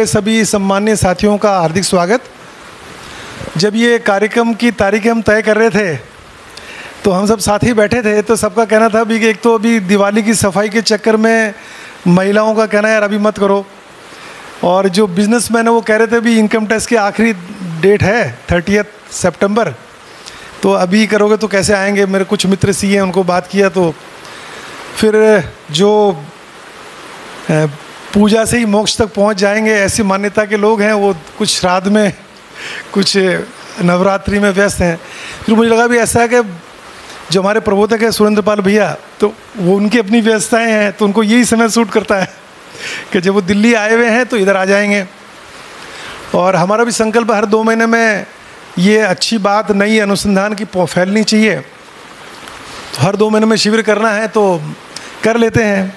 हुए सभी सम्माननीय साथियों का हार्दिक स्वागत। जब ये कार्यक्रम की तारीखें हम तय कर रहे थे तो हम सब साथी बैठे थे, तो सबका कहना था भी कि एक तो अभी दिवाली की सफाई के चक्कर में महिलाओं का कहना है यार अभी मत करो, और जो बिजनेसमैन है वो कह रहे थे भी इनकम टैक्स की आखिरी डेट है 30 सितंबर, तो अभी करोगे तो कैसे आएंगे। मेरे कुछ मित्र सी हैं, उनको बात किया तो फिर जो पूजा से ही मोक्ष तक पहुंच जाएंगे ऐसी मान्यता के लोग हैं, वो कुछ श्राद्ध में कुछ नवरात्रि में व्यस्त हैं। फिर मुझे लगा भी ऐसा है कि जो हमारे प्रबोधक है सुरेंद्र पाल भैया, तो वो उनकी अपनी व्यवस्थाएं हैं, तो उनको यही समय सूट करता है कि जब वो दिल्ली आए हुए हैं तो इधर आ जाएंगे। और हमारा भी संकल्प हर 2 महीने में ये अच्छी बात नई अनुसंधान की फैलनी चाहिए, तो हर 2 महीने में शिविर करना है तो कर लेते हैं।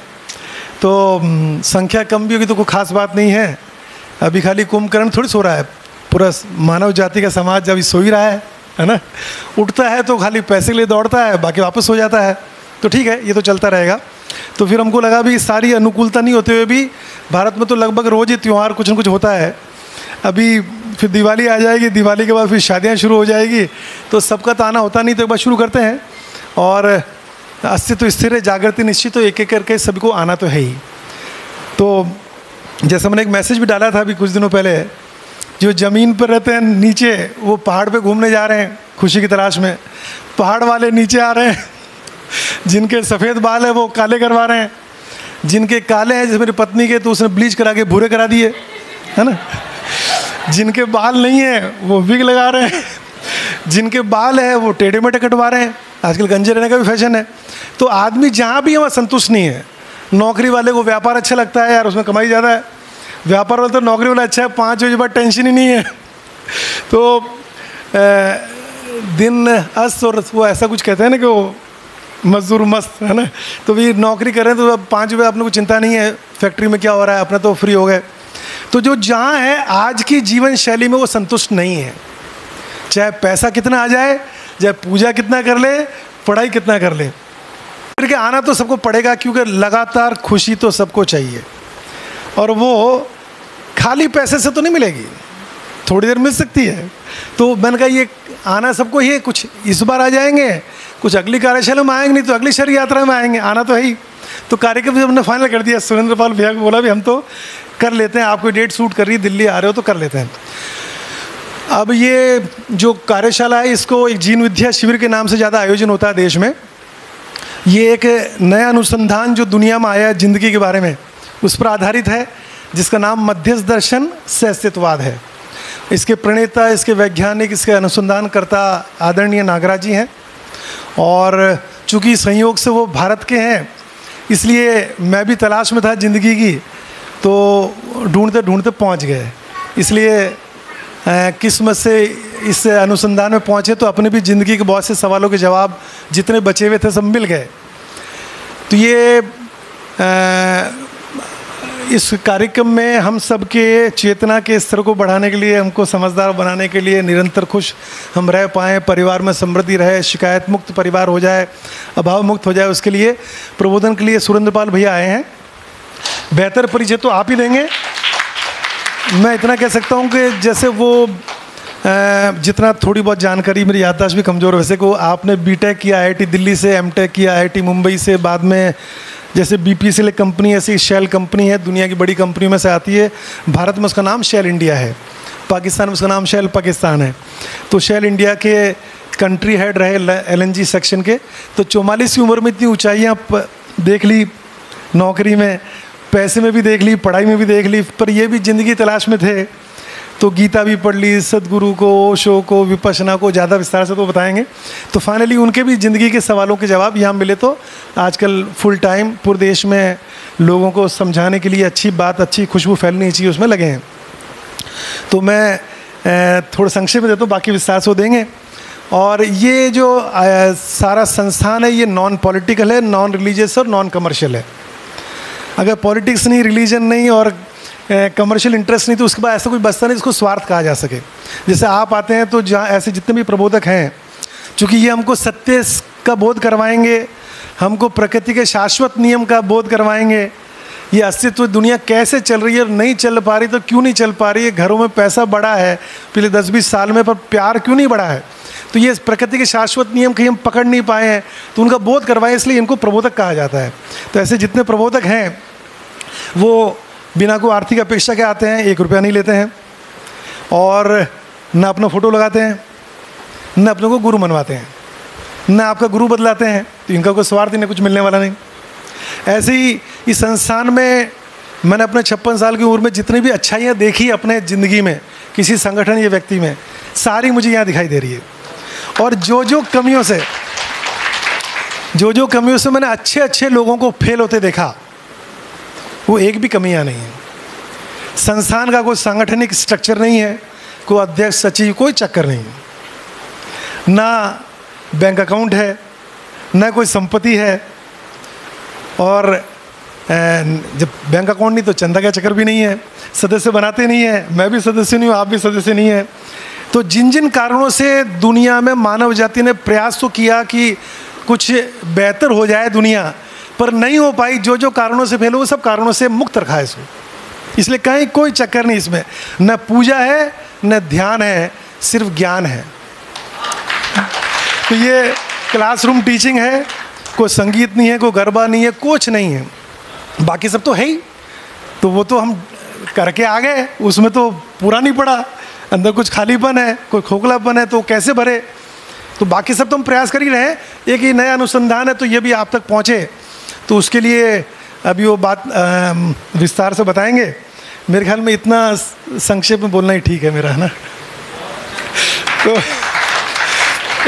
तो संख्या कम भी होगी तो कोई खास बात नहीं है। अभी खाली कुंभकर्ण थोड़ी सो रहा है, पूरा मानव जाति का समाज अभी सो ही रहा है ना। उठता है तो खाली पैसे के लिए दौड़ता है, बाकी वापस सो जाता है, तो ठीक है, ये तो चलता रहेगा। तो फिर हमको लगा भी सारी अनुकूलता नहीं होते हुए भी भारत में तो लगभग रोज़ ही त्यौहार कुछ न कुछ होता है। अभी फिर दिवाली आ जाएगी, दिवाली के बाद फिर शादियां शुरू हो जाएगी, तो सबका तो आना होता नहीं, तो एक बार शुरू करते हैं। और अस्तित्व स्थिर है, जागृति निश्चित, तो एक एक करके सभी को आना तो है ही। तो जैसे मैंने एक मैसेज भी डाला था अभी कुछ दिनों पहले, जो ज़मीन पर रहते हैं नीचे, वो पहाड़ पे घूमने जा रहे हैं खुशी की तलाश में, पहाड़ वाले नीचे आ रहे हैं। जिनके सफ़ेद बाल है वो काले करवा रहे हैं, जिनके काले हैं जैसे मेरी पत्नी के, तो उसने ब्लीच करा के भूरे करा दिए, है ना। जिनके बाल नहीं है वो विग लगा रहे हैं, जिनके बाल है वो टेढ़े मेढ़े कटवा रहे हैं। आजकल गंजे रहने का भी फैशन है। तो आदमी जहाँ भी है वहाँ संतुष्ट नहीं है। नौकरी वाले को व्यापार अच्छा लगता है, यार उसमें कमाई ज़्यादा है। व्यापार वाला तो नौकरी वाला अच्छा है, 5 बजे बाद टेंशन ही नहीं है। तो दिन अस्त और वो ऐसा कुछ कहते हैं ना कि वो मजदूर मस्त, है ना। तो भी नौकरी कर रहे हैं तो अब 5 बजे अपने को चिंता नहीं है फैक्ट्री में क्या हो रहा है, अपना तो फ्री हो गए। तो जो जहाँ है आज की जीवन शैली में वो संतुष्ट नहीं है, चाहे पैसा कितना आ जाए, चाहे पूजा कितना कर ले, पढ़ाई कितना कर ले, फिर के आना तो सबको पड़ेगा, क्योंकि लगातार खुशी तो सबको चाहिए, और वो खाली पैसे से तो नहीं मिलेगी, थोड़ी देर मिल सकती है। तो मैंने कहा ये आना सबको ही है, कुछ इस बार आ जाएंगे, कुछ अगली कार्यशाला में आएंगे, नहीं तो अगली शहर यात्रा में आएंगे, आना तो है ही। तो कार्यक्रम हमने फाइनल कर दिया। सुरेंद्र पाल भैया को बोला भी हम तो कर लेते हैं, आपको डेट सूट कर रही है, दिल्ली आ रहे हो तो कर लेते हैं। अब ये जो कार्यशाला है इसको एक जीवन विद्या शिविर के नाम से ज़्यादा आयोजन होता है देश में। ये एक नया अनुसंधान जो दुनिया में आया है ज़िंदगी के बारे में, उस पर आधारित है, जिसका नाम मध्यस्थ दर्शन सह अस्तित्ववाद है। इसके प्रणेता, इसके वैज्ञानिक, इसके अनुसंधानकर्ता आदरणीय नागराज जी हैं, और चूँकि संयोग से वो भारत के हैं, इसलिए मैं भी तलाश में था ज़िंदगी की, तो ढूंढते ढूंढते पहुंच गए। इसलिए किस्मत से इस अनुसंधान में पहुंचे, तो अपने भी ज़िंदगी के बहुत से सवालों के जवाब जितने बचे हुए थे सब मिल गए। तो ये इस कार्यक्रम में हम सबके चेतना के स्तर को बढ़ाने के लिए, हमको समझदार बनाने के लिए, निरंतर खुश हम रह पाएँ, परिवार में समृद्धि रहे, शिकायत मुक्त परिवार हो जाए, अभाव मुक्त हो जाए, उसके लिए प्रबोधन के लिए सुरेंद्र पाल भैया आए हैं। बेहतर परिचय तो आप ही देंगे। मैं इतना कह सकता हूँ कि जैसे वो जितना थोड़ी बहुत जानकारी, मेरी याददाश्त भी कमज़ोर है, वैसे को आपने बीटेक किया IIT दिल्ली से, एमटेक किया IIT मुंबई से, बाद में जैसे BPCL कंपनी ऐसी शेल कंपनी है, दुनिया की बड़ी कंपनियों में से आती है। भारत में उसका नाम शेल इंडिया है, पाकिस्तान में उसका नाम शेल पाकिस्तान है। तो शेल इंडिया के कंट्री हेड रहे LNG सेक्शन के। तो 44 की उम्र में इतनी ऊंचाइयाँ देख ली, नौकरी में, पैसे में भी देख ली, पढ़ाई में भी देख ली, पर ये भी ज़िंदगी तलाश में थे। तो गीता भी पढ़ ली, सदगुरु को, ओशो को, विपश्यना को, ज़्यादा विस्तार से तो बताएंगे। तो फाइनली उनके भी ज़िंदगी के सवालों के जवाब यहाँ मिले। तो आजकल फुल टाइम पूरे देश में लोगों को समझाने के लिए अच्छी बात, अच्छी खुशबू फैलनी चाहिए, उसमें लगे हैं। तो मैं थोड़ा संक्षेप में देता हूँ, बाकी विस्तार से देंगे। और ये जो सारा संस्थान है ये नॉन पॉलिटिकल है, नॉन रिलीजियस और नॉन कमर्शियल है। अगर पॉलिटिक्स नहीं, रिलीजन नहीं और कमर्शियल इंटरेस्ट नहीं, तो उसके बाद ऐसा कोई बचता नहीं जिसको स्वार्थ कहा जा सके। जैसे आप आते हैं तो जहाँ ऐसे जितने भी प्रबोधक हैं, चूँकि ये हमको सत्य का बोध करवाएंगे, हमको प्रकृति के शाश्वत नियम का बोध करवाएंगे, ये अस्तित्व दुनिया कैसे चल रही है और नहीं चल पा रही, तो क्यों नहीं चल पा रही है। घरों में पैसा बढ़ा है पिछले 10-20 साल में, पर प्यार क्यों नहीं बढ़ा है। तो ये प्रकृति के शाश्वत नियम कहीं हम पकड़ नहीं पाए हैं, तो उनका बोध करवाएं, इसलिए इनको प्रबोधक कहा जाता है। तो ऐसे जितने प्रबोधक हैं वो बिना कोई आर्थिक अपेक्षा के आते हैं, 1 रुपया नहीं लेते हैं, और न अपना फ़ोटो लगाते हैं, न अपने को गुरु मनवाते हैं, न आपका गुरु बदलाते हैं। तो इनका कोई स्वार्थ नहीं, कुछ मिलने वाला नहीं। ऐसे ही इस संस्थान में मैंने अपने 56 साल की उम्र में जितनी भी अच्छाइयाँ देखी अपने ज़िंदगी में, किसी संगठन या व्यक्ति में, सारी मुझे यहाँ दिखाई दे रही है। और जो जो कमियों से मैंने अच्छे अच्छे लोगों को फेल होते देखा, वो एक भी कमी यहाँ नहीं है। संस्थान का कोई सांगठनिक स्ट्रक्चर नहीं है, कोई अध्यक्ष सचिव, कोई चक्कर नहीं है, ना बैंक अकाउंट है, ना कोई संपत्ति है, और जब बैंक अकाउंट नहीं तो चंदा का चक्कर भी नहीं है, सदस्य बनाते नहीं है, मैं भी सदस्य नहीं हूँ, आप भी सदस्य नहीं है। तो जिन जिन कारणों से दुनिया में मानव जाति ने प्रयास तो किया कि कुछ बेहतर हो जाए दुनिया, पर नहीं हो पाई, जो जो कारणों से फैले वो सब कारणों से मुक्त रखा है इसको। इसलिए कहीं कोई चक्कर नहीं इसमें, न पूजा है न ध्यान है, सिर्फ ज्ञान है। तो ये क्लासरूम टीचिंग है, कोई संगीत नहीं है, कोई गरबा नहीं है, कुछ नहीं है, बाकी सब तो है ही। तो वो तो हम करके आ गए, उसमें तो पूरा नहीं पड़ा, अंदर कुछ खालीपन है, कोई खोखलापन है, तो कैसे भरे। तो बाकी सब तो हम प्रयास कर ही रहे हैं। एक ये नया अनुसंधान है, तो ये भी आप तक पहुँचे, तो उसके लिए अभी वो बात विस्तार से बताएंगे। मेरे ख्याल में इतना संक्षेप में बोलना ही ठीक है मेरा, है ना। तो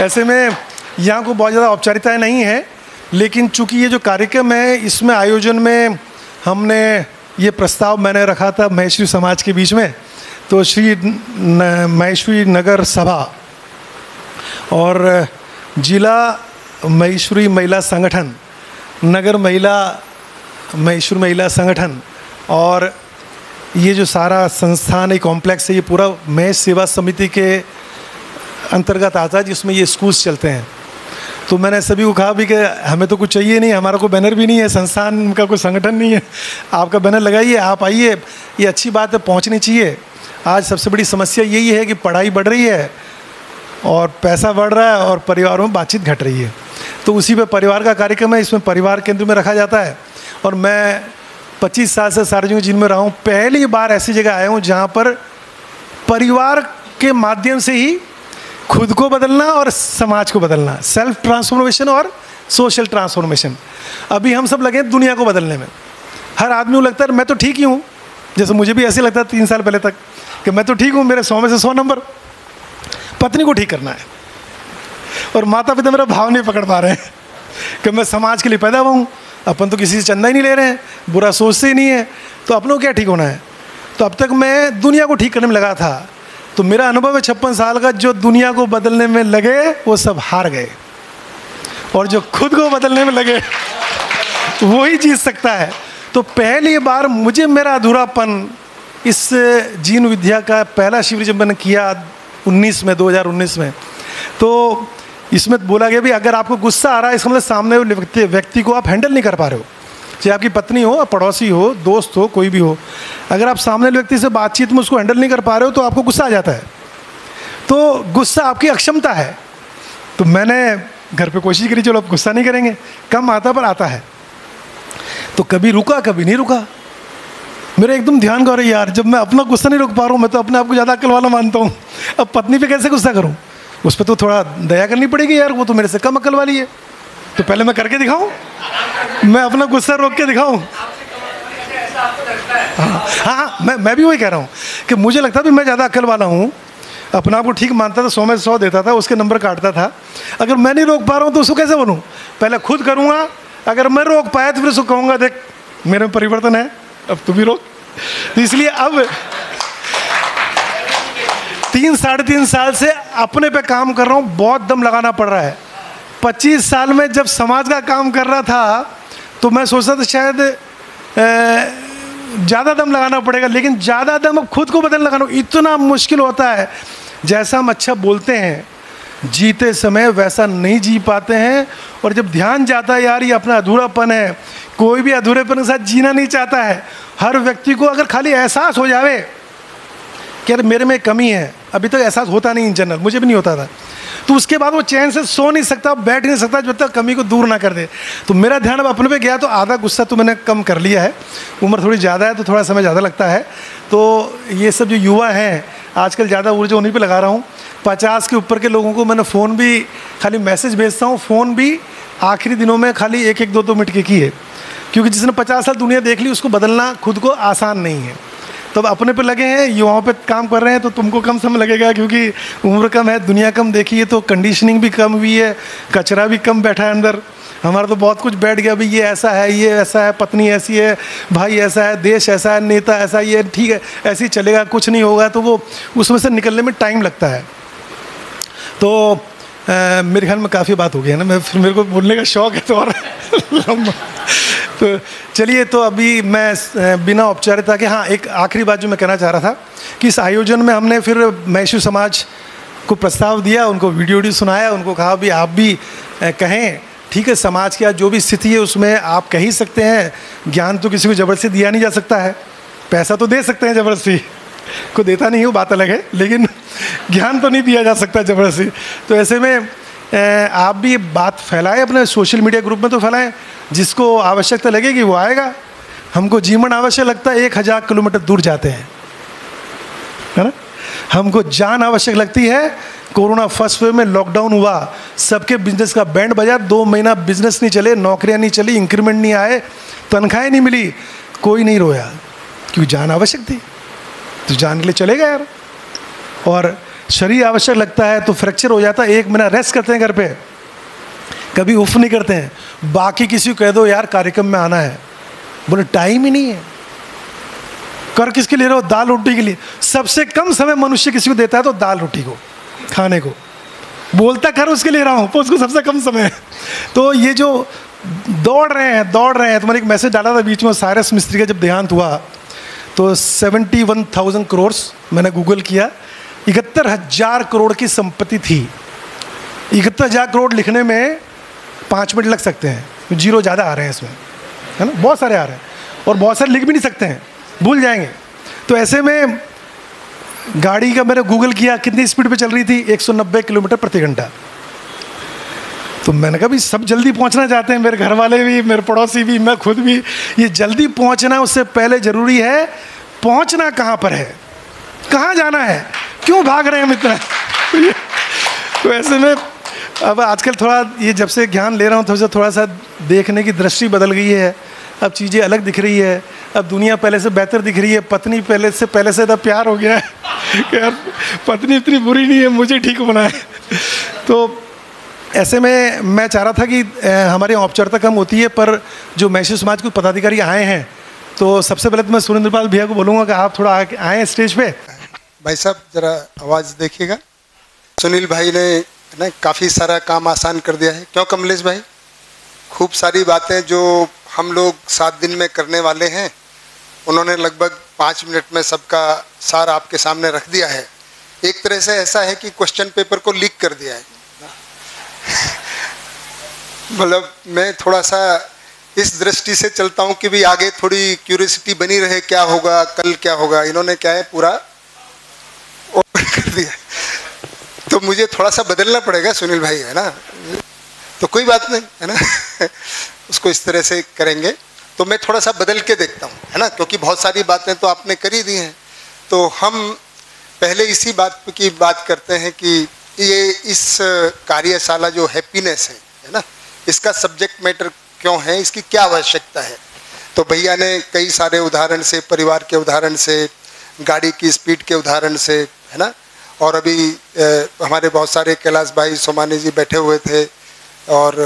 ऐसे में यहाँ को बहुत ज़्यादा औपचारिकताएँ नहीं है, लेकिन चूंकि ये जो कार्यक्रम है, इसमें आयोजन में हमने ये प्रस्ताव मैंने रखा था महेश्वरी समाज के बीच में, तो श्री महेश्वरी नगर सभा और जिला महेश्वरी महिला संगठन, नगर महेश्वरी महिला संगठन, और ये जो सारा संस्थान एक कॉम्प्लेक्स है, ये पूरा महेश सेवा समिति के अंतर्गत आता है, जिसमें ये स्कूल्स चलते हैं। तो मैंने सभी को कहा भी कि हमें तो कुछ चाहिए नहीं, हमारा कोई बैनर भी नहीं है, संस्थान का कोई संगठन नहीं है, आपका बैनर लगाइए, आप आइए, ये अच्छी बात है, पहुंचनी चाहिए। आज सबसे बड़ी समस्या यही है कि पढ़ाई बढ़ रही है और पैसा बढ़ रहा है और परिवारों में बातचीत घट रही है। तो उसी पे परिवार का कार्यक्रम है, इसमें परिवार केंद्र में रखा जाता है। और मैं 25 साल से सार्वजनिक जीवन में रहा हूँ, पहली बार ऐसी जगह आया हूँ जहाँ पर परिवार के माध्यम से ही खुद को बदलना और समाज को बदलना, सेल्फ ट्रांसफॉर्मेशन और सोशल ट्रांसफॉर्मेशन। अभी हम सब लगे हैं दुनिया को बदलने में। हर आदमी को लगता है मैं तो ठीक ही हूँ, जैसे मुझे भी ऐसे लगता था 3 साल पहले तक कि मैं तो ठीक हूँ, मेरे 100 में से 100 नंबर। पत्नी को ठीक करना है, और माता पिता मेरा भाव नहीं पकड़ पा रहे हैं कि मैं समाज के लिए पैदा हुआ हूँ, अपन तो किसी से चंदा ही नहीं ले रहे हैं, बुरा सोचते ही नहीं है, तो अपनों को क्या ठीक होना है। तो अब तक मैं दुनिया को ठीक करने में लगा था। तो मेरा अनुभव है 56 साल का, जो दुनिया को बदलने में लगे वो सब हार गए, और जो खुद को बदलने में लगे वो ही जीत सकता है। तो पहली बार मुझे मेरा अधूरापन, इस जीवन विद्या का पहला शिविर जब मैंने किया 2019 में, तो इसमें बोला गया भी अगर आपको गुस्सा आ रहा है, इसका मतलब सामने व्यक्ति को आप हैंडल नहीं कर पा रहे हो, चाहे आपकी पत्नी हो, पड़ोसी हो, दोस्त हो, कोई भी हो, अगर आप सामने व्यक्ति से बातचीत में उसको हैंडल नहीं कर पा रहे हो तो आपको गुस्सा आ जाता है। तो गुस्सा आपकी अक्षमता है। तो मैंने घर पे कोशिश करी, चलो अब गुस्सा नहीं करेंगे, कम आता पर आता है। तो कभी रुका कभी नहीं रुका। मेरा एकदम ध्यान कर रही यार, जब मैं अपना गुस्सा नहीं रोक पा रहा हूँ, मैं तो अपने आप को ज़्यादा अक्ल वाला मानता हूँ, अब पत्नी पे कैसे गुस्सा करूँ, उस पर तो थोड़ा दया करनी पड़ेगी यार, वो तो मेरे से कम अक्ल वाली है। तो पहले मैं करके दिखाऊं, मैं अपना गुस्सा रोक के दिखाऊं। हाँ, मैं भी वही कह रहा हूँ कि मुझे लगता था मैं ज़्यादा अक्ल वाला हूँ, अपना आप को ठीक मानता था, 100 में 100 देता था, उसके नंबर काटता था। अगर मैं नहीं रोक पा रहा हूँ तो उसको कैसे बनूँ, पहले खुद करूँगा, अगर मैं रोक पाया तो फिर उसको कहूँगा देख मेरे में परिवर्तन है, अब तू भी रोक। तो इसलिए अब 3-3.5 साल से अपने पे काम कर रहा हूँ, बहुत दम लगाना पड़ रहा है। 25 साल में जब समाज का काम कर रहा था तो मैं सोचता था शायद ज़्यादा दम लगाना पड़ेगा, लेकिन ज़्यादा दम अब खुद को बदल लगाना इतना मुश्किल होता है। जैसा हम अच्छा बोलते हैं जीते समय वैसा नहीं जी पाते हैं, और जब ध्यान जाता है यार ये अपना अधूरापन है, कोई भी अधूरेपन के साथ जीना नहीं चाहता है। हर व्यक्ति को अगर खाली एहसास हो जावे कि यार मेरे में कमी है, अभी तक एहसास होता नहीं इन जनरल, मुझे भी नहीं होता था, तो उसके बाद वो चैन से सो नहीं सकता, बैठ नहीं सकता जब तक कमी को दूर ना कर दे। तो मेरा ध्यान अब अपने पे गया, तो आधा गुस्सा तो मैंने कम कर लिया है। उम्र थोड़ी ज़्यादा है तो थोड़ा समय ज़्यादा लगता है। तो ये सब जो युवा हैं आजकल, ज़्यादा ऊर्जा उन्हीं पे लगा रहा हूँ। 50 के ऊपर के लोगों को मैंने फ़ोन भी खाली मैसेज भेजता हूँ, फ़ोन भी आखिरी दिनों में खाली 1-1, 2-2 मिनट की है, क्योंकि जिसने 50 साल दुनिया देख ली उसको बदलना खुद को आसान नहीं है। तो अब अपने पे लगे हैं, युवाओं पे काम कर रहे हैं, तो तुमको कम समय लगेगा क्योंकि उम्र कम है, दुनिया कम देखी है, तो कंडीशनिंग भी कम हुई है, कचरा भी कम बैठा है अंदर। हमारा तो बहुत कुछ बैठ गया, भाई ये ऐसा है, ये ऐसा है, पत्नी ऐसी है, भाई ऐसा है, देश ऐसा है, नेता ऐसा, ये ठीक है, ऐसे ही चलेगा, कुछ नहीं होगा, तो वो उसमें से निकलने में टाइम लगता है। तो मेरे ख्याल में काफ़ी बात हो गई है ना, मैं फिर मेरे को बोलने का शौक़ है तो और लंबा। तो चलिए, तो अभी मैं बिना औपचारिकता के, हाँ एक आखिरी बात जो मैं कहना चाह रहा था कि इस आयोजन में हमने फिर मैशू समाज को प्रस्ताव दिया, उनको वीडियो सुनाया, उनको कहा भी आप भी कहें, ठीक है, समाज की आज जो भी स्थिति है उसमें आप कह ही सकते हैं। ज्ञान तो किसी को ज़बरदस्ती दिया नहीं जा सकता है, पैसा तो दे सकते हैं ज़बरदस्ती, को देता नहीं हो बात अलग है, लेकिन ज्ञान तो नहीं दिया जा सकता ज़बरदस्ती। तो ऐसे में आप भी बात फैलाएं, अपने सोशल मीडिया ग्रुप में तो फैलाएं, जिसको आवश्यकता लगेगी वो आएगा। हमको जीवन आवश्यक लगता है, 1000 किलोमीटर दूर जाते हैं, है ना। हमको जान आवश्यक लगती है, कोरोना फर्स्ट वेव में लॉकडाउन हुआ, सबके बिजनेस का बैंड बजा, 2 महीना बिजनेस नहीं चले, नौकरियां नहीं चली, इंक्रीमेंट नहीं आए, तनख्वाहें नहीं मिली, कोई नहीं रोया, क्योंकि जान आवश्यक थी। तो जान के लिए चलेगा यार। और शरीर आवश्यक लगता है तो फ्रैक्चर हो जाता है, 1 महीना रेस्ट करते हैं घर पे, कभी उफ नहीं करते हैं। बाकी किसी को कह दो यार कार्यक्रम में आना है, बोले टाइम ही नहीं है। कर किसके लिए रहे हो? दाल रोटी के लिए। सबसे कम समय मनुष्य किसी को देता है तो दाल रोटी को खाने को, बोलता कर उसके लिए रहा हूँ, तो उसको सबसे कम समय है। तो ये जो दौड़ रहे हैं तो मैंने एक मैसेज डाला था बीच में, साइरस मिस्त्री का जब देहांत हुआ तो 71,000 करोड़ मैंने गूगल किया, 71,000 करोड़ की संपत्ति थी। 71,000 करोड़ लिखने में 5 मिनट लग सकते हैं, जीरो ज़्यादा आ रहे हैं इसमें, है ना, बहुत सारे आ रहे हैं, और बहुत सारे लिख भी नहीं सकते हैं, भूल जाएंगे। तो ऐसे में गाड़ी का मैंने गूगल किया, कितनी स्पीड पे चल रही थी, 190 किलोमीटर प्रति घंटा। तो मैंने कहा भाई सब जल्दी पहुंचना चाहते हैं, मेरे घर वाले भी, मेरे पड़ोसी भी, मैं खुद भी। ये जल्दी पहुंचना, उससे पहले ज़रूरी है पहुंचना कहाँ पर है, कहाँ जाना है, क्यों भाग रहे हैं हम इतना। तो ऐसे में अब आजकल थोड़ा ये जब से ज्ञान ले रहा हूँ थोड़ा सा देखने की दृष्टि बदल गई है, अब चीज़ें अलग दिख रही है, अब दुनिया पहले से बेहतर दिख रही है, पत्नी पहले से ज़्यादा प्यार हो गया है कि यार पत्नी इतनी बुरी नहीं है, मुझे ठीक बनाए। तो ऐसे में मैं चाह रहा था कि हमारे यहाँ औपचारिकता कम होती है, पर जो मैशू समाज के पदाधिकारी आए हैं, तो सबसे पहले तो मैं सुरेंद्र पाल भैया को बोलूँगा कि आप थोड़ा आए स्टेज पे। भाई साहब ज़रा आवाज़ देखिएगा। सुनील भाई ने ना काफ़ी सारा काम आसान कर दिया है, क्यों कमलेश भाई? खूब सारी बातें जो हम लोग 7 दिन में करने वाले हैं, उन्होंने लगभग 5 मिनट में सबका सार आपके सामने रख दिया है। एक तरह से ऐसा है कि क्वेश्चन पेपर को लीक कर दिया है। मतलब मैं थोड़ा सा इस दृष्टि से चलता हूँ कि भी आगे थोड़ी क्यूरियोसिटी बनी रहे, क्या होगा कल, क्या होगा। इन्होंने क्या है पूरा ओपन कर दिया, तो मुझे थोड़ा सा बदलना पड़ेगा सुनील भाई, है ना। तो कोई बात नहीं, है ना। उसको इस तरह से करेंगे, तो मैं थोड़ा सा बदल के देखता हूँ, है ना, क्योंकि बहुत सारी बातें तो आपने करी दी हैं। तो हम पहले इसी बात की बात करते हैं कि ये इस कार्यशाला जो हैप्पीनेस है ना, इसका सब्जेक्ट मैटर क्यों है, इसकी क्या आवश्यकता है। तो भैया ने कई सारे उदाहरण से, परिवार के उदाहरण से, गाड़ी की स्पीड के उदाहरण से, है ना, और अभी हमारे बहुत सारे कैलाश भाई सोमानी जी बैठे हुए थे और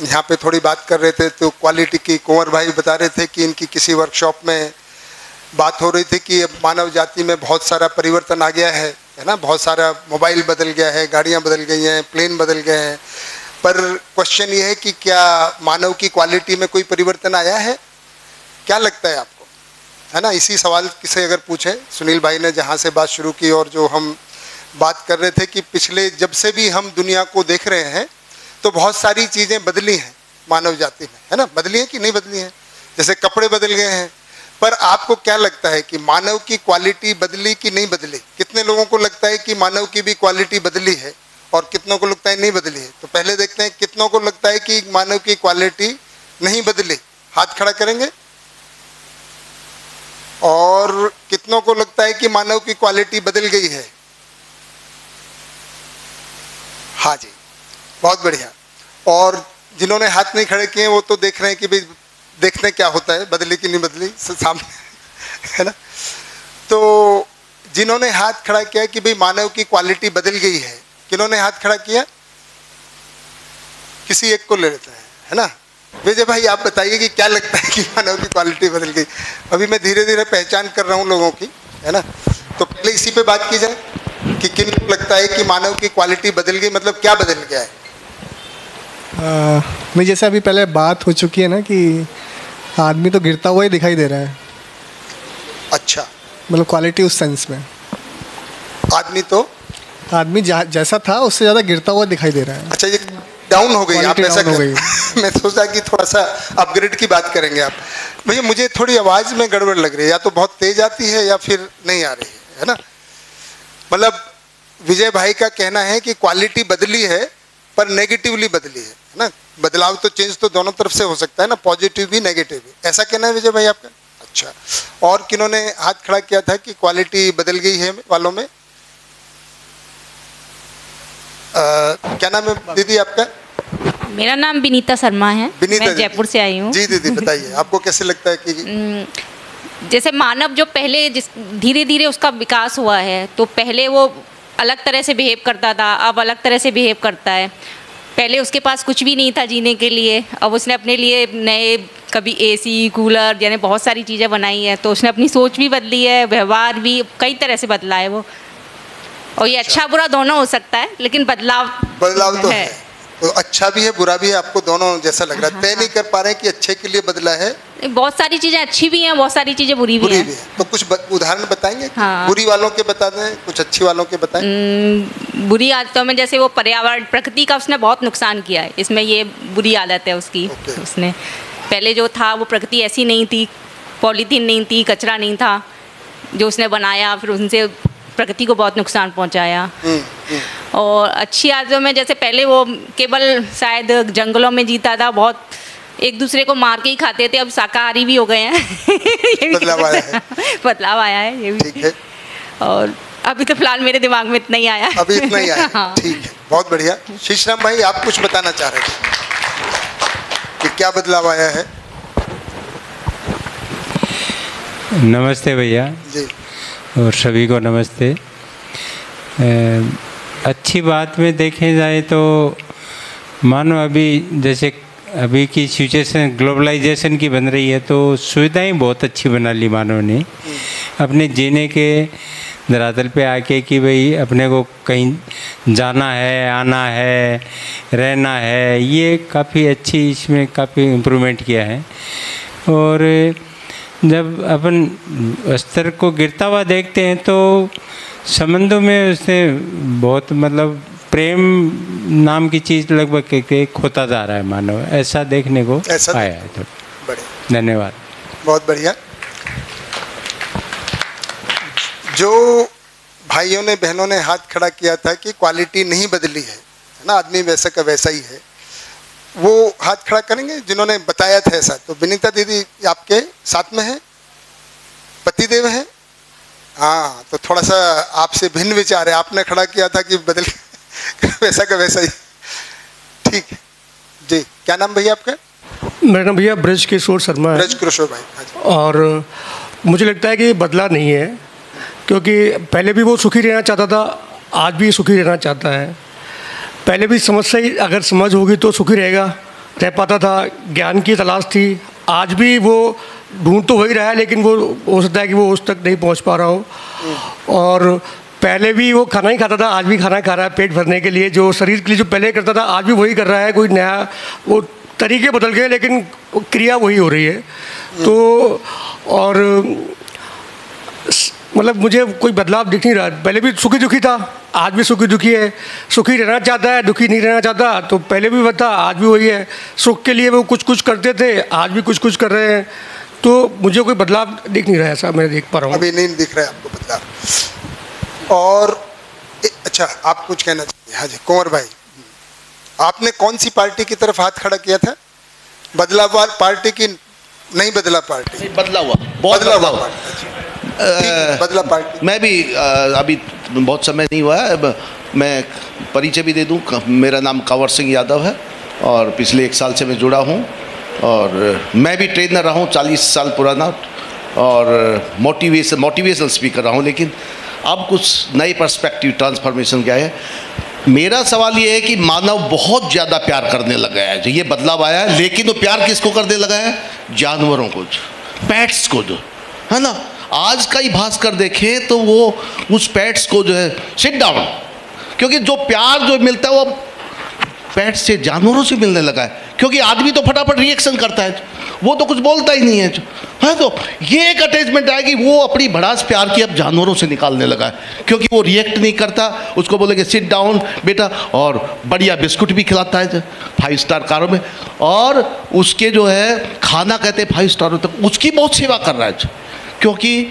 यहाँ पे थोड़ी बात कर रहे थे, तो क्वालिटी की कुंवर भाई बता रहे थे कि इनकी किसी वर्कशॉप में बात हो रही थी कि अब मानव जाति में बहुत सारा परिवर्तन आ गया है ना, बहुत सारा मोबाइल बदल गया है, गाड़ियाँ बदल गई हैं, प्लेन बदल गए हैं, पर क्वेश्चन ये है कि क्या मानव की क्वालिटी में कोई परिवर्तन आया है? क्या लगता है आपको, है ना। इसी सवाल से अगर पूछें, सुनील भाई ने जहाँ से बात शुरू की और जो हम बात कर रहे थे कि पिछले जब से भी हम दुनिया को देख रहे हैं तो बहुत सारी चीज़ें बदली हैं मानव जाति में, है ना। बदली हैं कि नहीं बदली हैं? जैसे कपड़े बदल गए हैं, पर आपको क्या लगता है कि मानव की क्वालिटी बदली कि नहीं बदली? कितने लोगों को लगता है कि मानव की भी क्वालिटी बदली है और कितनों को लगता है नहीं बदली है? तो पहले देखते हैं कितनों को लगता है कि मानव की क्वालिटी नहीं बदली, हाथ खड़ा करेंगे। और कितनों को लगता है कि मानव की क्वालिटी बदल गई है? हाँ जी, बहुत बढ़िया। और जिन्होंने हाथ नहीं खड़े किए वो तो देख रहे हैं कि भाई देखते हैं क्या होता है, बदली कि नहीं बदली सामने, है ना। तो जिन्होंने हाथ खड़ा किया कि भाई मानव की क्वालिटी बदल गई है, किन्होंने हाथ खड़ा किया? किसी एक को ले लेते हैं, है ना। विजय भाई आप बताइए कि क्या लगता है कि मानव की क्वालिटी बदल गई? अभी मैं धीरे धीरे पहचान कर रहा हूँ लोगों की, है ना। तो पहले इसी पे बात की जाए कि किन को लगता है कि मानव की क्वालिटी बदल गई, मतलब क्या बदल गया है? मैं जैसे अभी पहले बात हो चुकी है ना कि आदमी तो गिरता हुआ ही दिखाई दे रहा है। अच्छा, मतलब क्वालिटी उस सेंस में आदमी जैसा था उससे ज़्यादा गिरता हुआ दिखाई दे रहा है। अच्छा, ये डाउन हो गई, आप ऐसा हो गई। मैं सोचा कि थोड़ा सा अपग्रेड की बात करेंगे आप। भैया मुझे थोड़ी आवाज़ में गड़बड़ लग रही है, या तो बहुत तेज आती है या फिर नहीं आ रही है ना। मतलब विजय भाई का कहना है कि क्वालिटी बदली है पर नेगेटिवली बदली है ना। बदलाव तो, चेंज तो दोनों तरफ से हो सकता है ना, पॉजिटिव भी नेगेटिव भी। ऐसा कहना है विजय भाई आपका? अच्छा, और किन्होंने हाथ खड़ा किया था कि क्वालिटी बदल गई है वालों में? क्या नाम है दीदी आपका? मेरा नाम विनीता शर्मा है। मैं जयपुर से आई हूँ। जी दीदी बताइए, आपको कैसे लगता है कि जैसे मानव जो पहले धीरे धीरे उसका विकास हुआ है, तो पहले वो अलग तरह से बिहेव करता था, अब अलग तरह से बिहेव करता है। पहले उसके पास कुछ भी नहीं था जीने के लिए, अब उसने अपने लिए नए कभी एसी, कूलर, यानी बहुत सारी चीज़ें बनाई हैं। तो उसने अपनी सोच भी बदली है, व्यवहार भी कई तरह से बदला है वो। और ये अच्छा बुरा दोनों हो सकता है, लेकिन बदलाव तो है। तो अच्छा भी है बुरा भी है, आपको दोनों जैसा लग रहा है? तय नहीं कर पा रहे हैं कि अच्छे के लिए बदला है? बहुत सारी चीज़ें अच्छी भी हैं, बहुत सारी चीज़ें बुरी भी हैं। तो कुछ उदाहरण बताएंगे? हाँ। बुरी वालों के बता दें, कुछ अच्छी वालों के बताएं। बुरी आदतों में जैसे वो पर्यावरण, प्रकृति का उसने बहुत नुकसान किया है, इसमें ये बुरी आदत है उसकी। उसने पहले जो था वो प्रकृति ऐसी नहीं थी, पॉलीथीन नहीं थी, कचरा नहीं था, जो उसने बनाया फिर उनसे प्रकृति को बहुत नुकसान पहुंचाया। और अच्छी आदतों में जैसे पहले वो केवल शायद जंगलों में जीता था, बहुत एक दूसरे को मार के ही खाते थे, अब शाकाहारी भी हो गए हैं। बदलाव आया है। बदलाव आया है ये भी। ठीक है। और अभी तो फिलहाल मेरे दिमाग में इतना ही आया। अभी इतना ही आया। हाँ। ठीक है, बहुत बढ़िया। शीशराम भाई आप कुछ बताना चाह रहे थे कि क्या बदलाव आया है? नमस्ते भैया जी, और सभी को नमस्ते। अच्छी बात में देखें जाए तो मानो अभी जैसे अभी की सिचुएशन ग्लोबलाइजेशन की बन रही है, तो सुविधाएं बहुत अच्छी बना ली मानव ने अपने जीने के धरातल पे आके कि भाई अपने को कहीं जाना है, आना है, रहना है, ये काफ़ी अच्छी इसमें काफ़ी इम्प्रूवमेंट किया है। और जब अपन स्तर को गिरता हुआ देखते हैं तो संबंधों में उसने बहुत मतलब प्रेम नाम की चीज़ लगभग खोता जा रहा है मानव, ऐसा देखने को आया है। तो बढ़िया, धन्यवाद। बहुत बढ़िया। जो भाइयों ने बहनों ने हाथ खड़ा किया था कि क्वालिटी नहीं बदली है ना, आदमी वैसा का वैसा ही है, वो हाथ खड़ा करेंगे जिन्होंने बताया था ऐसा। तो विनीता दीदी आपके साथ में है, पतिदेव हैं? हाँ, तो थोड़ा सा आपसे भिन्न विचार है, आपने खड़ा किया था कि बदल वैसा का वैसा ही। ठीक है जी, क्या नाम भैया आपका? मेरा नाम भैया ब्रज किशोर शर्मा है। ब्रज किशोर भाई। और मुझे लगता है कि बदला नहीं है, क्योंकि पहले भी वो सुखी रहना चाहता था, आज भी सुखी रहना चाहता है। पहले भी समझ से अगर समझ होगी तो सुखी रह पाता था, ज्ञान की तलाश थी, आज भी वो ढूंढ तो वही रहा है, लेकिन वो हो सकता है कि वो उस तक नहीं पहुंच पा रहा हो। और पहले भी वो खाना ही खाता था, आज भी खाना खा रहा है पेट भरने के लिए, जो शरीर के लिए जो पहले करता था आज भी वही कर रहा है। कोई नया वो तरीके बदल गए लेकिन क्रिया वही हो रही है। तो और मतलब मुझे कोई बदलाव दिख नहीं रहा। पहले भी सुखी दुखी था, आज भी सुखी दुखी है। सुखी रहना चाहता है, दुखी नहीं रहना चाहता। तो पहले भी बता, आज भी वही है। सुख के लिए वो कुछ कुछ करते थे, आज भी कुछ कुछ कर रहे हैं। तो मुझे कोई बदलाव दिख नहीं रहा है, ऐसा मैं देख पा रहा हूँ। अभी नहीं दिख रहा है आपको बदलाव। और अच्छा, आप कुछ कहना चाहिए? हाँ जी, कुंवर भाई, आपने कौन सी पार्टी की तरफ हाथ खड़ा किया था? बदलाव पार्टी की? नहीं, बदला पार्टी। बदला हुआ, बहुत बदला हुआ। बदला पार्टी। मैं भी अभी बहुत समय नहीं हुआ है, मैं परिचय भी दे दूं। मेरा नाम कंवर सिंह यादव है और पिछले 1 साल से मैं जुड़ा हूं और मैं भी ट्रेनर रहा हूं 40 साल पुराना और मोटिवेशनल स्पीकर रहा हूं। लेकिन अब कुछ नए पर्सपेक्टिव ट्रांसफॉर्मेशन क्या है। मेरा सवाल ये है कि मानव बहुत ज़्यादा प्यार करने लगा है, जो ये बदलाव आया है। लेकिन वो प्यार किसको करने लगा है? जानवरों को, पेट्स को, जो है ना। आज का ही भास्कर देखें तो वो उस पेट्स को जो है सिट डाउन, क्योंकि जो प्यार जो मिलता है वो पेट्स से, जानवरों से मिलने लगा है। क्योंकि आदमी तो फटाफट रिएक्शन करता है, वो तो कुछ बोलता ही नहीं है। हाँ, तो ये एक अटैचमेंट आएगी, वो अपनी भड़ास प्यार की अब जानवरों से निकालने लगा है। क्योंकि वो रिएक्ट नहीं करता, उसको बोलेंगे सिट डाउन बेटा, और बढ़िया बिस्कुट भी खिलाता है 5 स्टार कारों में, और उसके जो है खाना कहते हैं 5 स्टारों तक, उसकी बहुत सेवा कर रहा है। क्योंकि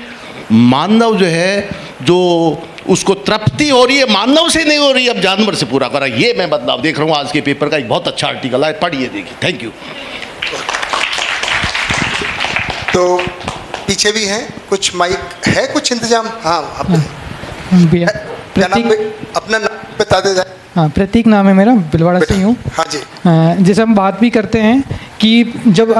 मानव जो है, जो उसको तृप्ति हो रही है मानव से नहीं हो रही, अब जानवर से पूरा कर रहा है। ये मैं बदलाव देख रहा हूँ। आज के पेपर का एक बहुत अच्छा आर्टिकल है, पढ़िए, देखिए। Thank you. तो पीछे भी हैं कुछ, माइक है, कुछ इंतजाम? हाँ, आप भैया, क्या नाम? अपना नाम बता दे जाए। हाँ, प्रतीक नाम है मेरा, बिलवाड़ा से ही हूँ। हाँ जी। जैसे हम बात भी करते हैं कि जब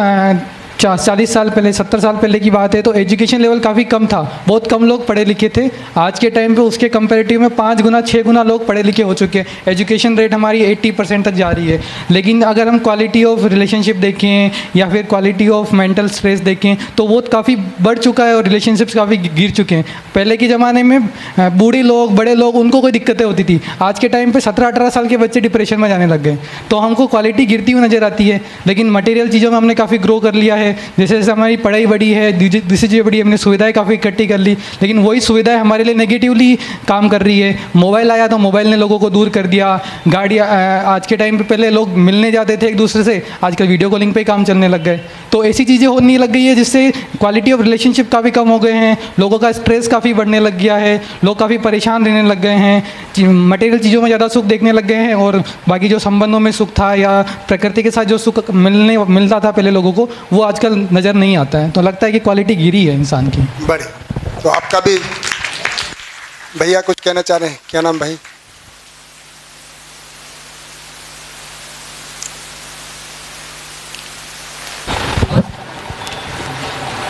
40 साल पहले, 70 साल पहले की बात है, तो एजुकेशन लेवल काफ़ी कम था, बहुत कम लोग पढ़े लिखे थे। आज के टाइम पे उसके कंपैरेटिव में 5 गुना 6 गुना लोग पढ़े लिखे हो चुके हैं। एजुकेशन रेट हमारी 80% तक जा रही है। लेकिन अगर हम क्वालिटी ऑफ रिलेशनशिप देखें या फिर क्वालिटी ऑफ मेंटल स्ट्रेस देखें तो वो काफ़ी बढ़ चुका है और रिलेशनशिप्स काफ़ी गिर चुके हैं। पहले के ज़माने में बूढ़े लोग, बड़े लोग, उनको कोई दिक्कतें होती थी। आज के टाइम पर 17-18 साल के बच्चे डिप्रेशन में जाने लग गए। तो हमको क्वालिटी गिरती हुई नज़र आती है। लेकिन मटेरियल चीज़ों में हमने काफ़ी ग्रो कर लिया है। जैसे जैसे हमारी पढ़ाई बढ़ी है, दूसरी चीज़ें बढ़ी, हमने सुविधाएं काफ़ी इकट्ठी कर ली। लेकिन वही सुविधाएं हमारे लिए नेगेटिवली काम कर रही है। मोबाइल आया तो मोबाइल ने लोगों को दूर कर दिया। गाड़ियाँ, आज के टाइम पे पहले लोग मिलने जाते थे एक दूसरे से, आजकल वीडियो कॉलिंग पे ही काम चलने लग गए। तो ऐसी चीज़ें होने लग गई है जिससे क्वालिटी ऑफ रिलेशनशिप काफ़ी कम हो गए हैं। लोगों का स्ट्रेस काफ़ी बढ़ने लग गया है। लोग काफ़ी परेशान रहने लग गए हैं। मटेरियल चीज़ों में ज़्यादा सुख देखने लग गए हैं और बाकी जो संबंधों में सुख था या प्रकृति के साथ जो सुख मिलता था पहले लोगों को, वो आजकल नज़र नहीं आता है। तो लगता है कि क्वालिटी गिरी है इंसान की। बड़े। तो आपका भी भैया कुछ कहना चाह रहे हैं? क्या नाम भाई?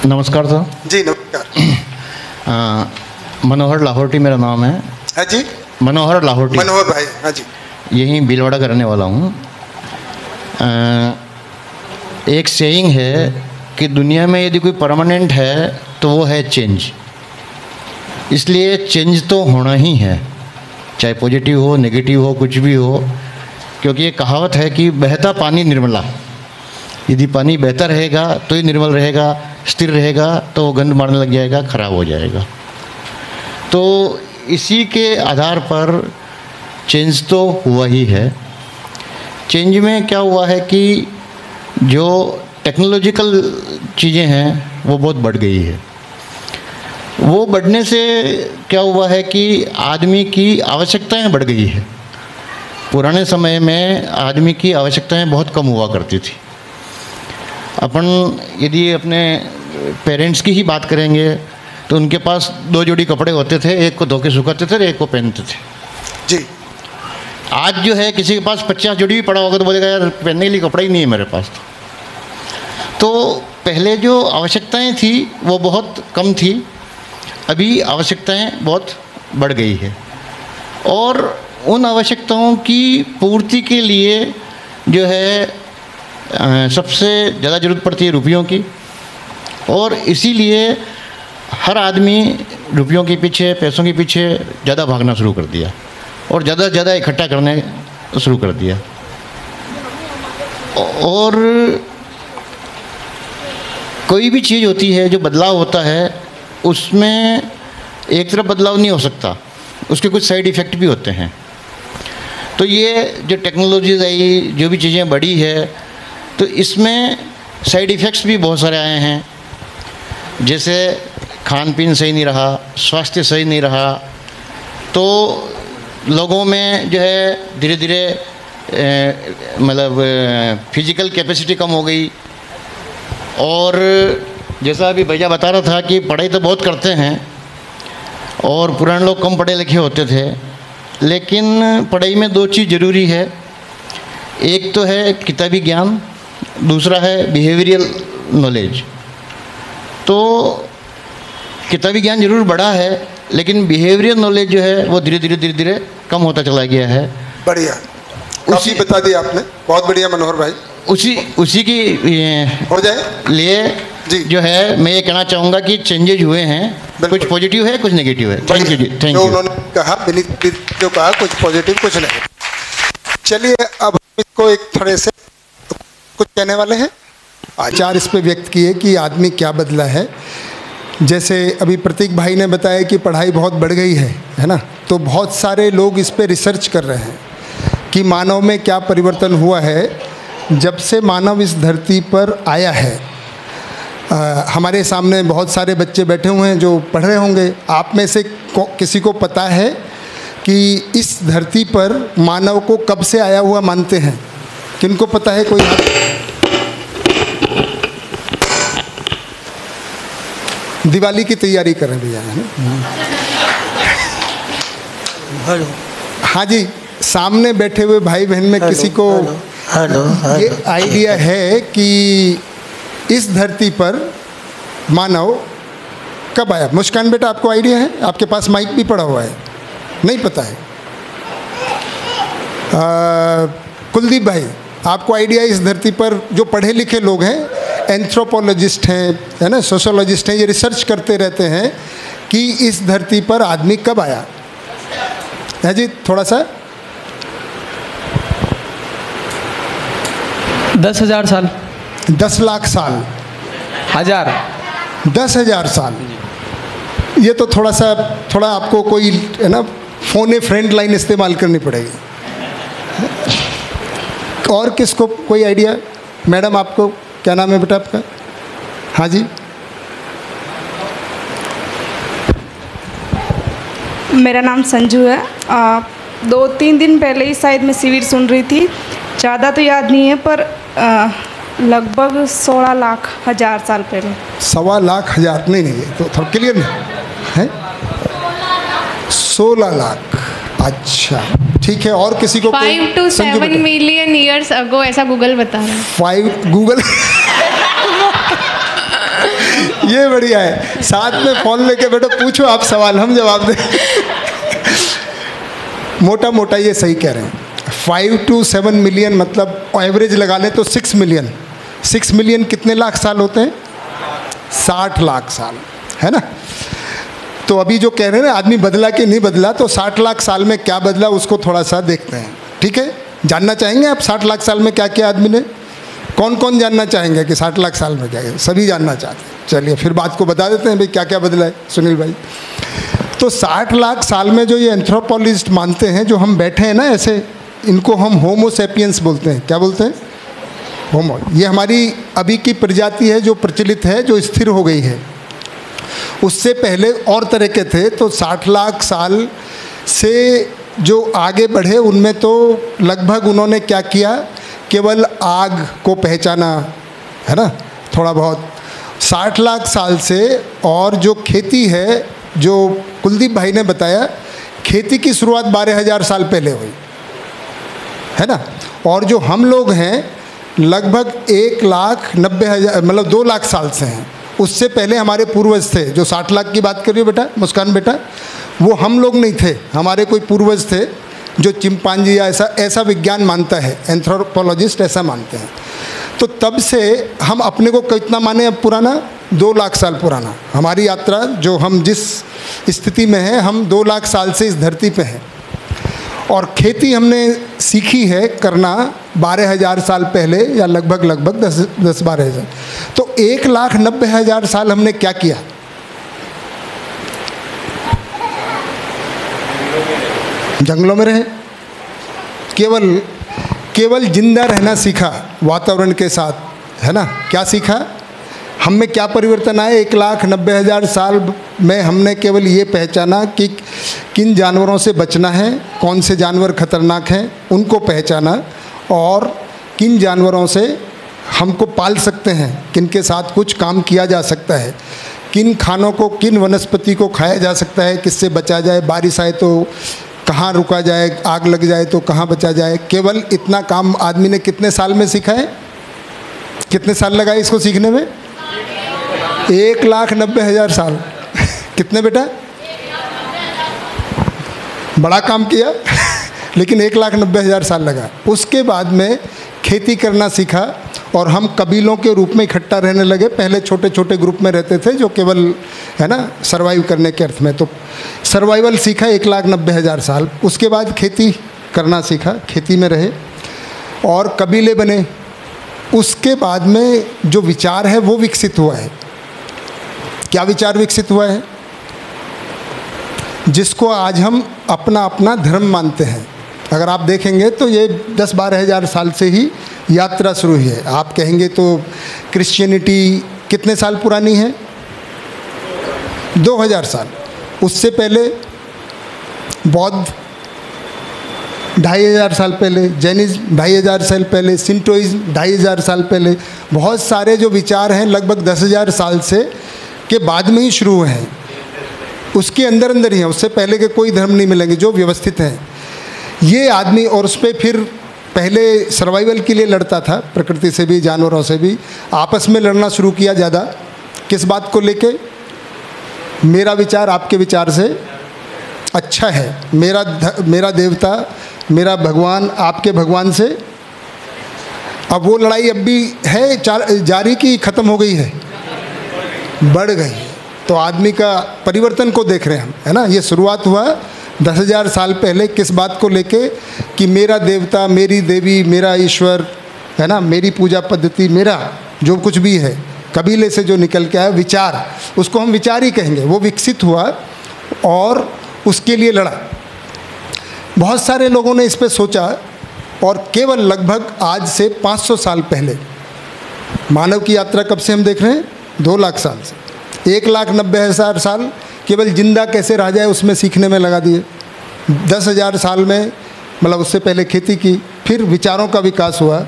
नमस्कार सर। जी नमस्कार। मनोहर लाहौटी मेरा नाम है। हाँ जी, मनोहर लाहौटी। मनोहर भाई, हाँ जी। यहीं भीलवाड़ा का रहने वाला हूँ। एक सेइंग है कि दुनिया में यदि कोई परमानेंट है तो वो है चेंज। इसलिए चेंज तो होना ही है, चाहे पॉजिटिव हो, नेगेटिव हो, कुछ भी हो। क्योंकि ये कहावत है कि बहता पानी निर्मला। यदि पानी बहता रहेगा तो ही निर्मल रहेगा, स्थिर रहेगा तो वो गंध मारने लग जाएगा, खराब हो जाएगा। तो इसी के आधार पर चेंज तो हुआ ही है। चेंज में क्या हुआ है कि जो टेक्नोलॉजिकल चीज़ें हैं वो बहुत बढ़ गई है। वो बढ़ने से क्या हुआ है कि आदमी की आवश्यकताएं बढ़ गई है। पुराने समय में आदमी की आवश्यकताएं बहुत कम हुआ करती थी। अपन यदि अपने पेरेंट्स की ही बात करेंगे तो उनके पास 2 जोड़ी कपड़े होते थे, एक को धो के सुखाते थे, एक को पहनते थे। जी। आज जो है किसी के पास 50 जोड़ी भी पड़ा होगा तो बोलेगा यार पहनने के लिए कपड़ा ही नहीं है मेरे पास। तो पहले जो आवश्यकताएं थी वो बहुत कम थी, अभी आवश्यकताएं बहुत बढ़ गई है। और उन आवश्यकताओं की पूर्ति के लिए जो है सबसे ज़्यादा ज़रूरत पड़ती है रुपयों की। और इसीलिए हर आदमी रुपयों के पीछे, पैसों के पीछे ज़्यादा भागना शुरू कर दिया और ज़्यादा से ज़्यादा इकट्ठा करने शुरू कर दिया। और कोई भी चीज़ होती है, जो बदलाव होता है, उसमें एक तरफ बदलाव नहीं हो सकता, उसके कुछ साइड इफ़ेक्ट भी होते हैं। तो ये जो टेक्नोलॉजीज आई, जो भी चीज़ें बढ़ी है, तो इसमें साइड इफ़ेक्ट्स भी बहुत सारे आए हैं। जैसे खान पीन सही नहीं रहा, स्वास्थ्य सही नहीं रहा, तो लोगों में जो है धीरे धीरे मतलब फिजिकल कैपेसिटी कम हो गई। और जैसा अभी भैया बता रहा था कि पढ़ाई तो बहुत करते हैं और पुराने लोग कम पढ़े लिखे होते थे, लेकिन पढ़ाई में दो चीज़ ज़रूरी है। एक तो है किताबी ज्ञान, दूसरा है बिहेवियरल नॉलेज। तो किताबी ज्ञान ज़रूर बढ़ा है, लेकिन बिहेवियरल नॉलेज जो है वो धीरे धीरे कम होता चला गया है। बढ़िया, काफ़ी बता दिया आपने, बहुत बढ़िया मनोहर भाई। उसी की हो जाए लिए जी जो है मैं ये कहना चाहूँगा कि चेंजेज हुए हैं, कुछ पॉजिटिव है, कुछ नेगेटिव है। थैंक यू जी, थैंक यू। उन्होंने कहा, विनीत जो कहा, कुछ पॉजिटिव कुछ नेगेटिव। चलिए अब इसको एक थोड़े से कुछ कहने वाले हैं, आचार इस पे व्यक्त किए कि आदमी क्या बदला है। जैसे अभी प्रतीक भाई ने बताया कि पढ़ाई बहुत बढ़ गई है ना, तो बहुत सारे लोग इस पे रिसर्च कर रहे हैं कि मानव में क्या परिवर्तन हुआ है जब से मानव इस धरती पर आया है। हमारे सामने बहुत सारे बच्चे बैठे हुए हैं जो पढ़ रहे होंगे। आप में से किसी को पता है कि इस धरती पर मानव को कब से आया हुआ मानते हैं? किनको पता है? कोई हाथ? दिवाली की तैयारी कर रहे हैं भैया, है ना? हाँ जी, सामने बैठे हुए भाई बहन में किसी को ये आइडिया है कि इस धरती पर मानव कब आया? मुस्कान बेटा, आपको आइडिया है? आपके पास माइक भी पड़ा हुआ है, नहीं पता है? कुलदीप भाई, आपको आइडिया है? इस धरती पर जो पढ़े लिखे लोग हैं, एंथ्रोपोलॉजिस्ट हैं, है ना, सोशोलॉजिस्ट हैं, ये रिसर्च करते रहते हैं कि इस धरती पर आदमी कब आया है जी? थोड़ा सा 10,000 साल, 10 लाख साल, 10,000 साल। ये तो थोड़ा आपको कोई, है ना, फोन फ्रेंड लाइन इस्तेमाल करनी पड़ेगी। और किसको कोई आइडिया? मैडम, आपको क्या नाम है बेटा आपका? हाँ जी, मेरा नाम संजू है। 2-3 दिन पहले ही शायद मैं शिविर सुन रही थी, ज़्यादा तो याद नहीं है, पर लगभग 16 लाख हजार साल पहले। 16 लाख हजार नहीं, तो थोड़ा क्लियर नहीं है। 16 लाख, अच्छा ठीक है। और किसी को? 5 to 7 मिलियन ईयर्स अगो, ऐसा गूगल बता रहा है। 5 गूगल ये बढ़िया है, साथ में फोन लेके बैठो, पूछो आप सवाल, हम जवाब दें। मोटा मोटा ये सही कह रहे हैं। 5 to 7 मिलियन मतलब एवरेज लगा लें तो 6 मिलियन। 6 मिलियन कितने लाख साल होते हैं? 60 लाख साल, है ना? तो अभी जो कह रहे हैं ना, आदमी बदला कि नहीं बदला, तो 60 लाख साल में क्या बदला उसको थोड़ा सा देखते हैं, ठीक है? जानना चाहेंगे आप 60 लाख साल में क्या किया आदमी ने? कौन कौन जानना चाहेंगे कि 60 लाख साल में क्या है? सभी जानना चाहते हैं। चलिए फिर बात को बता देते हैं भाई, क्या क्या बदला है सुनील भाई। तो 60 लाख साल में जो ये एंथ्रोपोलॉजिस्ट मानते हैं, जो हम बैठे हैं ना ऐसे, इनको हम होमो सेपियंस बोलते हैं। क्या बोलते हैं? होमो। ये हमारी अभी की प्रजाति है जो प्रचलित है, जो स्थिर हो गई है। उससे पहले और तरह के थे। तो 60 लाख साल से जो आगे बढ़े, उनमें तो लगभग उन्होंने क्या किया, केवल आग को पहचाना, है ना, थोड़ा बहुत। 60 लाख साल से और जो खेती है, जो कुलदीप भाई ने बताया, खेती की शुरुआत 12,000 साल पहले हुई, है ना। और जो हम लोग हैं लगभग 1,90,000 मतलब 2 लाख साल से हैं। उससे पहले हमारे पूर्वज थे। जो 60 लाख की बात कर रही हो बेटा, मुस्कान बेटा, वो हम लोग नहीं थे, हमारे कोई पूर्वज थे जो चिंपांजी या ऐसा विज्ञान मानता है, एंथ्रोपोलॉजिस्ट ऐसा मानते हैं। तो तब से हम अपने को कितना माने अब पुराना? 2 लाख साल पुराना। हमारी यात्रा जो हम जिस स्थिति में हैं, हम 2 लाख साल से इस धरती पे हैं। और खेती हमने सीखी है करना 12,000 साल पहले, या लगभग 10-12,000। तो 1,90,000 साल हमने क्या किया? जंगलों में रहे, केवल जिंदा रहना सीखा वातावरण के साथ, है ना। क्या सीखा, हम में क्या परिवर्तन आए। 1,90,000 साल में हमने केवल ये पहचाना कि किन जानवरों से बचना है, कौन से जानवर खतरनाक हैं उनको पहचाना, और किन जानवरों से हमको पाल सकते हैं, किन के साथ कुछ काम किया जा सकता है, किन खानों को, किन वनस्पति को खाया जा सकता है, किससे बचा जाए, बारिश आए तो कहाँ रुका जाए, आग लग जाए तो कहाँ बचा जाए। केवल इतना काम आदमी ने कितने साल में सीखा है, कितने साल लगाए इसको सीखने में? 1,90,000 साल। कितने बेटा? बड़ा काम किया लेकिन 1,90,000 साल लगा। उसके बाद में खेती करना सीखा और हम कबीलों के रूप में इकट्ठा रहने लगे। पहले छोटे छोटे ग्रुप में रहते थे जो केवल, है ना, सर्वाइव करने के अर्थ में, तो सर्वाइवल सीखा 1,90,000 साल। उसके बाद खेती करना सीखा, खेती में रहे और कबीले बने। उसके बाद में जो विचार है वो विकसित हुआ है। क्या विचार विकसित हुआ है? जिसको आज हम अपना अपना धर्म मानते हैं। अगर आप देखेंगे तो ये 10-12 हज़ार साल से ही यात्रा शुरू हुई है। आप कहेंगे तो क्रिश्चियनिटी कितने साल पुरानी है? 2000 साल। उससे पहले बौद्ध 2,500 साल पहले, जैनिज्म 2,500 साल पहले, सिंटोइज्म 2,500 साल पहले। बहुत सारे जो विचार हैं लगभग 10,000 साल से के बाद में ही शुरू हुए हैं। उसके अंदर अंदर ही हैं, उससे पहले के कोई धर्म नहीं मिलेंगे जो व्यवस्थित हैं। ये आदमी, और उस पर फिर पहले सर्वाइवल के लिए लड़ता था, प्रकृति से भी जानवरों से भी, आपस में लड़ना शुरू किया ज़्यादा। किस बात को लेके? मेरा विचार आपके विचार से अच्छा है, मेरा देवता, मेरा भगवान आपके भगवान से। अब वो लड़ाई अब भी है जारी की ख़त्म हो गई है? बढ़ गई। तो आदमी का परिवर्तन को देख रहे हैं हम, है ना। ये शुरुआत हुआ 10,000 साल पहले किस बात को लेके कि मेरा देवता, मेरी देवी, मेरा ईश्वर, है ना, मेरी पूजा पद्धति, मेरा जो कुछ भी है, कबीले से जो निकल के आया विचार, उसको हम विचार ही कहेंगे, वो विकसित हुआ और उसके लिए लड़ा। बहुत सारे लोगों ने इस पर सोचा और केवल लगभग आज से 500 साल पहले, मानव की यात्रा कब से हम देख रहे हैं? 2 लाख साल से। 1,90,000 साल केवल जिंदा कैसे रह जाए उसमें सीखने में लगा दिए। 10,000 साल में, मतलब उससे पहले खेती की, फिर विचारों का विकास हुआ।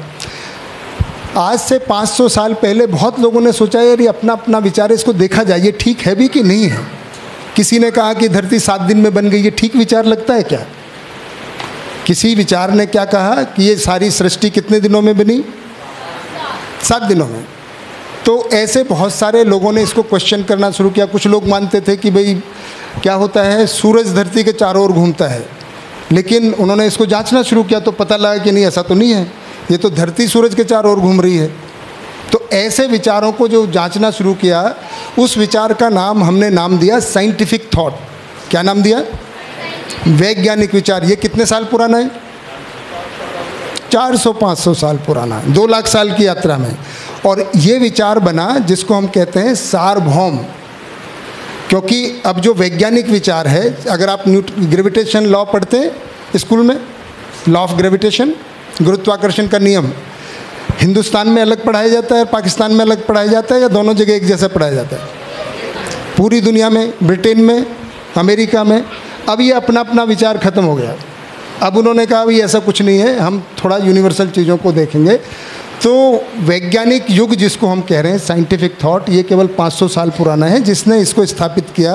आज से 500 साल पहले बहुत लोगों ने सोचा यार ये अपना अपना विचार है, इसको देखा जाए ये ठीक है भी कि नहीं है। किसी ने कहा कि धरती 7 दिन में बन गई, ये ठीक विचार लगता है क्या? किसी विचार ने क्या कहा कि ये सारी सृष्टि कितने दिनों में बनी? 7 दिनों में। तो ऐसे बहुत सारे लोगों ने इसको क्वेश्चन करना शुरू किया। कुछ लोग मानते थे कि भाई क्या होता है, सूरज धरती के चारों ओर घूमता है, लेकिन उन्होंने इसको जांचना शुरू किया तो पता लगा कि नहीं, ऐसा तो नहीं है, ये तो धरती सूरज के चारों ओर घूम रही है। तो ऐसे विचारों को जो जांचना शुरू किया, उस विचार का नाम हमने नाम दिया साइंटिफिक थॉट। क्या नाम दिया? वैज्ञानिक विचार। ये कितने साल पुराना है? 400-500 साल पुराना, 2 लाख साल की यात्रा में। और ये विचार बना जिसको हम कहते हैं सार्वभौम। क्योंकि अब जो वैज्ञानिक विचार है, अगर आप ग्रेविटेशन लॉ पढ़ते हैं स्कूल में, लॉ ऑफ ग्रेविटेशन, गुरुत्वाकर्षण का नियम, हिंदुस्तान में अलग पढ़ाया जाता है, पाकिस्तान में अलग पढ़ाया जाता है, या दोनों जगह एक जैसा पढ़ाया जाता है? पूरी दुनिया में, ब्रिटेन में, अमेरिका में। अब ये अपना अपना विचार ख़त्म हो गया। अब उन्होंने कहा भाई ऐसा कुछ नहीं है, हम थोड़ा यूनिवर्सल चीज़ों को देखेंगे। तो वैज्ञानिक युग जिसको हम कह रहे हैं, साइंटिफिक थॉट, ये केवल 500 साल पुराना है, जिसने इसको स्थापित किया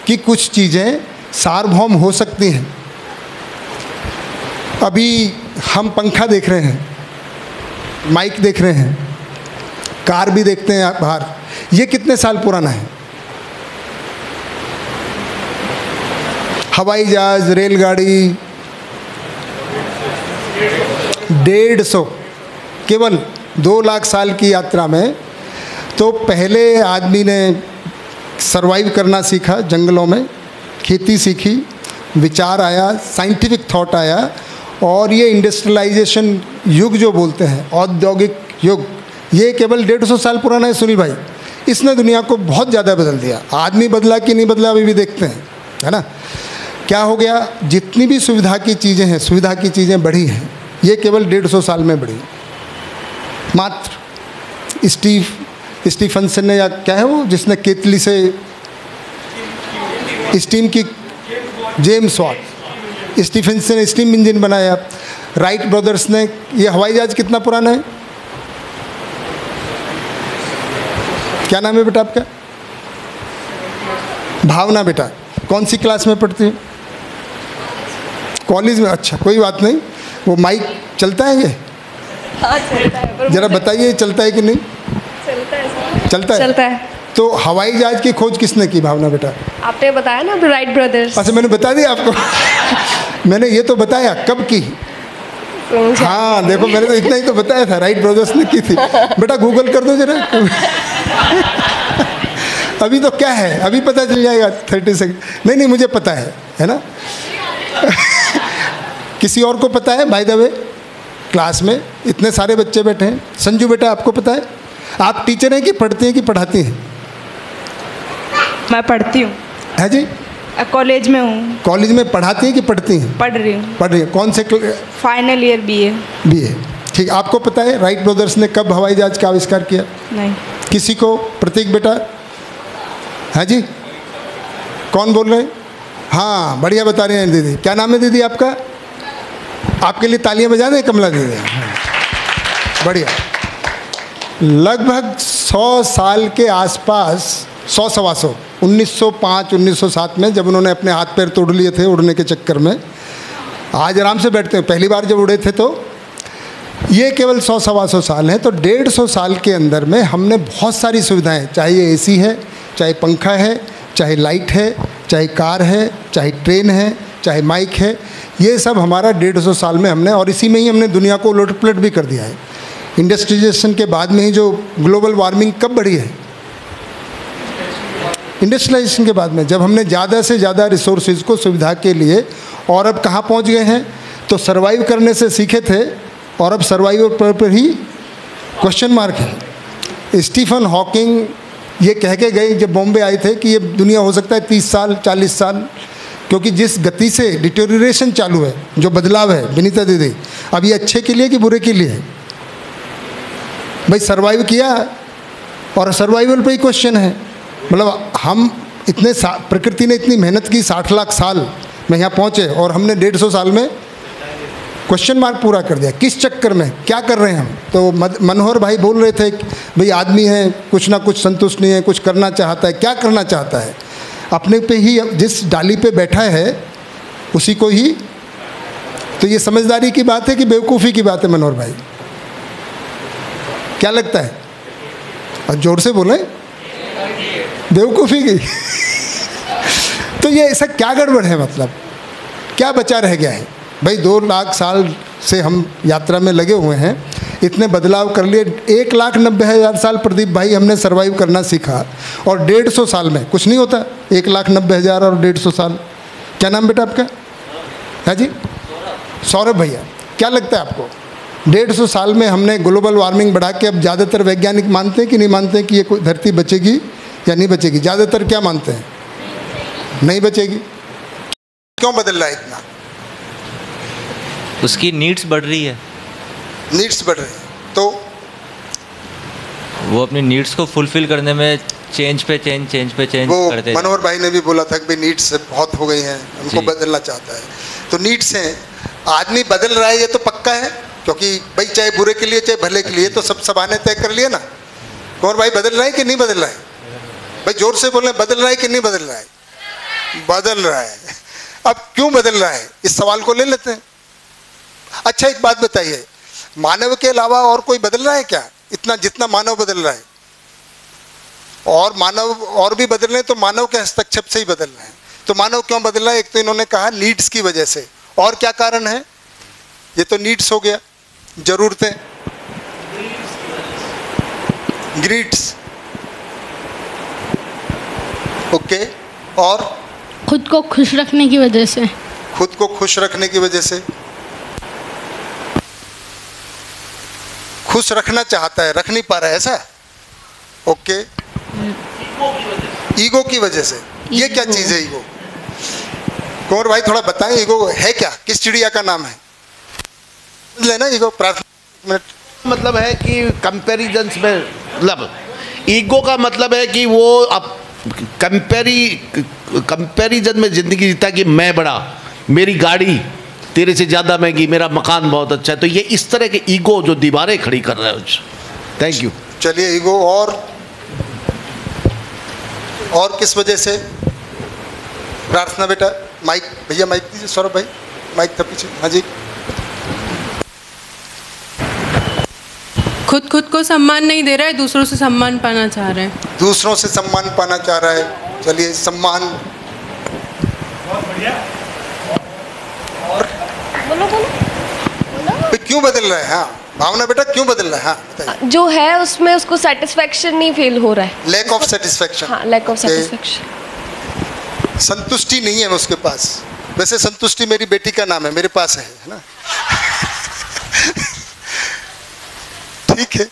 कि कुछ चीज़ें सार्वभौम हो सकती हैं। अभी हम पंखा देख रहे हैं, माइक देख रहे हैं, कार भी देखते हैं बाहर, ये कितने साल पुराना है? हवाई जहाज, रेलगाड़ी 150, केवल 2 लाख साल की यात्रा में। तो पहले आदमी ने सरवाइव करना सीखा जंगलों में, खेती सीखी, विचार आया, साइंटिफिक थॉट आया, और ये इंडस्ट्रियलाइजेशन युग जो बोलते हैं, औद्योगिक युग, ये केवल 150 साल पुराना है सुनील भाई। इसने दुनिया को बहुत ज़्यादा बदल दिया। आदमी बदला कि नहीं बदला अभी भी देखते हैं, है ना। क्या हो गया, जितनी भी सुविधा की चीज़ें हैं, सुविधा की चीज़ें बढ़ी हैं, ये केवल 150 साल में बढ़ी मात्र। स्टीफनसन ने, या क्या है वो जिसने केतली से स्टीम की, जेम्स वाट, स्टीफनसन ने स्टीम इंजन बनाया। राइट ब्रदर्स ने, ये हवाई जहाज कितना पुराना है? क्या नाम है बेटा आपका? भावना। बेटा कौन सी क्लास में पढ़ती है? कॉलेज में। अच्छा, कोई बात नहीं। वो माइक चलता है ये? हाँ चलता है। जरा बताइए चलता है कि नहीं? चलता है। चलता है। तो हवाई जहाज की खोज किसने की भावना बेटा? आपने बताया ना राइट ब्रदर्स। अच्छा, मैंने बता दिया आपको। मैंने ये तो बताया कब की। हाँ देखो, मैंने तो इतना ही तो बताया था, राइट ब्रदर्स ने की थी। बेटा गूगल कर दो जरा। अभी तो क्या है, अभी पता चल जाएगा 30 सेकंड। नहीं मुझे पता है ना। किसी और को पता है? बाय द वे क्लास में इतने सारे बच्चे बैठे हैं। संजू बेटा आपको पता है? आप टीचर हैं कि पढ़ते हैं कि पढ़ाती हैं? मैं पढ़ती हूँ। है जी? कॉलेज में हूँ। कॉलेज में पढ़ाती हैं कि पढ़ती हैं? पढ़ रही हूँ। पढ़ रही हैं। कौन से? Final year BA। ठीक। आपको पता है राइट ब्रदर्स ने कब हवाई जहाज का आविष्कार किया? नहीं। किसी को? प्रतीक बेटा है जी? कौन बोल रहे हैं? हाँ बढ़िया बता रहे हैं दीदी। क्या नाम है दीदी आपका? आपके लिए तालियां बजा दें कमला दीदी। बढ़िया। लगभग 100 साल के आसपास, 100-125, 1905-1907 में जब उन्होंने अपने हाथ पैर तोड़ लिए थे उड़ने के चक्कर में, आज आराम से बैठते हैं, पहली बार जब उड़े थे तो ये केवल 100-125 साल हैं। तो 150 साल के अंदर में हमने बहुत सारी सुविधाएं, चाहे ये AC है, चाहे पंखा है, चाहे लाइट है, चाहे कार है, चाहे ट्रेन है, चाहे माइक है, ये सब हमारा 150 साल में हमने, और इसी में ही हमने दुनिया को उलट पुलट भी कर दिया है। इंडस्ट्रियलाइजेशन के बाद में ही जो ग्लोबल वार्मिंग कब बढ़ी है? इंडस्ट्रियलाइजेशन के बाद में, जब हमने ज़्यादा से ज़्यादा रिसोर्सेज को सुविधा के लिए, और अब कहाँ पहुँच गए हैं? तो सर्वाइव करने से सीखे थे और अब सर्वाइव पर ही क्वेश्चन मार्क है। स्टीफन हॉकिंग ये कह के गए जब बॉम्बे आए थे कि ये दुनिया हो सकता है 30 साल 40 साल, क्योंकि जिस गति से डिटेरियोरेशन चालू है, जो बदलाव है विनीता दीदी, अब ये अच्छे के लिए कि बुरे के लिए है? भाई सर्वाइव किया और सर्वाइवल पे ही क्वेश्चन है। मतलब हम इतने प्रकृति ने इतनी मेहनत की, 60 लाख साल में यहाँ पहुँचे और हमने 150 साल में क्वेश्चन मार्क पूरा कर दिया। किस चक्कर में? क्या कर रहे हैं हम? तो मनोहर भाई बोल रहे थे भाई आदमी है, कुछ ना कुछ संतुष्ट नहीं है, कुछ करना चाहता है। क्या करना चाहता है? अपने पे ही, जिस डाली पे बैठा है उसी को ही। तो ये समझदारी की बात है कि बेवकूफ़ी की बात है मनोहर भाई? क्या लगता है? और जोर से बोलें। बेवकूफ़ी की। तो ये ऐसा क्या गड़बड़ है? मतलब क्या बचा रह गया है? भाई 2 लाख साल से हम यात्रा में लगे हुए हैं, इतने बदलाव कर लिए। 1,90,000 साल प्रदीप भाई हमने सर्वाइव करना सीखा, और 150 साल में कुछ नहीं होता। 1,90,000 और 150 साल। क्या नाम बेटा आपका? है जी? सौरभ भैया। क्या लगता है आपको 150 साल में हमने ग्लोबल वार्मिंग बढ़ा के, अब ज़्यादातर वैज्ञानिक मानते हैं कि नहीं मानते हैं कि ये कोई धरती बचेगी या नहीं बचेगी? ज़्यादातर क्या मानते हैं? नहीं बचेगी। क्यों बदल रहा है इतना? उसकी नीड्स बढ़ रही है। नीड्स बढ़ रही है तो वो अपनी नीड्स को फुलफिल करने में चेंज पे चेंज करते। मनोहर भाई ने भी बोला था कि भाई नीड्स बहुत हो गई हैं, उनको बदलना चाहता है। तो नीड्स हैं, आदमी बदल रहा है ये तो पक्का है, क्योंकि भाई चाहे बुरे के लिए चाहे भले के लिए तो सब सबाने तय कर लिए ना। कौन भाई बदल रहा है कि नहीं बदल रहा है? भाई जोर से बोल रहे, बदल रहा है कि नहीं बदल रहा है? बदल रहा है। अब क्यों बदल रहा है, इस सवाल को ले लेते हैं। अच्छा एक बात बताइए, मानव के अलावा और कोई बदल रहा है क्या इतना जितना मानव बदल रहा है? और मानव और भी बदल रहे हैं तो मानव के हस्तक्षेप से ही बदल रहे हैं। तो मानव क्यों बदल रहा है? एक तो इन्होंने कहा नीड्स की वजह से। और क्या कारण है? ये तो नीड्स हो गया, जरूरतें, ग्रीड्स, ओके। और खुद को खुश रखने की वजह से। खुद को खुश रखने की वजह से, खुश रखना चाहता है, रख नहीं पा रहा है, ऐसा? ओके। ईगो की वजह से। ये क्या चीज़ है ईगो? कुंवर भाई थोड़ा बताएं ईगो है क्या, किस चिड़िया का नाम है? लेना ईगो, प्रार्थना मतलब है कि कंपैरिजन में, मतलब ईगो का मतलब है कि वो अब कंपैरिजन में जिंदगी जीता कि मैं बड़ा, मेरी गाड़ी तेरे से ज़्यादा महंगी, मेरा मकान बहुत अच्छा है। तो ये इस तरह के ईगो जो दीवारें खड़ी कर रहा है। Thank you. चलिए ईगो और किस वजह से? प्रार्थना बेटा माइक, भैया माइक दीजिए, सौरभ भाई माइक था पीछे। हाँ जी। खुद को सम्मान नहीं दे रहा है, दूसरों से सम्मान पाना चाह रहे हैं। दूसरों से सम्मान पाना चाह रहा है। चलिए सम्मान। बोलो क्यों बदल रहा है? हाँ भावना बेटा क्यों बदल रहा है? हाँ बताइए। जो है उसमें उसको सेटिस्फेक्शन नहीं फील हो रहा है। Lack of satisfaction. हाँ, लैक ऑफ सेटिस्फेक्शन। संतुष्टि नहीं है उसके पास। वैसे संतुष्टि मेरी बेटी का नाम है, मेरे पास है ना। ठीक है।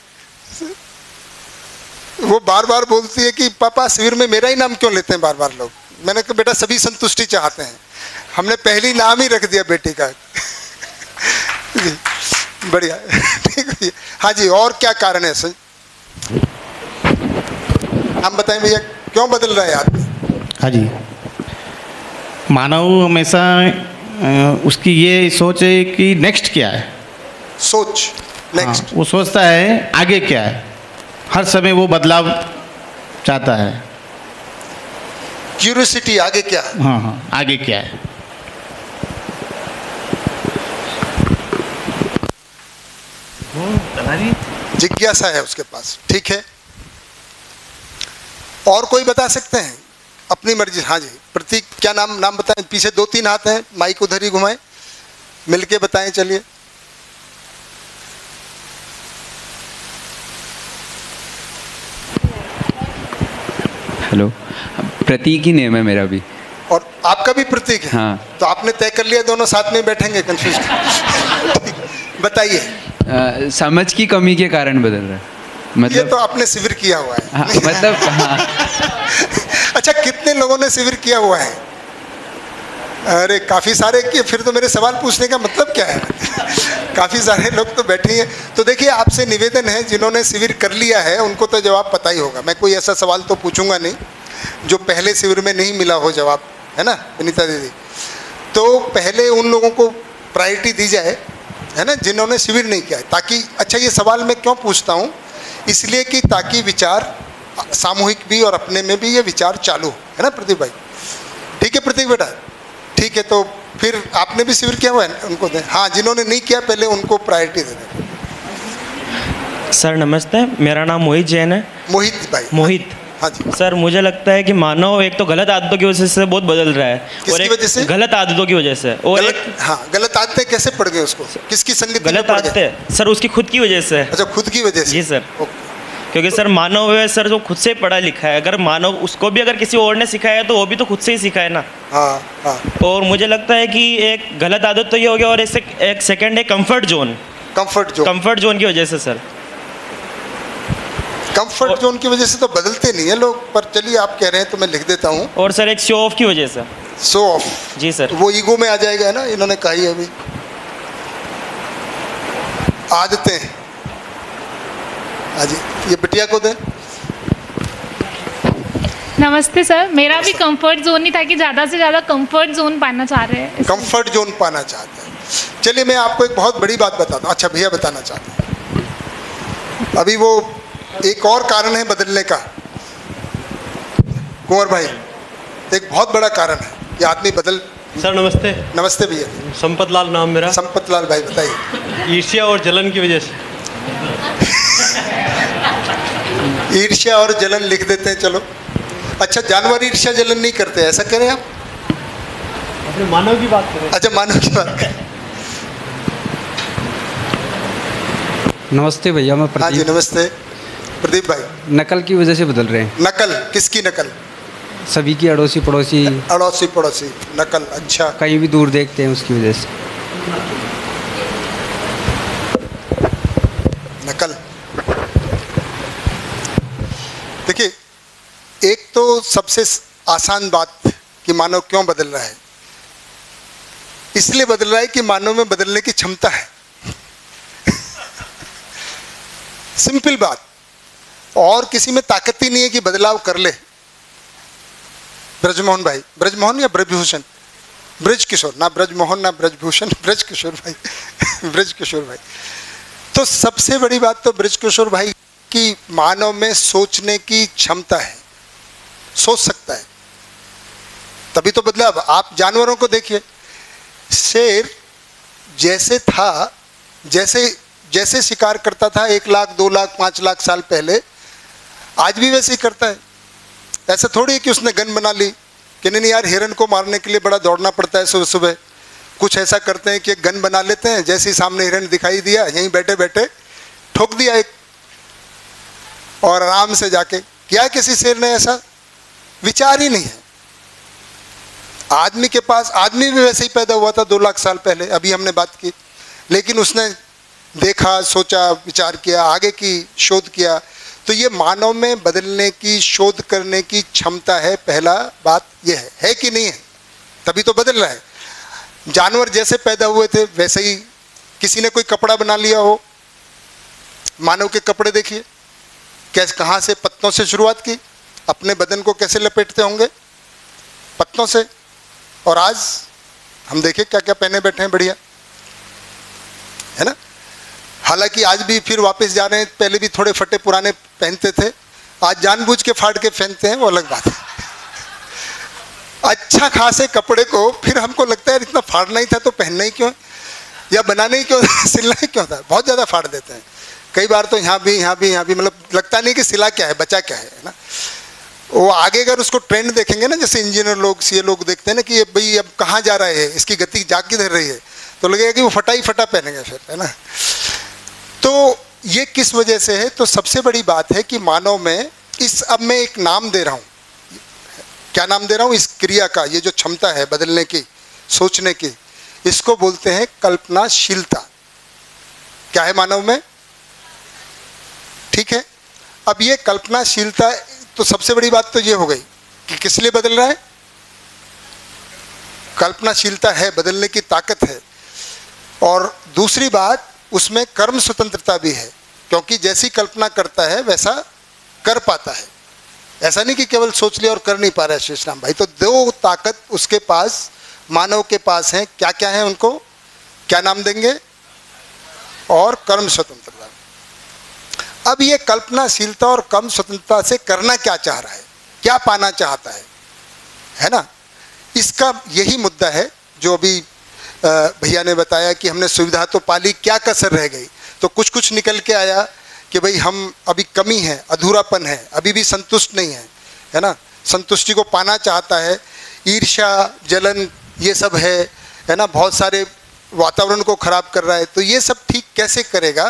वो बार बार बोलती है कि पापा शिविर में मेरा ही नाम क्यों लेते हैं बार बार लोग? मैंने कहा बेटा सभी संतुष्टि चाहते हैं, हमने पहली नाम ही रख दिया बेटी का। बढ़िया, ठीक है। हाँ जी, और क्या कारण है सर? हम बताएं भैया क्यों बदल रहा है आदमी? हाँ जी, मानव हमेशा उसकी ये सोच है कि नेक्स्ट क्या है, सोच नेक्स्ट। हाँ, वो सोचता है आगे क्या है, हर समय वो बदलाव चाहता है। क्यूरियोसिटी, आगे क्या है? हाँ हाँ, आगे क्या है। जिज्ञासा है उसके पास। ठीक है, और कोई बता सकते हैं अपनी मर्जी? हाँ जी, प्रतीक क्या नाम बताएं? पीछे 2-3 हाथ हैं, माइक उधर ही घुमाएं, मिलके बताएं। चलिए हेलो, प्रतीक ही नेम है मेरा भी। और आपका भी प्रतीक है? हाँ। तो आपने तय कर लिया दोनों साथ में बैठेंगे? कंफ्यूज। बताइए। समझ की कमी के कारण बदल रहा है, मतलब ये तो आपने शिविर किया हुआ है। हाँ, मतलब हाँ। अच्छा, कितने लोगों ने शिविर किया हुआ है? अरे काफ़ी सारे किए, फिर तो मेरे सवाल पूछने का मतलब क्या है? काफ़ी सारे लोग तो बैठे हैं। तो देखिए, आपसे निवेदन है, जिन्होंने शिविर कर लिया है उनको तो जवाब पता ही होगा। मैं कोई ऐसा सवाल तो पूछूंगा नहीं जो पहले शिविर में नहीं मिला हो जवाब, है ना विनीता दीदी? तो पहले उन लोगों को प्रायोरिटी दी जाए, है ना, जिन्होंने शिविर नहीं किया है। ताकि, अच्छा ये सवाल मैं क्यों पूछता हूँ, इसलिए कि ताकि विचार सामूहिक भी और अपने में भी ये विचार चालू है ना प्रदीप भाई? ठीक है प्रतीक बेटा, ठीक है। तो फिर आपने भी शिविर किया हुआ है, उनको दें। हाँ, जिन्होंने नहीं किया पहले उनको प्रायोरिटी दे दें। सर नमस्ते, मेरा नाम मोहित जैन है। मोहित भाई? मोहित। हाँ जी। सर मुझे लगता है कि मानव एक तो गलत आदतों की वजह से बहुत बदल रहा है। किसकी वजह से? गलत आदतों की वजह से। और हाँ, गलत आदतें कैसे पड़ गए उसको? किसकी संगति में गलत आदतें? सर उसकी खुद की वजह से। अच्छा, खुद की वजह से? जी सर। क्योंकि सर मानव है सर, जो खुद से पढ़ा लिखा है, अगर मानव उसको भी अगर किसी और ने सिखाया तो वो भी तो खुद से ही सीखा है ना। हाँ हाँ। और मुझे लगता है कि एक गलत आदत तो ये हो गया, और एक सेकंड है कंफर्ट जोन। कंफर्ट जोन की वजह से सर। कंफर्ट जोन की वजह से तो बदलते नहीं है लोग, पर चलिए आप कह रहे हैं तो मैं लिख देता हूँ। और सर एक शो ऑफ की वजह से। Show off? जी सर। वो ईगो में आ जाएगा, है ना, इन्होंने कहा ही अभी। आदतें, हाँ जी, ये बिटिया को दें। नमस्ते सर, मेरा भी कंफर्ट जोन ही था कि ज़्यादा से ज़्यादा कंफर्ट जोन पाना चाह रहे हैं। कंफर्ट जोन पाना चाहते हैं। चलिए मैं आपको एक बहुत बड़ी बात बताता हूँ। अच्छा भैया बताना चाहते हैं। अभी वो एक और कारण है बदलने का कुंवर भाई, एक बहुत बड़ा कारण है कि आदमी बदल। सर नमस्ते। नमस्ते भैया। संपत लाल नाम मेरा। संपत लाल भाई बताइए। ईर्ष्या और जलन की वजह से। ईर्ष्या और जलन लिख देते हैं, चलो। अच्छा, जानवर ईर्ष्या जलन नहीं करते, ऐसा करें आप? अपने मानव की बात करें। अच्छा, मानव की बात करें। नमस्ते भैया, मैं प्रदीप। हाँ जी नमस्ते प्रदीप भाई। नकल की वजह से बदल रहे हैं। नकल? किसकी नकल? सभी की, अड़ोसी पड़ोसी। अड़ोसी पड़ोसी नकल, अच्छा। कहीं भी दूर देखते हैं उसकी वजह से नकल। देखिए, एक तो सबसे आसान बात कि मानव क्यों बदल रहा है, इसलिए बदल रहा है कि मानव में बदलने की क्षमता है। सिंपल बात, और किसी में ताकत ही नहीं है कि बदलाव कर ले। ब्रजमोहन भाई, ब्रजमोहन या ब्रजभूषण, ब्रज किशोर, ना ब्रजमोहन ना ब्रजभूषण, ब्रज किशोर भाई, ब्रज किशोर भाई। तो सबसे बड़ी बात तो ब्रज किशोर भाई की मानव में सोचने की क्षमता है, सोच सकता है, तभी तो बदलाव। आप जानवरों को देखिए, शेर जैसे था, जैसे शिकार करता था 1 लाख 2 लाख 5 लाख साल पहले, आज भी वैसे ही करता है। ऐसा थोड़ी है कि उसने गन बना ली कि नहीं यार हिरन को मारने के लिए बड़ा दौड़ना पड़ता है सुबह सुबह। कुछ ऐसा करते हैं कि एक गन बना लेते हैं, जैसे ही सामने हिरन दिखाई दिया यहीं बैठे बैठे ठोक दिया एक, और आराम से जाके। क्या किसी शेर ने ऐसा विचार ही नहीं है। आदमी के पास, आदमी भी वैसे ही पैदा हुआ था 2 लाख साल पहले, अभी हमने बात की, लेकिन उसने देखा, सोचा, विचार किया, आगे की शोध किया। तो ये मानव में बदलने की, शोध करने की क्षमता है। पहला बात यह है कि नहीं है, तभी तो बदल रहा है। जानवर जैसे पैदा हुए थे वैसे ही, किसी ने कोई कपड़ा बना लिया हो, मानव के कपड़े देखिए कैसे, कहाँ से, पत्तों से शुरुआत की, अपने बदन को कैसे लपेटते होंगे, पत्तों से। और आज हम देखें क्या क्या पहने बैठे हैं, बढ़िया है ना। हालांकि आज भी फिर वापस जा रहे हैं, पहले भी थोड़े फटे पुराने पहनते थे, आज जानबूझ के फाड़ के पहनते हैं, वो अलग बात है। अच्छा खासे कपड़े को फिर हमको लगता है इतना फाड़ना ही था तो पहनना ही क्यों, या बनाना ही क्यों, सिलना ही क्यों था। बहुत ज़्यादा फाड़ देते हैं कई बार तो, यहाँ भी, मतलब लगता नहीं कि सिला क्या है, बचा क्या है ना। वो आगे अगर उसको ट्रेंड देखेंगे ना, जैसे इंजीनियर लोग, सीए लोग देखते हैं ना कि ये भाई अब कहाँ जा रहा है, इसकी गति जा किधर रही है, तो लगेगा कि वो फटा ही फटा पहनेंगे फिर, है ना। तो ये किस वजह से है, तो सबसे बड़ी बात है कि मानव में इस, अब मैं एक नाम दे रहा हूँ, क्या नाम दे रहा हूँ, इस क्रिया का, ये जो क्षमता है बदलने की, सोचने की, इसको बोलते हैं कल्पनाशीलता। क्या है मानव में, ठीक है। अब ये कल्पनाशीलता, तो सबसे बड़ी बात तो ये हो गई कि किस लिए बदल रहा है, कल्पनाशीलता है, बदलने की ताकत है। और दूसरी बात, उसमें कर्म स्वतंत्रता भी है, क्योंकि जैसी कल्पना करता है वैसा कर पाता है। ऐसा नहीं कि केवल सोच लिया और कर नहीं पा रहा है शेषराम भाई। तो 2 ताकत उसके पास, मानव के पास हैं। क्या क्या है, उनको क्या नाम देंगे, और कर्म स्वतंत्रता। अब ये कल्पनाशीलता और कर्म स्वतंत्रता से करना क्या चाह रहा है, क्या पाना चाहता है ना। इसका यही मुद्दा है जो अभी भैया ने बताया कि हमने सुविधा तो पाली, क्या कसर रह गई। तो कुछ निकल के आया कि भाई हम अभी कमी है, अधूरापन है, अभी भी संतुष्ट नहीं है ना। संतुष्टि को पाना चाहता है, ईर्ष्या, जलन, ये सब है ना। बहुत सारे वातावरण को खराब कर रहा है। तो ये सब ठीक कैसे करेगा,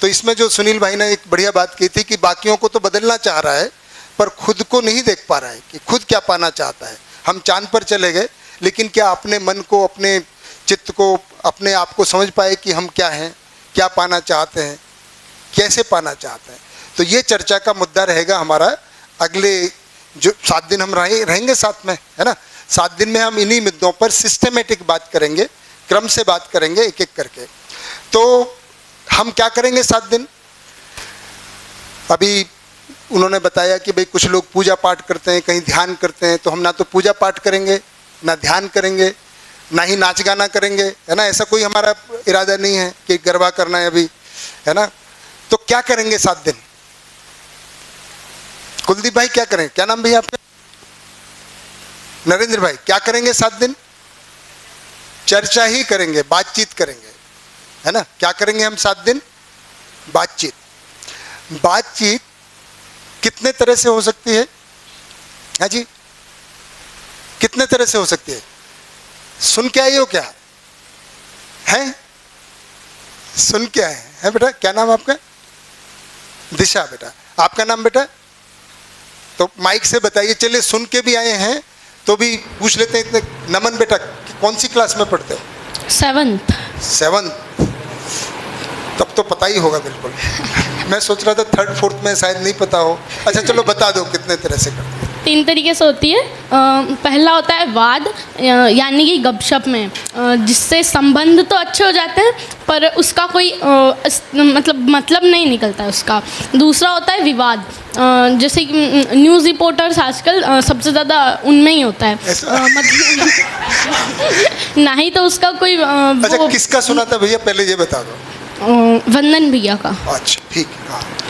तो इसमें जो सुनील भाई ने एक बढ़िया बात की थी कि बाकियों को तो बदलना चाह रहा है पर खुद को नहीं देख पा रहा है कि खुद क्या पाना चाहता है। हम चांद पर चले गए, लेकिन क्या अपने मन को, अपने चित्त को, अपने आप को समझ पाए कि हम क्या हैं, क्या पाना चाहते हैं, कैसे पाना चाहते हैं। तो ये चर्चा का मुद्दा रहेगा हमारा अगले जो 7 दिन हम रहेंगे साथ में, है ना। 7 दिन में हम इन्हीं मुद्दों पर सिस्टमेटिक बात करेंगे, क्रम से बात करेंगे एक एक करके। तो हम क्या करेंगे 7 दिन, अभी उन्होंने बताया कि भाई कुछ लोग पूजा पाठ करते हैं, कहीं ध्यान करते हैं, तो हम ना तो पूजा पाठ करेंगे, ना ध्यान करेंगे, ना ही नाच गाना करेंगे, है ना। ऐसा कोई हमारा इरादा नहीं है कि गरबा करना है अभी, है ना। तो क्या करेंगे 7 दिन, कुलदीप भाई क्या करें, क्या नाम भैया आपका, नरेंद्र भाई, क्या करेंगे 7 दिन, चर्चा ही करेंगे, बातचीत करेंगे, है ना। क्या करेंगे हम 7 दिन, बातचीत। बातचीत कितने तरह से हो सकती है, हाँ जी, कितने तरह से हो सकती है। सुन के आई हो क्या है, सुन के आए हैं बेटा, क्या नाम आपका, दिशा बेटा, आपका नाम बेटा, तो माइक से बताइए। चलिए सुन के भी आए हैं तो भी पूछ लेते हैं। इतने नमन बेटा कौन सी क्लास में पढ़ते हो, 7th, तब तो पता ही होगा बिल्कुल। मैं सोच रहा था 3rd 4th में शायद नहीं पता हो। अच्छा चलो बता दो कितने तरह से करते हैं। 3 तरीके से होती है। पहला होता है वाद, यानी कि गपशप में, जिससे संबंध तो अच्छे हो जाते हैं पर उसका कोई मतलब नहीं निकलता है उसका। दूसरा होता है विवाद, जैसे कि न्यूज़ रिपोर्टर्स आजकल सबसे ज़्यादा उनमें ही होता है, मतलब ना ही तो उसका कोई अच्छा, किसका सुना था भैया, पहले ये बता दो। वंदन भैया का। अच्छा ठीक है।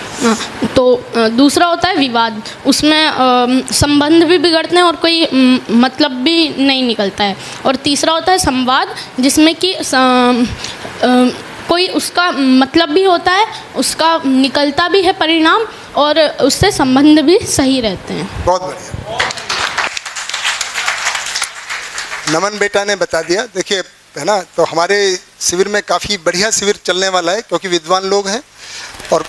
तो दूसरा होता है विवाद, उसमें संबंध भी बिगड़ते हैं और कोई मतलब भी नहीं निकलता है। और तीसरा होता है संवाद, जिसमें कि कोई उसका मतलब भी होता है, उसका निकलता भी है परिणाम, और उससे संबंध भी सही रहते हैं। बहुत बढ़िया, नमन बेटा ने बता दिया। देखिए है ना, तो हमारे शिविर में काफ़ी बढ़िया शिविर चलने वाला है, क्योंकि विद्वान लोग हैं और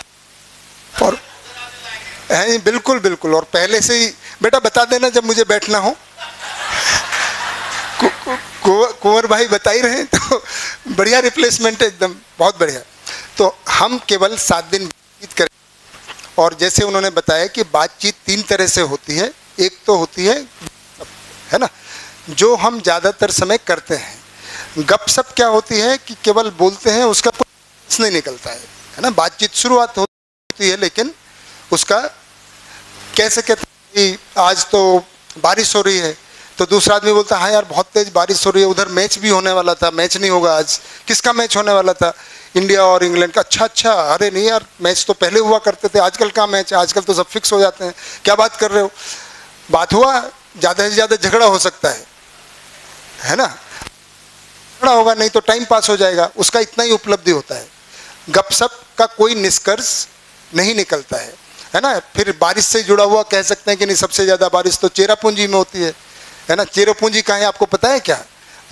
हैं। बिल्कुल बिल्कुल। और पहले से ही बेटा बता देना जब मुझे बैठना हो। कुंवर भाई बता ही रहे हैं, तो बढ़िया रिप्लेसमेंट है एकदम, बहुत बढ़िया। तो हम केवल 7 दिन बातचीत करें, और जैसे उन्होंने बताया कि बातचीत 3 तरह से होती है। एक तो होती है ना, जो हम ज़्यादातर समय करते हैं। गपशप क्या होती है कि केवल बोलते हैं, उसका कुछ नहीं निकलता है ना। बातचीत शुरुआत होती है, लेकिन उसका कैसे कहते हैं कि आज तो बारिश हो रही है, तो दूसरा आदमी बोलता है हाँ यार बहुत तेज बारिश हो रही है, उधर मैच भी होने वाला था, मैच नहीं होगा आज। किसका मैच होने वाला था? इंडिया और इंग्लैंड का। अच्छा, अरे नहीं यार, मैच तो पहले हुआ करते थे, आजकल का मैच, आजकल तो सब फिक्स हो जाते हैं। क्या बात कर रहे हो? बात हुआ, ज़्यादा से ज़्यादा झगड़ा हो सकता है ना, झगड़ा होगा, नहीं तो टाइम पास हो जाएगा, उसका इतना ही उपलब्धि होता है। गपशप का कोई निष्कर्ष नहीं निकलता है ना। फिर बारिश से जुड़ा हुआ कह सकते हैं कि नहीं, सबसे ज़्यादा बारिश तो चेरापूंजी में होती है ना। चेरापूंजी कहाँ है आपको पता है क्या?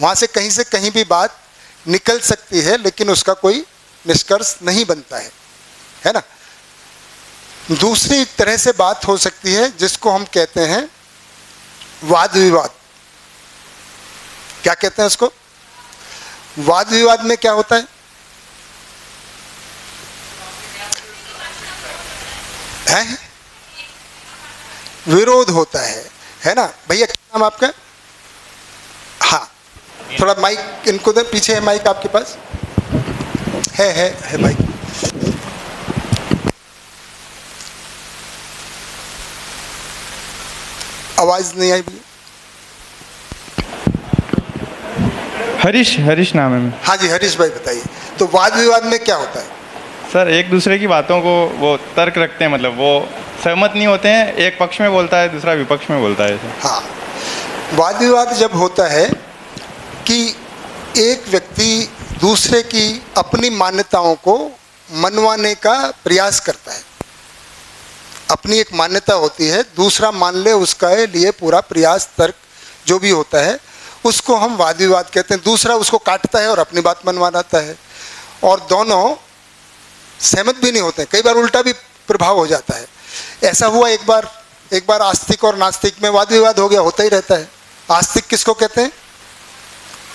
वहाँ से कहीं भी बात निकल सकती है, लेकिन उसका कोई निष्कर्ष नहीं बनता है ना। दूसरी तरह से बात हो सकती है, जिसको हम कहते हैं वाद विवाद। क्या कहते हैं उसको? वाद विवाद में क्या होता है? विरोध होता है ना। भैया क्या नाम आपका? हाँ, थोड़ा माइक इनको दे, पीछे है माइक आपके पास? है माइक। आवाज नहीं आई भैया। हरीश नाम है। हाँ जी, हरीश भाई बताइए। तो वाद विवाद में क्या होता है? सर, एक दूसरे की बातों को वो तर्क रखते हैं, मतलब वो सहमत नहीं होते हैं, एक पक्ष में बोलता है, दूसरा विपक्ष में बोलता है। हाँ, वाद विवाद जब होता है कि एक व्यक्ति दूसरे की अपनी मान्यताओं को मनवाने का प्रयास करता है। अपनी एक मान्यता होती है, दूसरा मान ले, उसका लिए पूरा प्रयास, तर्क जो भी होता है, उसको हम वाद विवाद कहते हैं। दूसरा उसको काटता है और अपनी बात मनवाता है, और दोनों सहमत भी नहीं होते हैं। कई बार उल्टा भी प्रभाव हो जाता है। ऐसा हुआ एक बार आस्तिक और नास्तिक में वाद विवाद हो गया, होता ही रहता है। आस्तिक किसको कहते हैं?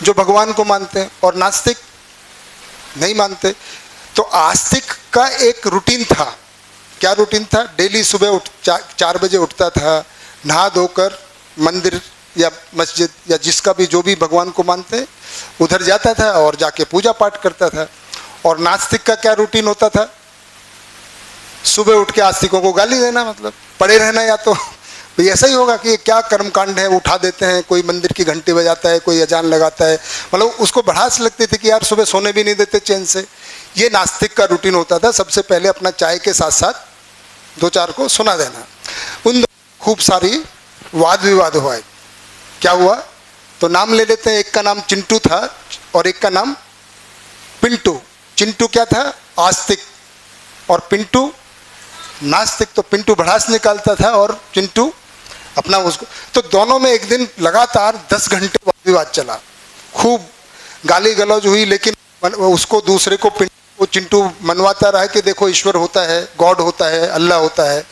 जो भगवान को मानते हैं, और नास्तिक नहीं मानते। तो आस्तिक का एक रूटीन था। क्या रूटीन था? डेली सुबह 4 बजे उठता था, नहा धोकर मंदिर या मस्जिद या जिसका भी, जो भी भगवान को मानते, उधर जाता था और जाके पूजा पाठ करता था। और नास्तिक का क्या रूटीन होता था? सुबह उठ के आस्तिकों को गाली देना, मतलब पड़े रहना। या तो भाई ऐसा ही होगा कि ये क्या कर्मकांड है, उठा देते हैं, कोई मंदिर की घंटी बजाता है, कोई अजान लगाता है, मतलब उसको भड़ास लगती थी कि यार सुबह सोने भी नहीं देते चैन से। ये नास्तिक का रूटीन होता था। सबसे पहले अपना चाय के साथ साथ 2-4 को सुना देना। उन खूब सारी वाद विवाद हुआ है। क्या हुआ? तो नाम ले लेते हैं। एक का नाम चिंटू था और एक का नाम पिंटू। चिंटू क्या था? आस्तिक, और पिंटू नास्तिक। तो पिंटू भड़ास निकालता था और चिंटू अपना उसको। तो दोनों में एक दिन लगातार 10 घंटे वाद विवाद चला, खूब गाली गलौज हुई, लेकिन उसको दूसरे को चिंटू मनवाता रहा कि देखो ईश्वर होता है, गॉड होता है, अल्लाह होता है,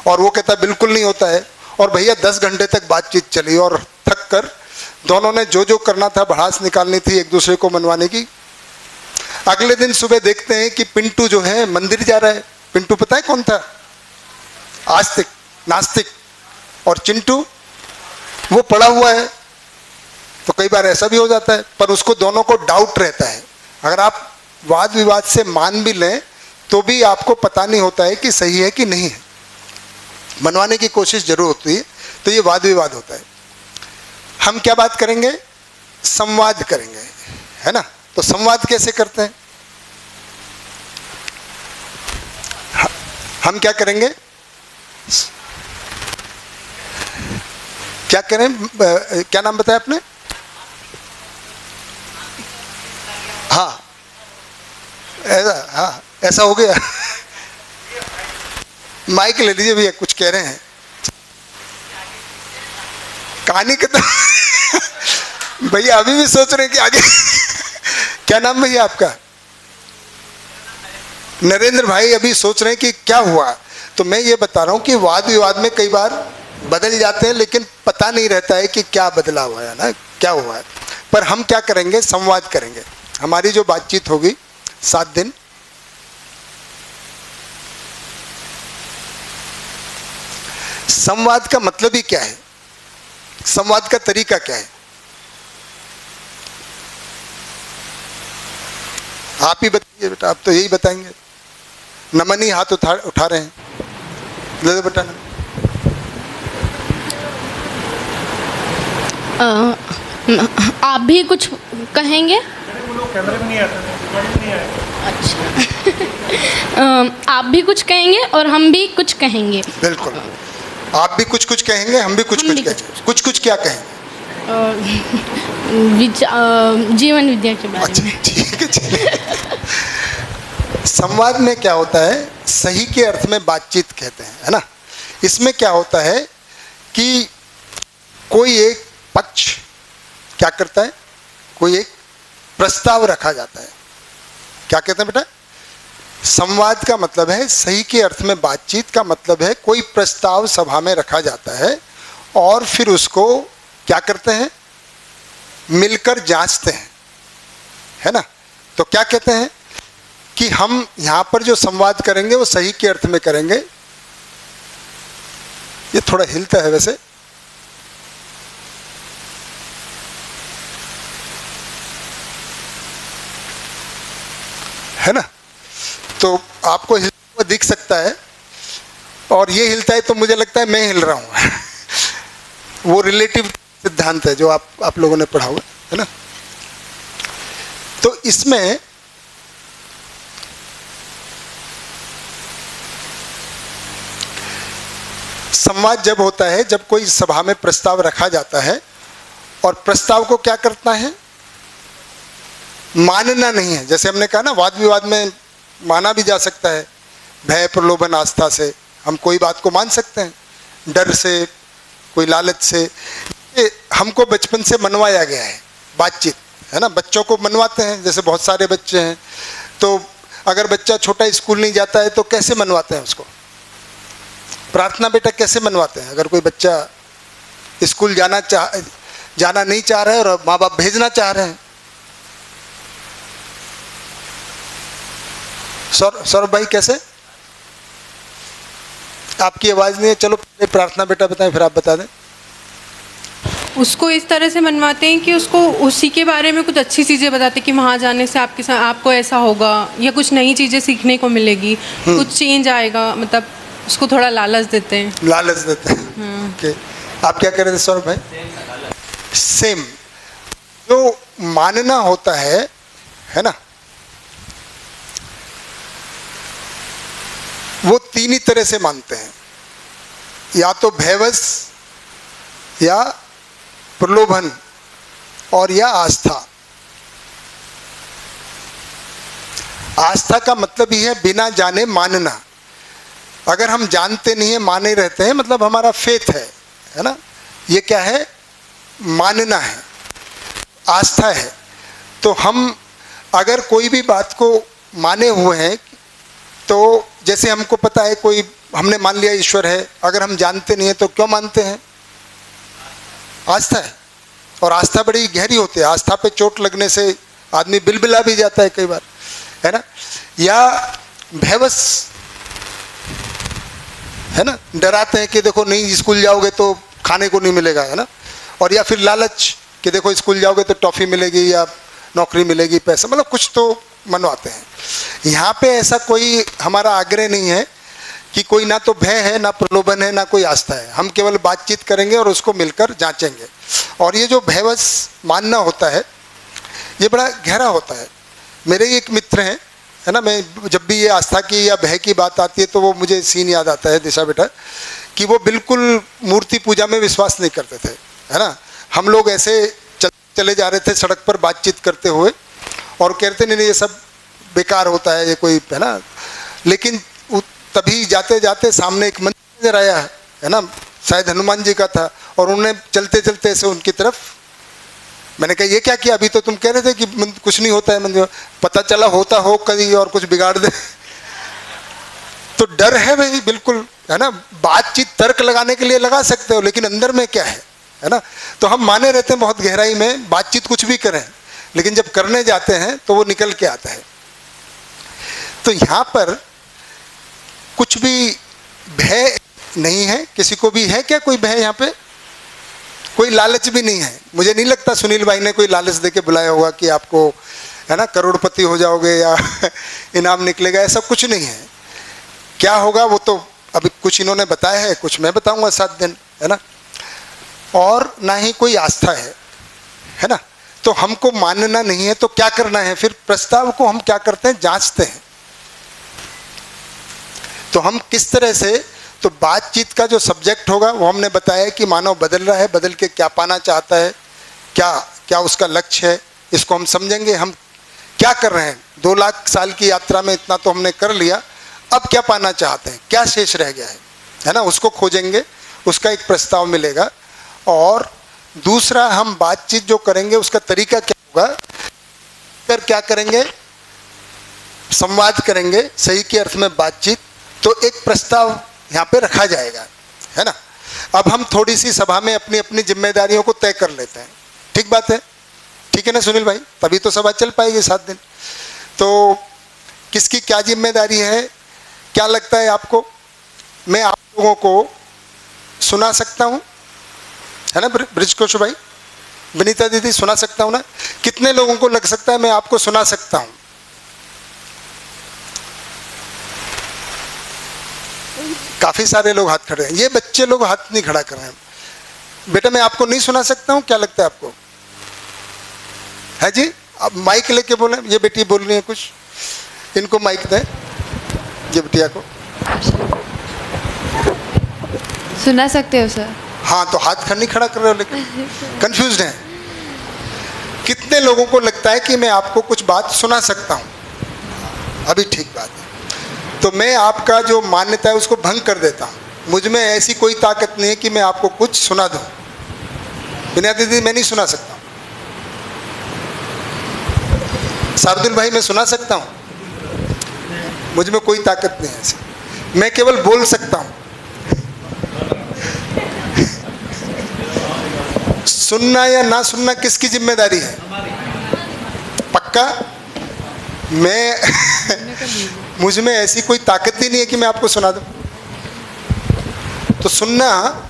और वो कहता बिल्कुल नहीं होता है। और भैया 10 घंटे तक बातचीत चली, और थक कर दोनों ने जो करना था, भड़ास निकालनी थी एक दूसरे को मनवाने की। अगले दिन सुबह देखते हैं कि पिंटू जो है मंदिर जा रहा है। पिंटू पता है कौन था? आस्तिक, नास्तिक। और चिंटू वो पढ़ा हुआ है, तो कई बार ऐसा भी हो जाता है, पर उसको दोनों को डाउट रहता है। अगर आप वाद विवाद से मान भी लें तो भी आपको पता नहीं होता है कि सही है कि नहीं है, मनवाने की कोशिश जरूर होती है, तो ये वाद विवाद होता है। हम क्या बात करेंगे? संवाद करेंगे, है ना। तो संवाद कैसे करते हैं? हम क्या करेंगे? क्या करें? क्या नाम बताया आपने? हाँ ऐसा हो गया। माइक ले लीजिए भैया, कुछ कह रहे हैं। कहानी के तो भैया अभी भी सोच रहे हैं कि आगे क्या नाम भैया आपका? नरेंद्र भाई अभी सोच रहे हैं कि क्या हुआ। तो मैं ये बता रहा हूं कि वाद विवाद में कई बार बदल जाते हैं, लेकिन पता नहीं रहता है कि क्या बदला हुआ है ना, क्या हुआ है। पर हम क्या करेंगे? संवाद करेंगे। हमारी जो बातचीत होगी 7 दिन, संवाद का मतलब ही क्या है? संवाद का तरीका क्या है? आप ही बताइए बेटा, आप तो यही बताएंगे। नमन ही हाथ उठा रहे हैं, ले दो बेटा। आप भी कुछ कहेंगे? कैमरे में नहीं आता। अच्छा आप भी कुछ कहेंगे और हम भी कुछ कहेंगे। बिल्कुल, आप भी कुछ कुछ कहेंगे, हम भी कुछ कुछ कहेंगे। कुछ कुछ क्या कहेंगे? जीवन विद्या के बारे में। ठीक है। संवाद में क्या होता है? सही के अर्थ में बातचीत कहते हैं, है ना। इसमें क्या होता है कि कोई एक पक्ष क्या करता है? कोई एक प्रस्ताव रखा जाता है। क्या कहते हैं बेटा? संवाद का मतलब है, सही के अर्थ में बातचीत का मतलब है कोई प्रस्ताव सभा में रखा जाता है और फिर उसको क्या करते हैं? मिलकर जांचते हैं, है ना। तो क्या कहते हैं कि हम यहां पर जो संवाद करेंगे वो सही के अर्थ में करेंगे। ये थोड़ा हिलता है वैसे, है ना। तो आपको हिलता हुआ दिख सकता है, और ये हिलता है तो मुझे लगता है मैं हिल रहा हूं। वो रिलेटिव सिद्धांत है जो आप लोगों ने पढ़ा हुआ है ना। तो इसमें संवाद जब होता है जब कोई सभा में प्रस्ताव रखा जाता है, और प्रस्ताव को क्या करता है? मानना नहीं है। जैसे हमने कहा ना, वाद विवाद में माना भी जा सकता है, भय, प्रलोभन, आस्था से हम कोई बात को मान सकते हैं, डर से, कोई लालच से। ये हमको बचपन से मनवाया गया है बातचीत, है ना। बच्चों को मनवाते हैं, जैसे बहुत सारे बच्चे हैं, तो अगर बच्चा छोटा स्कूल नहीं जाता है तो कैसे मनवाते हैं उसको? प्रार्थना बेटा कैसे मनवाते हैं? अगर कोई बच्चा स्कूल जाना नहीं चाह रहा है और माँ बाप भेजना चाह रहे हैं, सौरभ भाई कैसे? आपकी आवाज नहीं है। चलो प्रार्थना बेटा बताएं, फिर आप बता दें। उसको इस तरह से मनवाते हैं कि उसको उसी के बारे में कुछ अच्छी चीज़ें बताते हैं कि वहाँ जाने से आपके साथ आपको ऐसा होगा, या कुछ नई चीज़ें सीखने को मिलेगी, कुछ चेंज आएगा। मतलब उसको थोड़ा लालच देते हैं। लालच देते हैं। ओके, आप क्या कह रहे थे सौरभ भाई? सेम जो मानना होता है ना, वो 3 ही तरह से मानते हैं, या तो भयवश, या प्रलोभन, और या आस्था। आस्था का मतलब ही है बिना जाने मानना। अगर हम जानते नहीं है, माने रहते हैं, मतलब हमारा फेथ है ना। ये क्या है? मानना है, आस्था है। तो हम अगर कोई भी बात को माने हुए हैं, तो जैसे हमको पता है कोई, हमने मान लिया ईश्वर है, अगर हम जानते नहीं है तो क्यों मानते हैं? आस्था है। और आस्था बड़ी गहरी होती है। आस्था पे चोट लगने से आदमी बिलबिला भी जाता है कई बार, है ना। या भयवश, है ना, डराते हैं कि देखो नहीं स्कूल जाओगे तो खाने को नहीं मिलेगा, है ना। और या फिर लालच कि देखो स्कूल जाओगे तो टॉफ़ी मिलेगी या नौकरी मिलेगी, पैसा, मतलब कुछ तो मनवाते हैं। यहाँ पे ऐसा कोई हमारा आग्रह नहीं है कि कोई ना तो भय है, ना प्रलोभन है, ना कोई आस्था है। हम केवल बातचीत करेंगे और उसको मिलकर जांचेंगे। और ये जो भयवश मानना होता है ये बड़ा गहरा होता है। मेरे ही एक मित्र हैं, है ना, मैं जब भी ये आस्था की या भय की बात आती है तो वो मुझे सीन याद आता है दिशा बेटा, कि वो बिल्कुल मूर्ति पूजा में विश्वास नहीं करते थे, है ना। हम लोग ऐसे चले जा रहे थे सड़क पर बातचीत करते हुए और कहते नहीं ये सब बेकार होता है, ये कोई, है ना। लेकिन तभी जाते जाते सामने एक मंदिर नजर आया, है ना, शायद हनुमान जी का था, और उन्होंने चलते चलते ऐसे उनकी तरफ, मैंने कहा ये क्या किया, अभी तो तुम कह रहे थे कि कुछ नहीं होता है मंदिर, पता चला होता हो कभी और कुछ बिगाड़ दे। तो डर है भाई, बिल्कुल, है ना। बातचीत तर्क लगाने के लिए लगा सकते हो, लेकिन अंदर में क्या है ना। तो हम माने रहते हैं बहुत गहराई में, बातचीत कुछ भी करें, लेकिन जब करने जाते हैं तो वो निकल के आता है। तो यहाँ पर कुछ भी भय नहीं है। किसी को भी है क्या कोई भय? यहाँ पे कोई लालच भी नहीं है। मुझे नहीं लगता सुनील भाई ने कोई लालच देके बुलाया होगा कि आपको, है ना, करोड़पति हो जाओगे या इनाम निकलेगा, ऐसा कुछ नहीं है। क्या होगा वो तो अभी कुछ इन्होंने बताया है, कुछ मैं बताऊंगा 7 दिन, है ना। और ना ही कोई आस्था है ना। तो हमको मानना नहीं है तो क्या करना है फिर? प्रस्ताव को हम क्या करते हैं, जांचते हैं। तो हम किस तरह से, तो बातचीत का जो सब्जेक्ट होगा वो हमने बताया कि मानव बदल रहा है, बदल के क्या पाना चाहता है, क्या उसका लक्ष्य है, इसको हम समझेंगे। हम क्या कर रहे हैं, 2 लाख साल की यात्रा में इतना तो हमने कर लिया, अब क्या पाना चाहते हैं, क्या शेष रह गया है ना, उसको खोजेंगे, उसका एक प्रस्ताव मिलेगा। और दूसरा, हम बातचीत जो करेंगे उसका तरीका क्या होगा, फिर क्या करेंगे, संवाद करेंगे, सही के अर्थ में बातचीत। तो एक प्रस्ताव यहाँ पे रखा जाएगा, है ना। अब हम थोड़ी सी सभा में अपनी अपनी जिम्मेदारियों को तय कर लेते हैं, ठीक बात है, ठीक है ना सुनील भाई, तभी तो सभा चल पाएगी 7 दिन। तो किसकी क्या जिम्मेदारी है, क्या लगता है आपको? मैं आप लोगों को सुना सकता हूँ, है ना ब्रिजकोश भाई, विनीता दीदी, सुना सकता हूँ ना? कितने लोगों को लग सकता है मैं आपको सुना सकता हूँ? काफी सारे लोग हाथ खड़े हैं। ये बच्चे लोग हाथ नहीं खड़ा कर रहे हैं। बेटा मैं आपको नहीं सुना सकता हूँ, क्या लगता है आपको? है जी, अब माइक लेके बोले। ये बेटी बोल रही है कुछ, इनको माइक दें, ये बिटिया को। सुना सकते हो सर? हाँ, तो हाथ नहीं खड़ा कर रहे हो, लेकिन कंफ्यूज्ड हैं। कितने लोगों को लगता है कि मैं आपको कुछ बात सुना सकता हूँ? अभी ठीक बात है। तो मैं आपका जो मान्यता है उसको भंग कर देता हूँ। मुझ में ऐसी कोई ताकत नहीं है कि मैं आपको कुछ सुना दूँ। विनय दीदी, मैं नहीं सुना सकता हूँ। शार्दुल भाई, मैं सुना सकता हूँ? मुझ में कोई ताकत नहीं है ऐसी, मैं केवल बोल सकता हूँ। सुनना या ना सुनना किसकी जिम्मेदारी है? पक्का? मैं मुझ में ऐसी कोई ताकत ही नहीं है कि मैं आपको सुना दूं। तो सुनना,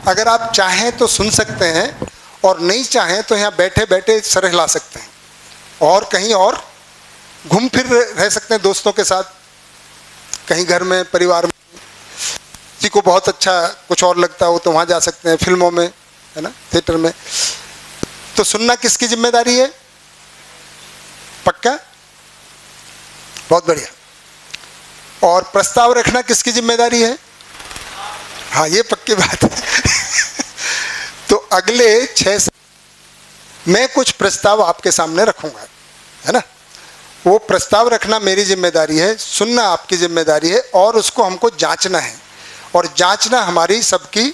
अगर आप चाहें तो सुन सकते हैं, और नहीं चाहें तो यहाँ बैठे बैठे सर हिला सकते हैं, और कहीं और घूम फिर रह सकते हैं दोस्तों के साथ, कहीं घर में, परिवार में। किसी को बहुत अच्छा कुछ और लगता हो तो वहाँ जा सकते हैं, फिल्मों में, है ना, थिएटर में। तो सुनना किसकी जिम्मेदारी है? पक्का? बहुत बढ़िया। और प्रस्ताव रखना किसकी जिम्मेदारी है? हाँ, ये पक्की बात है। तो अगले 6 मैं कुछ प्रस्ताव आपके सामने रखूंगा, है ना। वो प्रस्ताव रखना मेरी जिम्मेदारी है, सुनना आपकी जिम्मेदारी है, और उसको हमको जांचना है, और जांचना हमारी सबकी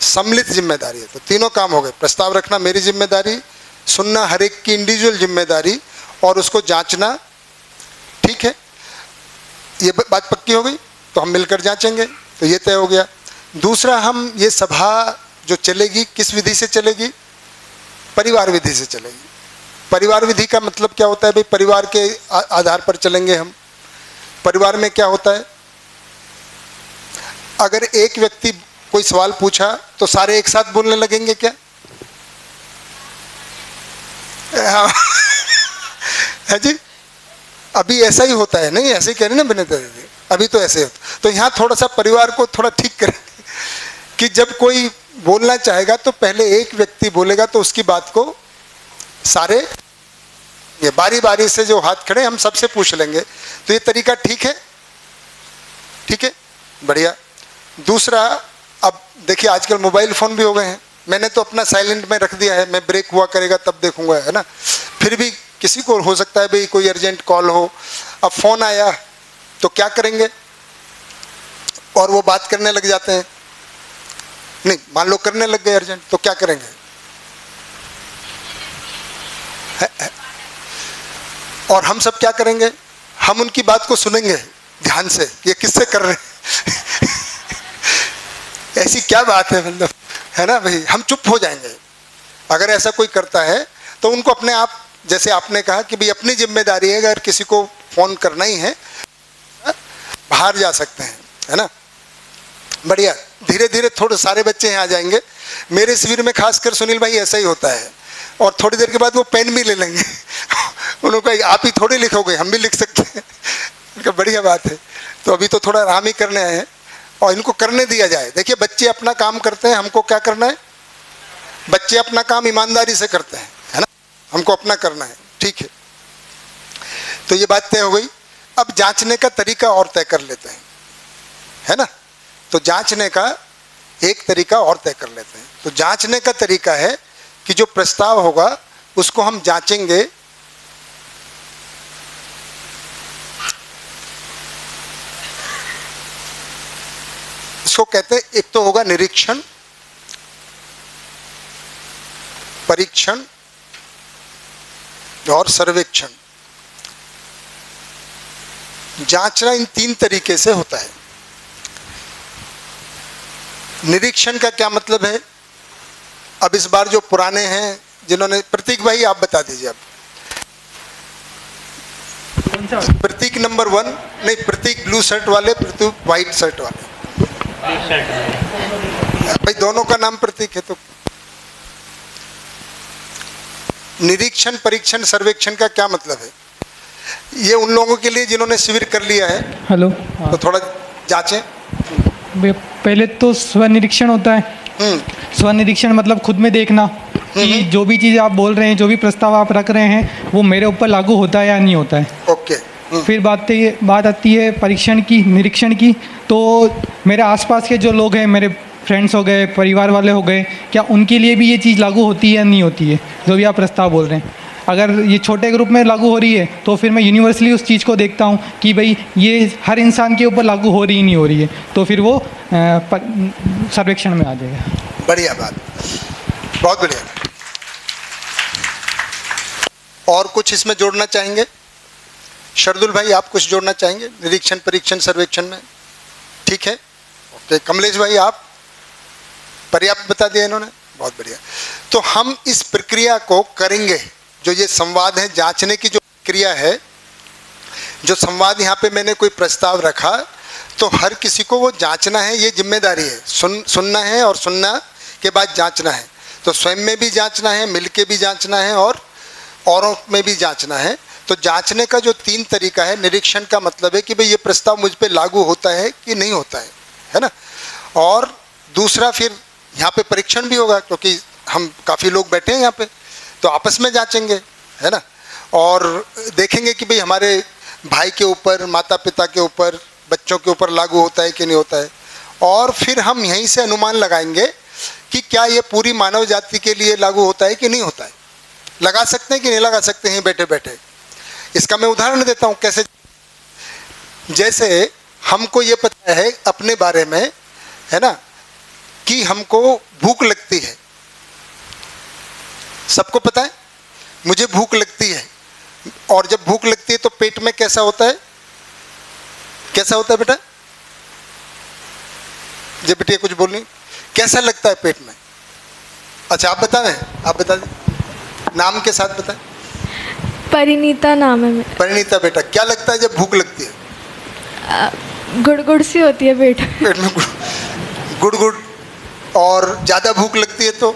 सम्मिलित जिम्मेदारी है। तो तीनों काम हो गए, प्रस्ताव रखना मेरी जिम्मेदारी, सुनना हर एक की इंडिविजुअल जिम्मेदारी, और उसको जांचना। ठीक है, ये बात पक्की हो गई। तो हम मिलकर जांचेंगे, तो ये तय हो गया। दूसरा, हम ये सभा जो चलेगी किस विधि से चलेगी? परिवार विधि से चलेगी। परिवार विधि का मतलब क्या होता है भाई? परिवार के आधार पर चलेंगे हम। परिवार में क्या होता है, अगर एक व्यक्ति कोई सवाल पूछा तो सारे एक साथ बोलने लगेंगे क्या? हाँ है जी, अभी ऐसा ही होता है, नहीं ऐसे ही कह रहे ना विनीता दीदी, अभी तो ऐसे होता। तो यहाँ थोड़ा सा परिवार को थोड़ा ठीक करेंगे कि जब कोई बोलना चाहेगा तो पहले एक व्यक्ति बोलेगा तो उसकी बात को सारे ये बारी बारी से जो हाथ खड़े हम सबसे पूछ लेंगे। तो ये तरीका ठीक है? ठीक है, बढ़िया। दूसरा, अब देखिए आजकल मोबाइल फ़ोन भी हो गए हैं, मैंने तो अपना साइलेंट में रख दिया है, मैं ब्रेक हुआ करेगा तब देखूंगा, है ना। फिर भी किसी को हो सकता है भाई कोई अर्जेंट कॉल हो, अब फ़ोन आया तो क्या करेंगे, और वो बात करने लग जाते हैं। नहीं, मान लो करने लग गए अर्जेंट, तो क्या करेंगे? और हम सब क्या करेंगे? हम उनकी बात को सुनेंगे ध्यान से, ये किससे कर रहे हैं ऐसी क्या बात है, मतलब, है ना भाई, हम चुप हो जाएंगे। अगर ऐसा कोई करता है तो उनको अपने आप, जैसे आपने कहा कि भाई अपनी जिम्मेदारी है, अगर किसी को फोन करना ही है बाहर जा सकते हैं, है ना। बढ़िया, धीरे धीरे थोड़े सारे बच्चे यहाँ आ जाएंगे। मेरे शिविर में खासकर सुनील भाई ऐसा ही होता है, और थोड़ी देर के बाद वो पेन भी ले लेंगे उन्होंने कहा आप ही थोड़े लिखोगे, हम भी लिख सकते हैं। उनका बढ़िया बात है। तो अभी तो थोड़ा आराम ही करने आए हैं और इनको करने दिया जाए। देखिए बच्चे अपना काम करते हैं, हमको क्या करना है? बच्चे अपना काम ईमानदारी से करते हैं, है ना, हमको अपना करना है, ठीक है। तो ये बात तय हो गई। अब जांचने का तरीका और तय कर लेते हैं, है ना। तो जांचने का एक तरीका और तय कर लेते हैं। तो जांचने का तरीका है कि जो प्रस्ताव होगा उसको हम जांचेंगे। इसको कहते हैं, एक तो होगा निरीक्षण, परीक्षण और सर्वेक्षण। जांचना इन तीन तरीके से होता है। निरीक्षण का क्या मतलब है? अब इस बार जो पुराने हैं जिन्होंने, प्रतीक भाई आप बता दीजिए। अब प्रतीक नंबर 1, नहीं प्रतीक ब्लू शर्ट वाले, प्रतीक व्हाइट शर्ट वाले। भाई दोनों का नाम प्रतीक है। तो निरीक्षण, परीक्षण, सर्वेक्षण का क्या मतलब है? ये उन लोगों के लिए जिन्होंने शिविर कर लिया है। हेलो, तो थोड़ा जांचें। पहले तो स्वनिरीक्षण होता है। स्वनिरीक्षण मतलब खुद में देखना कि जो भी चीज़ आप बोल रहे हैं, जो भी प्रस्ताव आप रख रहे हैं, वो मेरे ऊपर लागू होता है या नहीं होता है। ओके। फिर बात आती है परीक्षण की, निरीक्षण की। तो मेरे आसपास के जो लोग हैं, मेरे फ्रेंड्स हो गए, परिवार वाले हो गए, क्या उनके लिए भी ये चीज़ लागू होती है या नहीं होती है, जो भी आप प्रस्ताव बोल रहे हैं। अगर ये छोटे ग्रुप में लागू हो रही है तो फिर मैं यूनिवर्सली उस चीज़ को देखता हूँ कि भाई ये हर इंसान के ऊपर लागू हो रही नहीं हो रही है, तो फिर वो सर्वेक्षण में आ जाएगा। बढ़िया बात, बहुत बढ़िया। और कुछ इसमें जोड़ना चाहेंगे? शरदुल भाई आप कुछ जोड़ना चाहेंगे निरीक्षण, परीक्षण, सर्वेक्षण में? ठीक है, ओके। कमलेश भाई आप, पर्याप्त बता दिया इन्होंने, बहुत बढ़िया। तो हम इस प्रक्रिया को करेंगे, जो ये संवाद है, जांचने की जो प्रक्रिया है, जो संवाद यहाँ पे मैंने कोई प्रस्ताव रखा, तो हर किसी को वो जांचना है, ये जिम्मेदारी है। सुनना है और सुनना के बाद जांचना है। तो स्वयं में भी जांचना है, मिलके भी जांचना है और औरों में भी जांचना है। तो जांचने का जो 3 तरीका है, निरीक्षण का मतलब है कि भाई ये प्रस्ताव मुझ पे लागू होता है कि नहीं होता है ना। और दूसरा फिर यहाँ पे परीक्षण भी होगा, क्योंकि हम काफ़ी लोग बैठे हैं यहाँ पे, तो आपस में जांचेंगे, है ना। और देखेंगे कि भाई हमारे भाई के ऊपर, माता पिता के ऊपर, बच्चों के ऊपर लागू होता है कि नहीं होता है। और फिर हम यहीं से अनुमान लगाएंगे कि क्या ये पूरी मानव जाति के लिए लागू होता है कि नहीं होता है। लगा सकते हैं कि नहीं लगा सकते हैं बैठे बैठे। इसका मैं उदाहरण देता हूँ कैसे। जैसे हमको ये पता है अपने बारे में, है ना, कि हमको भूख लगती है। सबको पता है मुझे भूख लगती है, और जब भूख लगती है तो पेट में कैसा होता है? कैसा होता है बेटा? जब बेटिया कुछ बोल रही, कैसा लगता है पेट में? अच्छा आप बता रहे हैं, आप बता दें, नाम के साथ बताएं। परिणीता नाम है मेरा। परिणीता बेटा, क्या लगता है जब भूख लगती है? गुड़गुड़ सी होती है पेट में, गुड़गुड़। और ज़्यादा भूख लगती है तो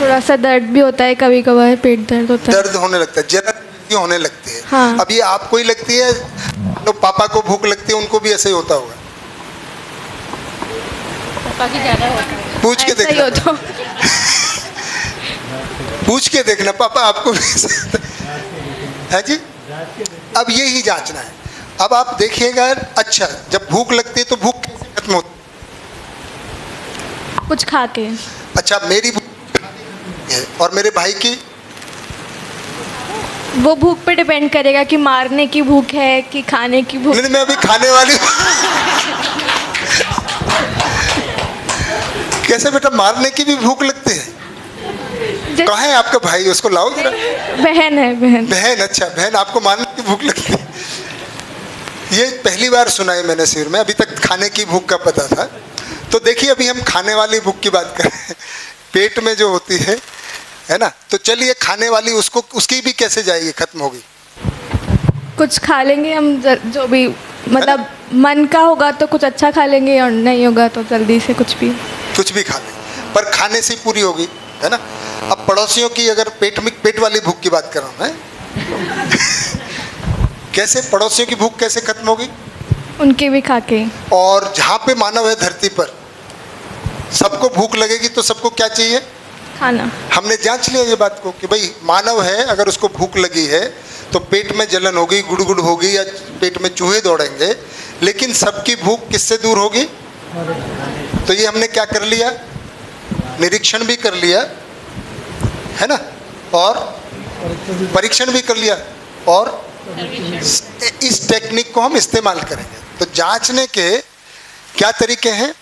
थोड़ा सा दर्द भी होता है, कभी कभार पेट दर्द होता है। दर्द होने लगता है, जलन होने लगती है। हाँ। अब ये आपको ही लगती है, तो पापा को भूख लगती है, उनको भी ऐसे ही होता होगा। पूछ के देखना, पूछ के देखना पापा आपको भी है जी। अब यही जांचना है। अब आप देखिएगा, अच्छा जब भूख लगती है तो भूख कैसे खत्म होती है? कुछ खा के। अच्छा मेरी भूख है और मेरे भाई की? वो भूख पे डिपेंड करेगा कि मारने की भूख है कि खाने की भूख। नहीं, मैं अभी खाने वाली कैसे बेटा, मारने की भी भूख लगती है? कहाँ है आपका भाई, उसको लाओ जरा। बहन है, बहन। बहन, अच्छा बहन आपको मारने की भूख लगती है। ये पहली बार सुना है मैंने शिविर में, अभी तक खाने की भूख का पता था। तो देखिए अभी हम खाने वाली भूख की बात कर रहे हैं, पेट में जो होती है ना। तो चलिए खाने वाली उसको, उसकी भी कैसे जाएगी, खत्म होगी? कुछ खा लेंगे हम, जो भी मतलब मन का होगा तो कुछ अच्छा खा लेंगे, और नहीं होगा तो जल्दी से कुछ भी खा लेंगे, पर खाने से पूरी होगी, है ना। अब पड़ोसियों की अगर पेट वाली भूख की बात कर रहा हूँ मैं कैसे पड़ोसियों की भूख कैसे खत्म होगी? उनके भी खा के। और जहाँ पे मानव है धरती पर, सबको भूख लगेगी तो सबको क्या चाहिए? खाना। हमने जांच लिया ये बात को कि भाई मानव है, अगर उसको भूख लगी है तो पेट में जलन होगी, गुड़गुड़ होगी, या पेट में चूहे दौड़ेंगे, लेकिन सबकी भूख किससे दूर होगी? तो ये हमने क्या कर लिया, निरीक्षण भी कर लिया, है ना, और परीक्षण भी कर लिया, और इस टेक्निक को हम इस्तेमाल करेंगे। तो जांचने के क्या तरीके हैं?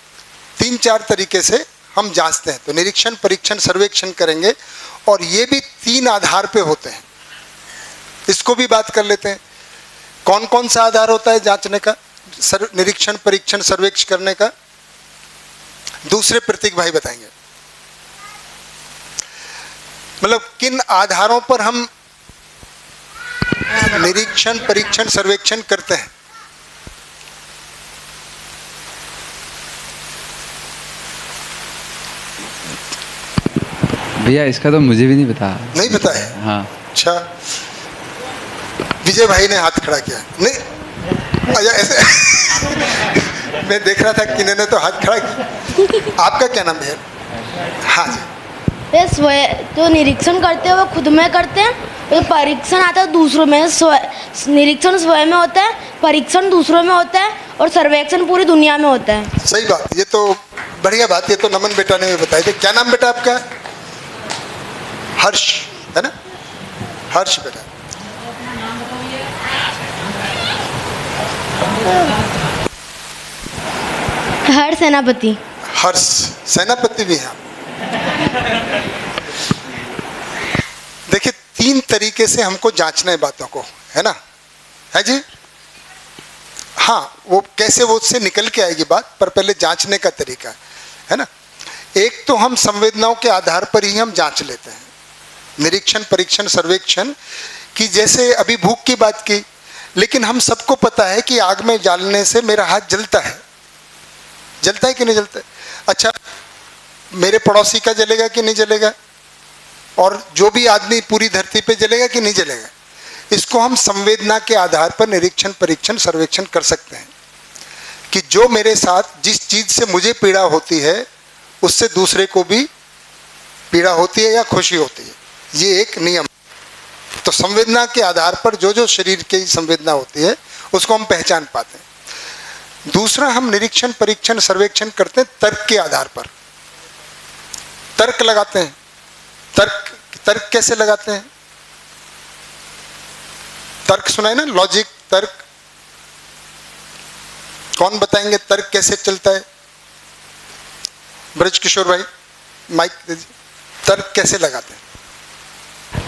3-4 तरीके से हम जांचते हैं। तो निरीक्षण, परीक्षण, सर्वेक्षण करेंगे, और ये भी 3 आधार पे होते हैं। इसको भी बात कर लेते हैं। कौन कौन सा आधार होता है जांचने का, निरीक्षण, परीक्षण, सर्वेक्षण करने का? दूसरे प्रतीक भाई बताएंगे, मतलब किन आधारों पर हम निरीक्षण, परीक्षण, सर्वेक्षण करते हैं। भैया इसका तो मुझे भी नहीं पता। नहीं पता है? हाँ। अच्छा, विजय भाई ने हाथ खड़ा किया। नहीं, अच्छा ऐसे मैं देख रहा था कि इन्होंने तो हाथ खड़ा किया। आपका क्या नाम है? हाँ जी। तो निरीक्षण करते हैं वो खुद में करते हैं, तो परीक्षण आता है दूसरों में। निरीक्षण स्वयं में होता है, परीक्षण दूसरों में होता है, और सर्वेक्षण पूरी दुनिया में होता है। सही बात, ये तो बढ़िया बात, ये तो नमन बेटा ने बताया था। क्या नाम बेटा आपका? हर्ष, है ना? हर्ष बेटा। हर्ष सेनापति। हर्ष सेनापति भी हैं। देखिए 3 तरीके से हमको जांचना है बातों को, है ना, है जी। हाँ, वो कैसे वो उससे निकल के आएगी बात, पर पहले जांचने का तरीका है ना। एक तो हम संवेदनाओं के आधार पर ही हम जांच लेते हैं, निरीक्षण, परीक्षण, सर्वेक्षण की। जैसे अभी भूख की बात की, लेकिन हम सबको पता है कि आग में डालने से मेरा हाथ जलता है। जलता है कि नहीं जलता है? अच्छा, मेरे पड़ोसी का जलेगा कि नहीं जलेगा? और जो भी आदमी पूरी धरती पे जलेगा कि नहीं जलेगा? इसको हम संवेदना के आधार पर निरीक्षण, परीक्षण, सर्वेक्षण कर सकते हैं कि जो मेरे साथ जिस चीज से मुझे पीड़ा होती है उससे दूसरे को भी पीड़ा होती है या खुशी होती है। ये एक नियम। तो संवेदना के आधार पर जो जो शरीर की संवेदना होती है उसको हम पहचान पाते हैं। दूसरा, हम निरीक्षण, परीक्षण, सर्वेक्षण करते हैं तर्क के आधार पर। तर्क लगाते हैं। तर्क कैसे लगाते हैं? तर्क सुना है ना, लॉजिक, तर्क। कौन बताएंगे तर्क कैसे चलता है? ब्रज किशोर भाई माइक दीजिए। तर्क कैसे लगाते हैं?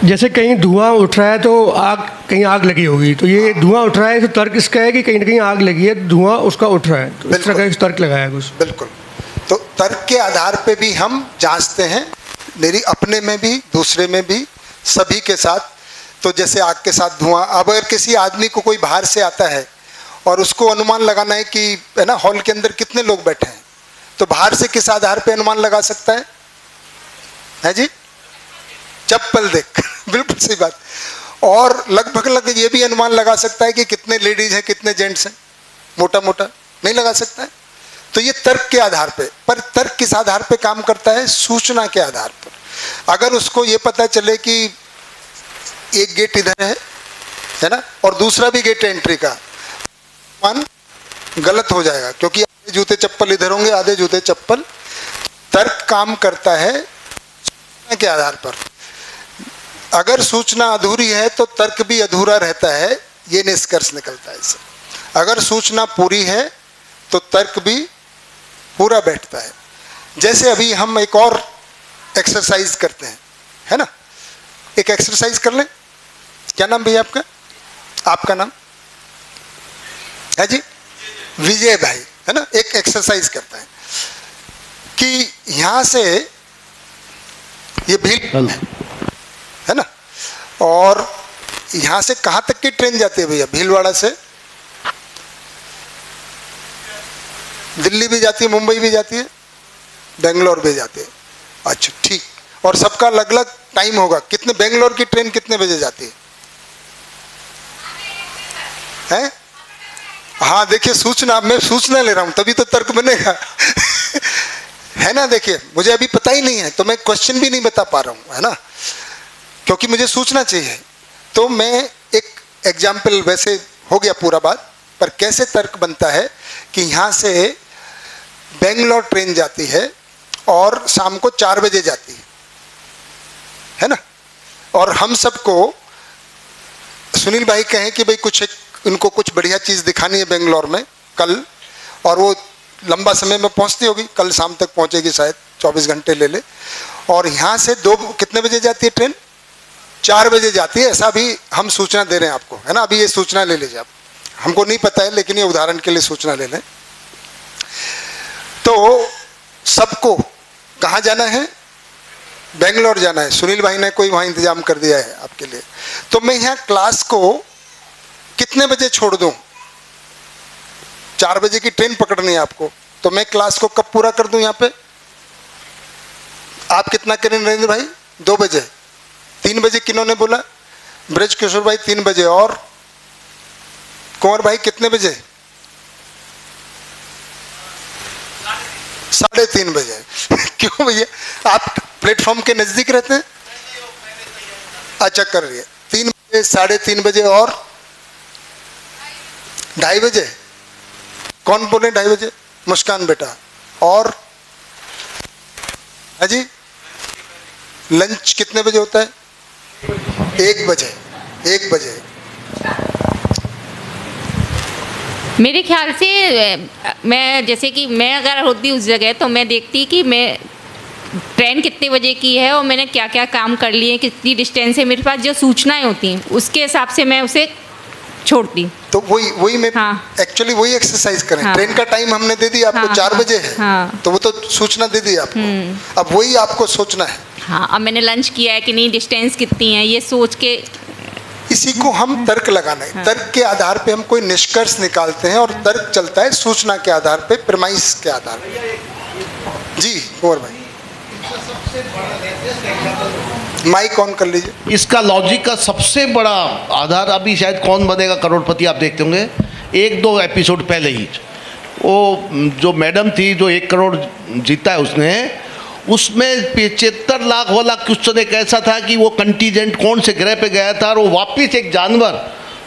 जैसे कहीं धुआं उठ रहा है तो कहीं आग लगी होगी, तो ये धुआं उठ रहा है तो तर्क इसका है कि कहीं ना कहीं आग लगी है, धुआं उसका उठ रहा है, तो इस तरह का तर्क लगाया कुछ। बिल्कुल। तो तर्क के आधार पे भी हम जांचते हैं, मेरी अपने में भी, दूसरे में भी, सभी के साथ। तो जैसे आग के साथ धुआं, अब अगर किसी आदमी को कोई बाहर से आता है और उसको अनुमान लगाना है कि, है ना, हॉल के अंदर कितने लोग बैठे हैं, तो बाहर से किस आधार पे अनुमान लगा सकता है जी? चप्पल देख बिल्कुल सही बात। और लगभग ये भी अनुमान लगा सकता है कि कितने लेडीज हैं कितने जेंट्स हैं, मोटा मोटा नहीं लगा सकता है। तो ये तर्क के आधार पे, पर तर्क किस आधार पे काम करता है? सूचना के आधार पर। अगर उसको ये पता चले कि एक गेट इधर है ना, और दूसरा भी गेट एंट्री का, मान गलत हो जाएगा क्योंकि आधे जूते चप्पल इधर होंगे, आधे जूते चप्पल। तर्क काम करता है सूचना के आधार पर। अगर सूचना अधूरी है तो तर्क भी अधूरा रहता है, ये निष्कर्ष निकलता है इससे। अगर सूचना पूरी है तो तर्क भी पूरा बैठता है। जैसे अभी हम एक और एक्सरसाइज करते हैं, है ना, एक एक्सरसाइज कर लें। क्या नाम भैया आपका? आपका नाम है जी? विजय भाई, है ना। एक एक्सरसाइज करता है कि यहां से ये भील है ना, और यहां से कहां तक की ट्रेन जाती है भैया? भीलवाड़ा से दिल्ली भी जाती है, मुंबई भी जाती है, बेंगलोर भी जाती है। अच्छा ठीक, और सबका अलग अलग टाइम होगा। कितने, बेंगलोर की ट्रेन कितने बजे जाती है? हाँ देखिए, सूचना, मैं सूचना ले रहा हूं तभी तो तर्क बनेगा है ना। देखिए मुझे अभी पता ही नहीं है तो मैं क्वेश्चन भी नहीं बता पा रहा हूं, है ना, क्योंकि मुझे सूचना चाहिए। तो मैं एक एग्जाम्पल, वैसे हो गया पूरा बात, पर कैसे तर्क बनता है कि यहां से बेंगलोर ट्रेन जाती है और शाम को 4 बजे जाती है ना, और हम सबको सुनील भाई कहें कि भाई कुछ इनको कुछ बढ़िया चीज़ दिखानी है बेंगलोर में कल, और वो लंबा समय में पहुंचती होगी, कल शाम तक पहुंचेगी शायद, 24 घंटे ले ले, और यहाँ से कितने बजे जाती है ट्रेन? 4 बजे जाती है। ऐसा भी हम सूचना दे रहे हैं आपको, है ना। अभी ये सूचना ले लीजिए आप, हमको नहीं पता है लेकिन ये उदाहरण के लिए सूचना ले लें। तो सबको कहाँ जाना है? बेंगलोर जाना है। सुनील भाई ने कोई वहाँ इंतजाम कर दिया है आपके लिए। तो मैं यहाँ क्लास को कितने बजे छोड़ दूँ? 4 बजे की ट्रेन पकड़नी है आपको, तो मैं क्लास को कब पूरा कर दूं यहाँ पे? आप कितना करें नरेंद्र भाई? 2 बजे। 3 बजे किन्होंने बोला? ब्रज किशोर भाई 3 बजे, और कुंवर भाई कितने बजे? 3:30 बजे क्यों भैया, आप प्लेटफॉर्म के नजदीक रहते हैं? अच्छा कर रही है। 3 बजे, 3:30 बजे और 2:30 बजे। कौन बोले 2:30 बजे? मुस्कान बेटा। और है जी, लंच कितने बजे होता है? 1 बजे। 1 बजे। मेरे ख्याल से मैं, जैसे कि मैं अगर होती उस जगह तो मैं देखती कि मैं ट्रेन कितने बजे की है और मैंने क्या क्या काम कर लिए, कितनी डिस्टेंस है मेरे पास, जो सूचनाएं होती हैं उसके हिसाब से मैं उसे छोड़ती। तो वही मैं एक्चुअली वही एक्सरसाइज करें। हाँ। ट्रेन का टाइम हमने दे दिया आपको, 4 बजे है। हाँ। तो वो तो सूचना दे दी आपको, अब वही आपको सोचना है। हाँ, अब मैंने लंच किया है कि नहीं, डिस्टेंस कितनी है, ये सोच के, इसी को हम तर्क लगाना है। हाँ। तर्क के आधार पे हम कोई निष्कर्ष निकालते हैं, और तर्क चलता है सूचना के आधार पे, प्रेमाइस के आधार पे। जी कुंवर भाई, माइक ऑन कर लीजिए। इसका लॉजिक का सबसे बड़ा आधार, अभी शायद कौन बनेगा करोड़पति आप देखते होंगे, 1-2 एपिसोड पहले ही वो जो मैडम थी जो 1 करोड़ जीता है उसने, उसमें 75 लाख वाला क्वेश्चन एक ऐसा था कि वो कंटीजेंट कौन से ग्रह पे गया था, और वो वापिस एक जानवर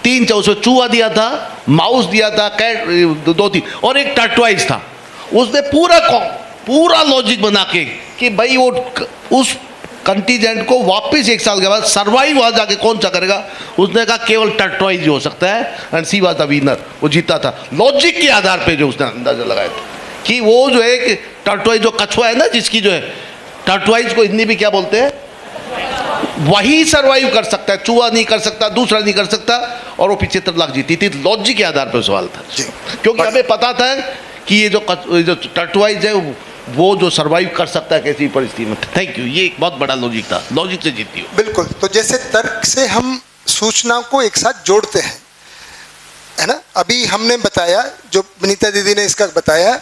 3 उसमें चूहा दिया था, माउस दिया था, कैट 2-3, और एक टर्टवाइज था। उसने पूरा लॉजिक बना के कि भाई वो उस कंटीजेंट को वापस 1 साल के बाद सर्वाइव वहाँ जाके कौन सा करेगा। उसने कहा केवल टर्टवाइज ही हो सकता है, and she was the winner, वो जीता था। लॉजिक के आधार पे जो उसने अंदाजा लगाया था कि वो जो है कि टर्टवाइज जो कछुआ है ना, जिसकी जो है टर्टवाइज को हिंदी में क्या बोलते हैं, वही सर्वाइव कर सकता है, चूहा नहीं कर सकता, दूसरा नहीं कर सकता, और वो 75 लाख जीती थी। लॉजिक के आधार पर सवाल था, क्योंकि हमें पता था कि ये जो टर्टवाइज है वो जो सर्वाइव कर सकता है कैसी परिस्थिति में। थैंक यू, ये एक बहुत बड़ा लॉजिक था, लॉजिक से जीती हो। बिल्कुल। तो जैसे तर्क से हम सूचना को एक साथ जोड़ते हैं, है ना। अभी हमने बताया, जो विनीता दीदी ने इसका बताया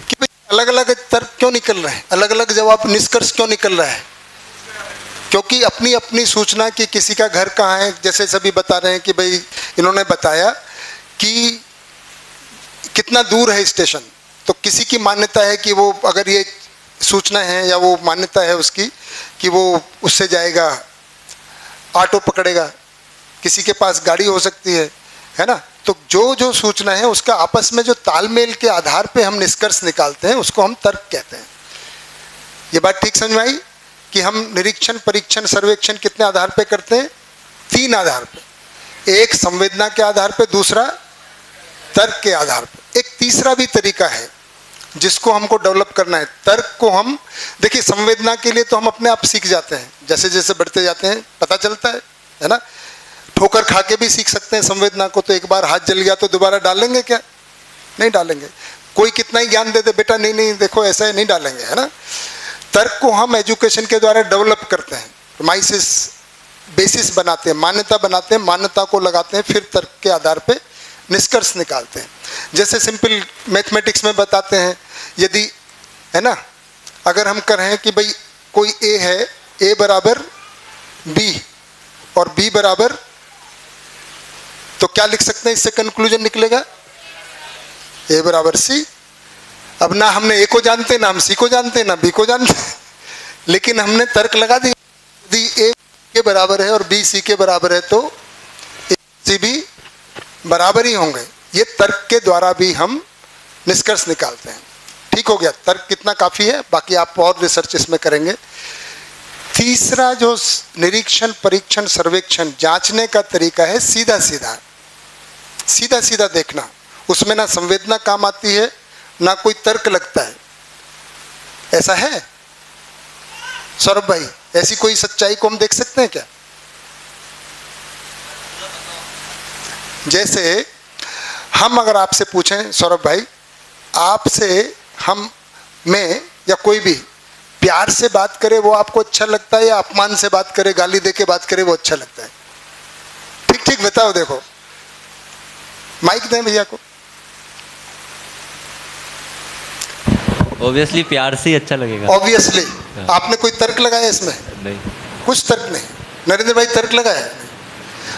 कि अलग अलग तर्क क्यों निकल रहे हैं, अलग अलग जवाब, निष्कर्ष क्यों निकल रहा है, क्योंकि अपनी अपनी सूचना कि किसी का घर कहाँ है, जैसे सभी बता रहे हैं कि भाई इन्होंने बताया कि कितना दूर है स्टेशन, तो किसी की मान्यता है कि वो अगर ये सूचना है या वो मान्यता है उसकी कि वो उससे जाएगा, ऑटो पकड़ेगा, किसी के पास गाड़ी हो सकती है ना। तो जो जो सूचना है उसका आपस में जो तालमेल के आधार पे हम निष्कर्ष निकालते हैं उसको हम तर्क कहते हैं। ये बात ठीक समझ में आई कि हम निरीक्षण, परीक्षण, सर्वेक्षण कितने आधार पे करते हैं? 3 आधार पे। एक संवेदना के आधार पे, दूसरा तर्क के आधार पे। एक तीसरा भी तरीका है जिसको हमको डेवलप करना है। तर्क को हम देखिए, संवेदना के लिए तो हम अपने आप सीख जाते हैं, जैसे जैसे बढ़ते जाते हैं पता चलता है ना। ठोकर खा के भी सीख सकते हैं संवेदना को। तो एक बार हाथ जल गया तो दोबारा डालेंगे क्या? नहीं डालेंगे। कोई कितना ही ज्ञान दे दे, बेटा नहीं नहीं देखो ऐसा है, नहीं डालेंगे, है ना। तर्क को हम एजुकेशन के द्वारा डेवलप करते हैं, प्रीमाइसिस, बेसिस बनाते हैं, मान्यता बनाते हैं, मान्यता को लगाते हैं, फिर तर्क के आधार पे निष्कर्ष निकालते हैं। जैसे सिंपल मैथमेटिक्स में बताते हैं, यदि है ना, अगर हम कहें कि भाई कोई ए है, ए बराबर बी और बी बराबर, तो क्या लिख सकते हैं? इससे कंक्लूजन निकलेगा ए बराबर सी। अब ना हमने ए को जानते, ना हम सी को जानते, ना बी को जानते, लेकिन हमने तर्क लगा दिया, यदि ए के बराबर है और बी सी के बराबर है तो ए सी भी बराबर ही होंगे। ये तर्क के द्वारा भी हम निष्कर्ष निकालते हैं। ठीक हो गया, तर्क कितना काफ़ी है, बाकी आप और रिसर्च इसमें करेंगे। तीसरा जो निरीक्षण, परीक्षण, सर्वेक्षण, जांचने का तरीका है सीधा सीधा, सीधा सीधा देखना। उसमें ना संवेदना काम आती है, ना कोई तर्क लगता है। ऐसा है सौरभ भाई? ऐसी कोई सच्चाई को हम देख सकते हैं क्या? जैसे हम अगर आपसे पूछें सौरभ भाई, आपसे हम, मैं या कोई भी प्यार से बात करे वो आपको अच्छा लगता है, या अपमान से बात करे, गाली दे के बात करे वो अच्छा लगता है? ठीक ठीक बताओ। देखो माइक दें भैया को। ऑब्वियसली प्यार से ही अच्छा लगेगा। ऑब्वियसली। आपने कोई तर्क लगाया इसमें? नहीं, कुछ तर्क नहीं। नरेंद्र भाई तर्क लगाया?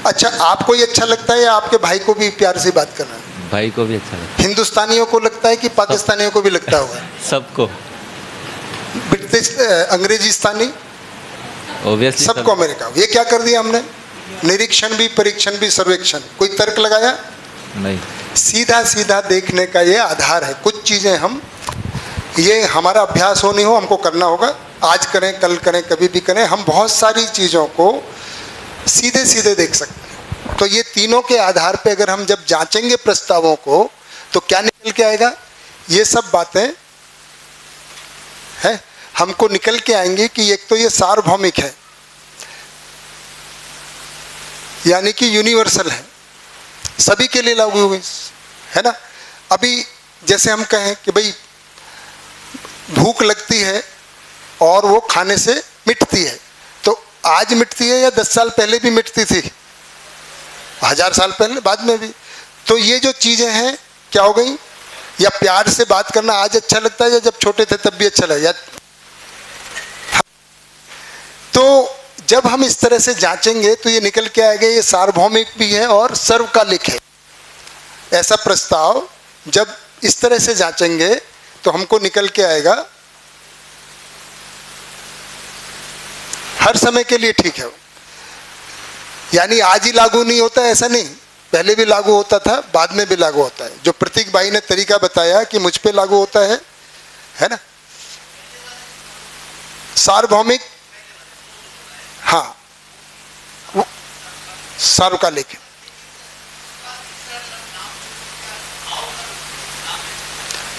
अच्छा, आपको ये अच्छा लगता है या आपके भाई को भी प्यार से बात करना है? भाई को भी अच्छा लगता है। हिंदुस्तानियों को लगता है कि पाकिस्तानियों को भी लगता होगा? सबको। ब्रिटिश, अंग्रेजीस्तानी, ऑब्वियसली सबको, अमेरिका। ये क्या कर दिया हमने? निरीक्षण भी, परीक्षण भी, सर्वेक्षण। कोई तर्क लगाया? नहीं। सीधा सीधा देखने का ये आधार है। कुछ चीजें हम, ये हमारा अभ्यास हो नहीं हो, हमको करना होगा। आज करें, कल करें, कभी भी करें, हम बहुत सारी चीज़ों को सीधे सीधे देख सकते हैं। तो ये तीनों के आधार पे अगर हम जब जांचेंगे प्रस्तावों को तो क्या निकल के आएगा? ये सब बातें हैं, हमको निकल के आएंगी कि एक तो ये सार्वभौमिक है, यानी कि यूनिवर्सल है, सभी के लिए लागू होगी, है ना। अभी जैसे हम कहें कि भाई भूख लगती है और वो खाने से मिटती है, तो आज मिटती है या 10 साल पहले भी मिटती थी, 1000 साल पहले, बाद में भी। तो ये जो चीज़ें हैं क्या हो गई? या प्यार से बात करना आज अच्छा लगता है या जब छोटे थे तब भी अच्छा लगा? तो जब हम इस तरह से जांचेंगे तो ये निकल के आएगा, ये सार्वभौमिक भी है और सर्वकालिक है। ऐसा प्रस्ताव जब इस तरह से जांचेंगे तो हमको निकल के आएगा हर समय के लिए ठीक है। यानी आज ही लागू नहीं होता, ऐसा नहीं, पहले भी लागू होता था, बाद में भी लागू होता है। जो प्रतीक भाई ने तरीका बताया कि मुझ पे लागू होता है ना, सार्वभौमिक, हाँ, वो सार्वकालिक है।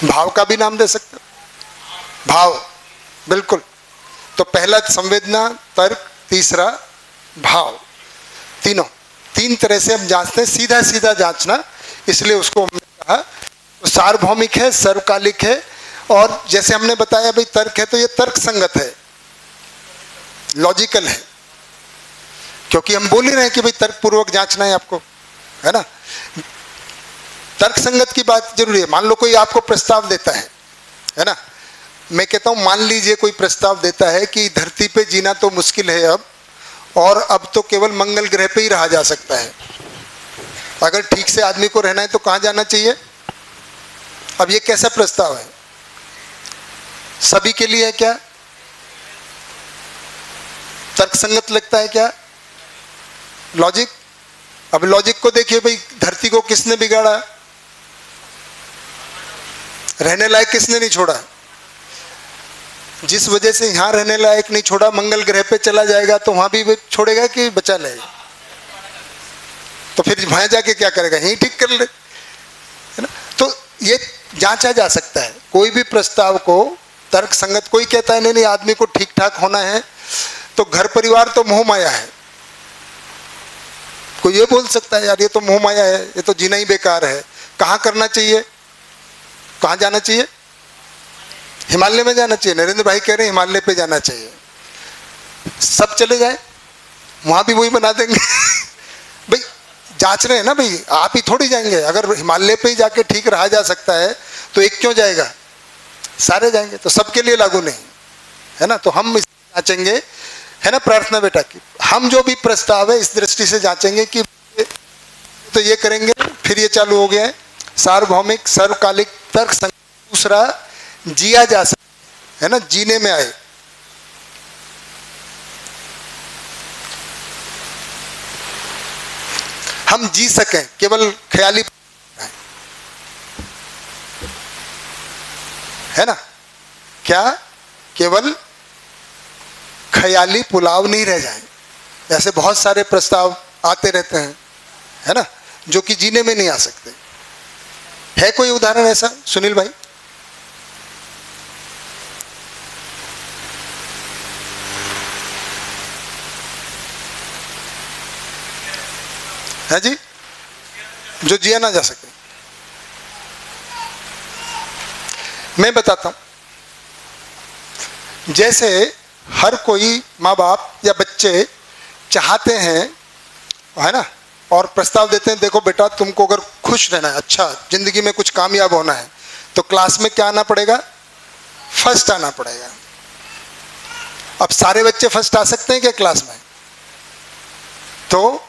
भाव का भी नाम दे सकते, भाव, बिल्कुल। तो पहला संवेदना, तर्क, तीसरा भाव, तीनों, 3 तरह से हम जांचते हैं, सीधा सीधा जांचना। इसलिए उसको हमने कहा तो सार्वभौमिक है, सर्वकालिक है। और जैसे हमने बताया भाई तर्क है तो ये तर्क संगत है, लॉजिकल है, क्योंकि हम बोल ही रहे हैं कि भाई तर्क पूर्वक जांचना है आपको, है ना। तर्क संगत की बात जरूरी है। मान लो कोई आपको प्रस्ताव देता है ना, मैं कहता हूँ मान लीजिए कोई प्रस्ताव देता है कि धरती पे जीना तो मुश्किल है अब, और अब तो केवल मंगल ग्रह पे ही रहा जा सकता है। अगर ठीक से आदमी को रहना है तो कहाँ जाना चाहिए? अब ये कैसा प्रस्ताव है? सभी के लिए है क्या? तर्कसंगत लगता है क्या? लॉजिक? अब लॉजिक को देखिए भाई, धरती को किसने बिगाड़ा? रहने लायक किसने नहीं छोड़ा? जिस वजह से यहां रहने लायक नहीं छोड़ा, मंगल ग्रह पे चला जाएगा तो वहां भी छोड़ेगा कि बचा लेगा? तो फिर वहां जाके क्या करेगा? यहीं ठीक कर ले, है ना? तो ये जांचा जा सकता है कोई भी प्रस्ताव को तर्क संगत। कोई कहता है नहीं नहीं आदमी को ठीक ठाक होना है तो घर परिवार तो मोह माया है। कोई ये बोल सकता है यार ये तो मोह माया है, ये तो जीना ही बेकार है। कहाँ करना चाहिए? कहाँ जाना चाहिए? हिमालय में जाना चाहिए। नरेंद्र भाई कह रहे हैं हिमालय पे जाना चाहिए। सब चले जाए, वहां भी वही बना देंगे। भाई जांच रहे हैं ना भाई, आप ही थोड़ी जाएंगे। अगर हिमालय पे ही जाके ठीक रहा जा सकता है तो एक क्यों जाएगा? सारे जाएंगे। तो सबके लिए लागू नहीं है ना। तो हम इस जांचेंगे, है ना प्रार्थना बेटा की, हम जो भी प्रस्ताव है इस दृष्टि से जांचेंगे कि तो ये करेंगे। फिर ये चालू हो गया है सार्वभौमिक सर्वकालिक तर्क संगत। दूसरा जिया जा सकता है ना, जीने में आए। हम जी सकें, केवल ख्याली है ना, क्या केवल ख्याली पुलाव नहीं रह जाए। ऐसे बहुत सारे प्रस्ताव आते रहते हैं, है ना, जो कि जीने में नहीं आ सकते। है कोई उदाहरण ऐसा सुनील भाई? है जी, जो जिया ना जा सके? मैं बताता हूं। जैसे हर कोई माँ बाप या बच्चे चाहते हैं, है ना, और प्रस्ताव देते हैं देखो बेटा तुमको अगर खुश रहना है, अच्छा जिंदगी में कुछ कामयाब होना है तो क्लास में क्या आना पड़ेगा? फर्स्ट आना पड़ेगा। अब सारे बच्चे फर्स्ट आ सकते हैं क्या क्लास में? तो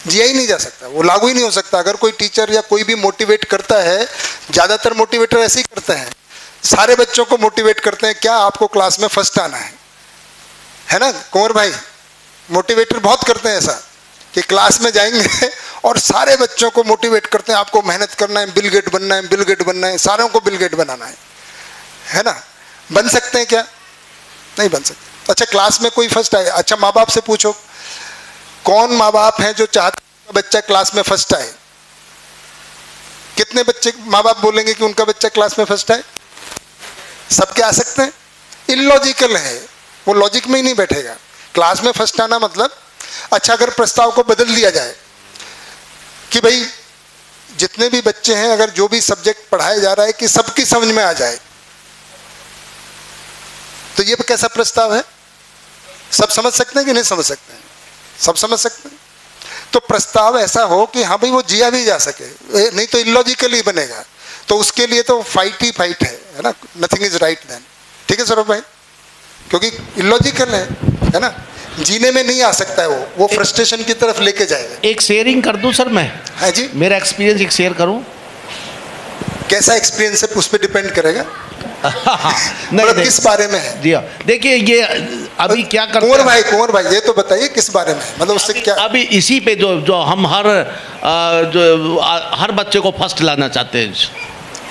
जिया ही नहीं जा सकता, वो लागू ही नहीं हो सकता। अगर कोई टीचर या कोई भी मोटिवेट करता है, ज़्यादातर मोटिवेटर ऐसे ही करते हैं, सारे बच्चों को मोटिवेट करते हैं क्या आपको क्लास में फर्स्ट आना है ना कुंवर भाई? मोटिवेटर बहुत करते हैं ऐसा कि क्लास में जाएंगे और सारे बच्चों को मोटिवेट करते हैं आपको मेहनत करना है, बिल गेट बनना है, बिल गेट बनना है, सारों को बिल गेट बनाना है ना। बन सकते हैं क्या? नहीं बन सकते। अच्छा क्लास में कोई फर्स्ट आए, अच्छा माँ बाप से पूछो कौन माँ बाप हैं जो चाहते हैं बच्चा क्लास में फर्स्ट आए? कितने बच्चे माँ बाप बोलेंगे कि उनका बच्चा क्लास में फर्स्ट आए? सबके आ सकते हैं? इलॉजिकल है, वो लॉजिक में ही नहीं बैठेगा। क्लास में फर्स्ट आना मतलब, अच्छा अगर प्रस्ताव को बदल दिया जाए कि भाई जितने भी बच्चे हैं अगर जो भी सब्जेक्ट पढ़ाया जा रहा है कि सबकी समझ में आ जाए, तो ये कैसा प्रस्ताव है? सब समझ सकते हैं कि नहीं समझ सकते हैं? सब समझ सकते हैं। तो प्रस्ताव ऐसा हो कि हाँ भाई वो जिया भी जा सके, नहीं तो इलॉजिकल ही बनेगा। तो उसके लिए तो फाइट ही फाइट है ना, नथिंग इज राइट देन। ठीक है सौरभ भाई, क्योंकि इलॉजिकल है ना, जीने में नहीं आ सकता है वो फ्रस्ट्रेशन की तरफ लेके जाएगा। एक शेयरिंग कर दूं सर मैं? हाँ जी, मेरा एक्सपीरियंस एक शेयर करूं। कैसा एक्सपीरियंस है उस पर डिपेंड करेगा। नहीं, किस बारे में है? जी हाँ, देखिए ये अभी क्या करते हैं कुंवर भाई ये तो बताइए किस बारे में, मतलब उससे क्या? अभी इसी पे जो हम हर बच्चे को फर्स्ट लाना चाहते हैं।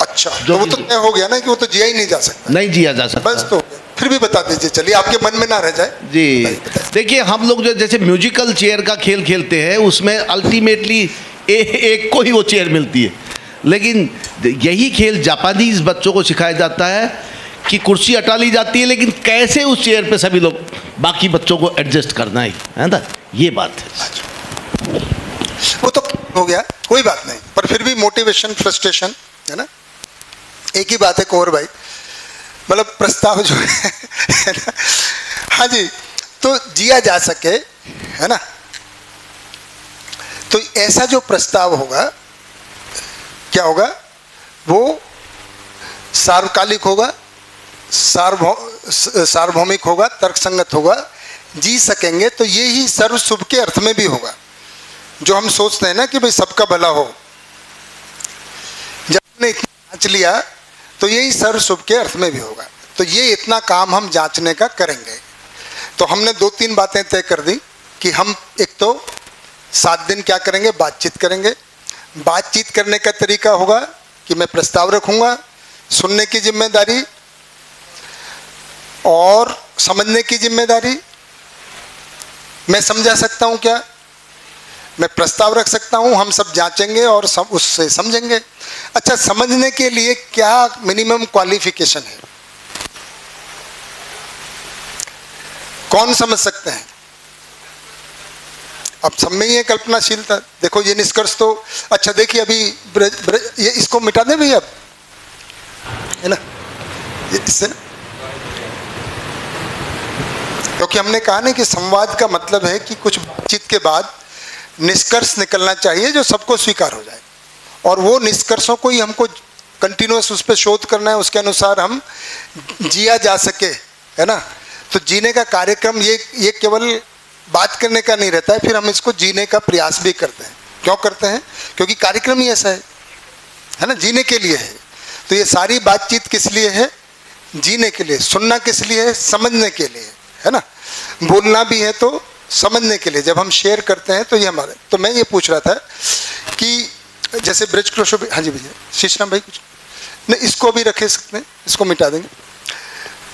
अच्छा तो वो तो तय हो गया ना कि वो तो जिया ही नहीं जा सकता। नहीं जिया जा सकता बस, तो फिर भी बता दीजिए, चलिए आपके मन में ना रह जाए जी। देखिए हम लोग जो जैसे म्यूजिकल चेयर का खेल खेलते हैं उसमें अल्टीमेटली एक को ही वो चेयर मिलती है, लेकिन यही खेल जापानीज बच्चों को सिखाया जाता है कि कुर्सी हटा ली जाती है लेकिन कैसे उस चेयर पे सभी लोग बाकी बच्चों को एडजस्ट करना है ना, ये बात है। वो तो हो गया, कोई बात नहीं, पर फिर भी मोटिवेशन फ्रस्ट्रेशन है ना, एक ही बात है कुंवर भाई, मतलब प्रस्ताव जो है ना, हाँ जी, तो जिया जा सके, है ना। तो ऐसा जो प्रस्ताव होगा क्या होगा? वो सार्वकालिक होगा, सार्वभौमिक होगा, तर्कसंगत होगा, जी सकेंगे तो ये ही सर्व शुभ के अर्थ में भी होगा। जो हम सोचते हैं ना कि भाई सबका भला हो, जब हमने इतना जांच लिया तो यही सर्व शुभ के अर्थ में भी होगा। तो ये इतना काम हम जांचने का करेंगे। तो हमने 2-3 बातें तय कर दी कि हम एक तो 7 दिन क्या करेंगे, बातचीत करेंगे। बातचीत करने का तरीका होगा कि मैं प्रस्ताव रखूंगा, सुनने की जिम्मेदारी और समझने की जिम्मेदारी। मैं समझा सकता हूं क्या, मैं प्रस्ताव रख सकता हूं, हम सब जांचेंगे और उससे समझेंगे। अच्छा, समझने के लिए क्या मिनिमम क्वालिफिकेशन है, कौन समझ सकते हैं? अब सब में ही है कल्पनाशीलता। देखो ये निष्कर्ष तो, अच्छा देखिए अभी ये इसको मिटा दें भैया, अब है ना, इससे क्योंकि हमने कहा ना कि संवाद का मतलब है कि कुछ बातचीत के बाद निष्कर्ष निकलना चाहिए जो सबको स्वीकार हो जाए, और वो निष्कर्षों को ही हमको कंटिन्यूअस उस पर शोध करना है, उसके अनुसार हम जिया जा सके, है ना। तो जीने का कार्यक्रम ये केवल बात करने का नहीं रहता है, फिर हम इसको जीने का प्रयास भी करते हैं। क्यों करते हैं? क्योंकि कार्यक्रम ही ऐसा है ना, जीने के लिए है। तो ये सारी बातचीत किस लिए है? जीने के लिए। सुनना किस लिए है? समझने के लिए, है ना। बोलना भी है तो समझने के लिए। जब हम शेयर करते हैं तो ये हमारे, तो मैं ये पूछ रहा था कि जैसे ब्रज कृष्ण, हाँ जी भैया, शीशराम भाई कुछ नहीं, इसको भी रखे सकते हैं, इसको मिटा देंगे।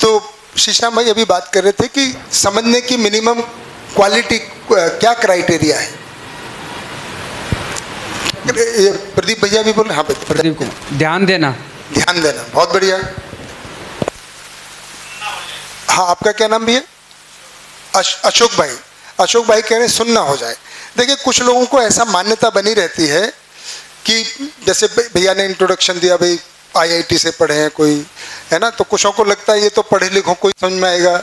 तो शीशराम भाई अभी बात कर रहे थे कि समझने की मिनिमम क्वालिटी क्या क्राइटेरिया है। प्रदीप भैया भी बोल रहे, हाँ प्रदीप को ध्यान देना, ध्यान देना, बहुत बढ़िया। हाँ, आपका क्या नाम भी है? अशोक भाई। अशोक भाई कह रहे हैं सुनना हो जाए। देखिए कुछ लोगों को ऐसा मान्यता बनी रहती है कि जैसे भैया ने इंट्रोडक्शन दिया, भाई IIT से पढ़े हैं कोई, है ना, तो कुछों को लगता है ये तो पढ़े लिखों को ही समझ में आएगा,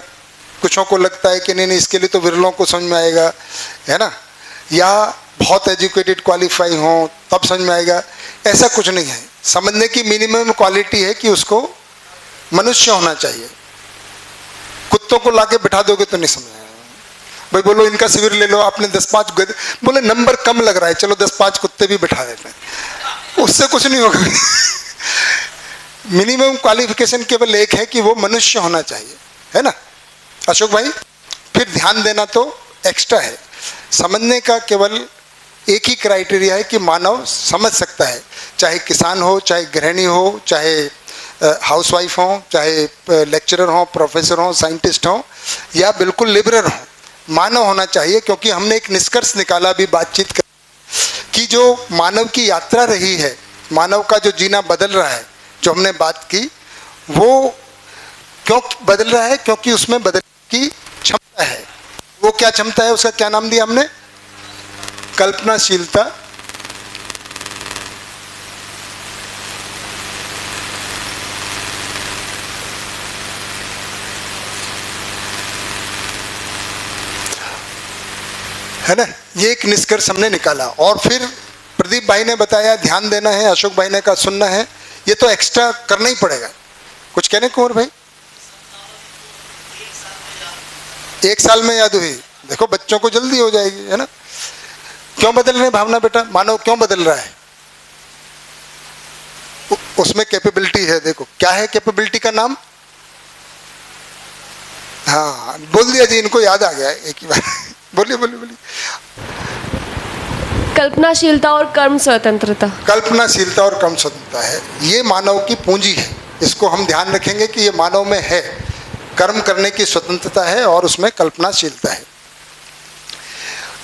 कुछों को लगता है कि नहीं इसके लिए तो विरलों को समझ में आएगा, है ना, या बहुत एजुकेटेड क्वालिफाई हो तब समझ में आएगा। ऐसा कुछ नहीं है। समझने की मिनिमम क्वालिटी है कि उसको मनुष्य होना चाहिए। कुत्तों को लाके बिठा दोगे तो नहीं समझ आएगा। भाई बोलो इनका शिविर ले लो, आपने 10-5 गधे, बोले नंबर कम लग रहा है, चलो 10-5 कुत्ते भी बिठा देते हैं, उससे कुछ नहीं होगा। मिनिमम क्वालिफिकेशन केवल एक है कि वो मनुष्य होना चाहिए, है ना अशोक भाई। फिर ध्यान देना तो एक्स्ट्रा है। समझने का केवल एक ही क्राइटेरिया है कि मानव समझ सकता है, चाहे किसान हो, चाहे गृहिणी हो, चाहे हाउसवाइफ हो, चाहे लेक्चरर हो, प्रोफेसर हो, साइंटिस्ट हो, या बिल्कुल लिबरल हो, मानव होना चाहिए। क्योंकि हमने एक निष्कर्ष निकाला भी बातचीत कर कि जो मानव की यात्रा रही है, मानव का जो जीना बदल रहा है, जो हमने बात की, वो क्यों बदल रहा है? क्योंकि उसमें बदलने की क्षमता है। वो क्या क्षमता है? उसका क्या नाम दिया हमने? कल्पनाशीलता। है ना, ये एक निष्कर्ष हमने निकाला। और फिर प्रदीप भाई ने बताया ध्यान देना है, अशोक भाई ने कहा सुनना है। ये तो एक्स्ट्रा करना ही पड़ेगा। कुछ कहने को और भाई? 1 साल में याद हुई? देखो बच्चों को जल्दी हो जाएगी, है ना। क्यों बदल रहे हैं भावना बेटा? मानव क्यों बदल रहा है? उसमें कैपेबिलिटी है। देखो क्या है कैपेबिलिटी का नाम? हाँ बोल दिया जी, इनको याद आ गया एक ही बार। बोलिए बोलिए बोलिए। कल्पनाशीलता और कर्म स्वतंत्रता। कल्पनाशीलता और कर्म स्वतंत्रता है, ये मानव की पूंजी है। इसको हम ध्यान रखेंगे कि ये मानव में है। कर्म करने की स्वतंत्रता है और उसमें कल्पनाशीलता है।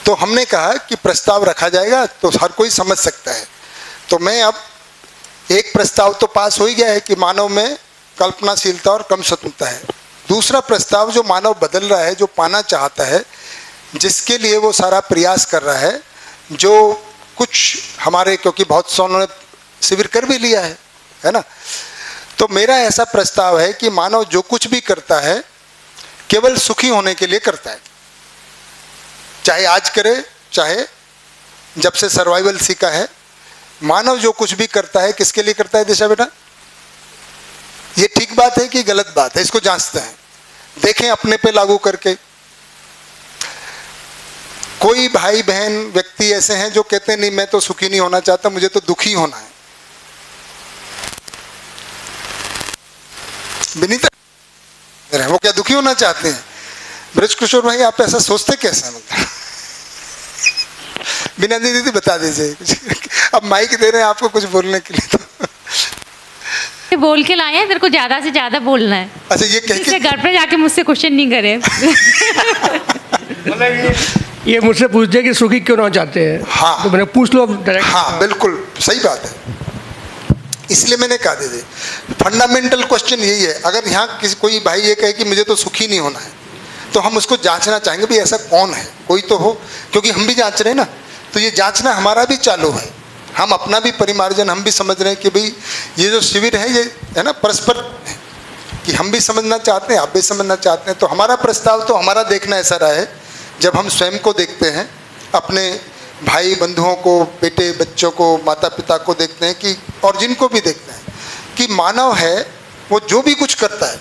तो हमने कहा कि प्रस्ताव रखा जाएगा तो हर कोई समझ सकता है। तो मैं अब एक प्रस्ताव तो पास हो ही गया है कि मानव में कल्पनाशीलता और कर्म स्वतंत्रता है। दूसरा प्रस्ताव जो मानव बदल रहा है, जो पाना चाहता है, जिसके लिए वो सारा प्रयास कर रहा है, जो कुछ हमारे, क्योंकि बहुत से उन्होंने शिविर कर भी लिया है ना। तो मेरा ऐसा प्रस्ताव है कि मानव जो कुछ भी करता है केवल सुखी होने के लिए करता है। चाहे आज करे, चाहे जब से सर्वाइवल सीखा है, मानव जो कुछ भी करता है किसके लिए करता है दिशा बेटा? ये ठीक बात है कि गलत बात है, इसको जांचते हैं, देखें अपने पे लागू करके। कोई भाई बहन व्यक्ति ऐसे हैं जो कहते हैं नहीं मैं तो सुखी नहीं होना चाहता, मुझे तो दुखी होना है। विनीता वो क्या दुखी होना चाहते हैं? ब्रजकिशोर भाई आप ऐसा सोचते कैसे? मतलब बिना दीदी बता दीजिए कुछ। अब माइक दे रहे हैं आपको कुछ बोलने के लिए, तो बोल के लाए हैं, तेरे को ज्यादा से ज्यादा बोलना है। अच्छा ये कह के घर पे जाके मुझसे क्वेश्चन नहीं करे। ये मुझसे पूछते कि सुखी क्यों ना चाहते हैं। हाँ तो मैंने पूछ लो अब डायरेक्ट। हाँ बिल्कुल सही बात है, इसलिए मैंने कहा दीदी फंडामेंटल क्वेश्चन यही है। अगर यहाँ किसी कोई भाई ये कहे कि मुझे तो सुखी नहीं होना है, तो हम उसको जांचना चाहेंगे भाई ऐसा कौन है, कोई तो हो, क्योंकि हम भी जांच रहे हैं ना, तो ये जांचना हमारा भी चालू है। हम अपना भी परिमार्जन हम भी समझ रहे हैं कि भाई ये जो शिविर है ये है ना परस्पर, कि हम भी समझना चाहते हैं, आप भी समझना चाहते हैं। तो हमारा प्रस्ताव तो हमारा देखना ऐसा रहा है, जब हम स्वयं को देखते हैं, अपने भाई बंधुओं को, बेटे बच्चों को, माता पिता को देखते हैं कि, और जिनको भी देखते हैं कि मानव है वो जो भी कुछ करता है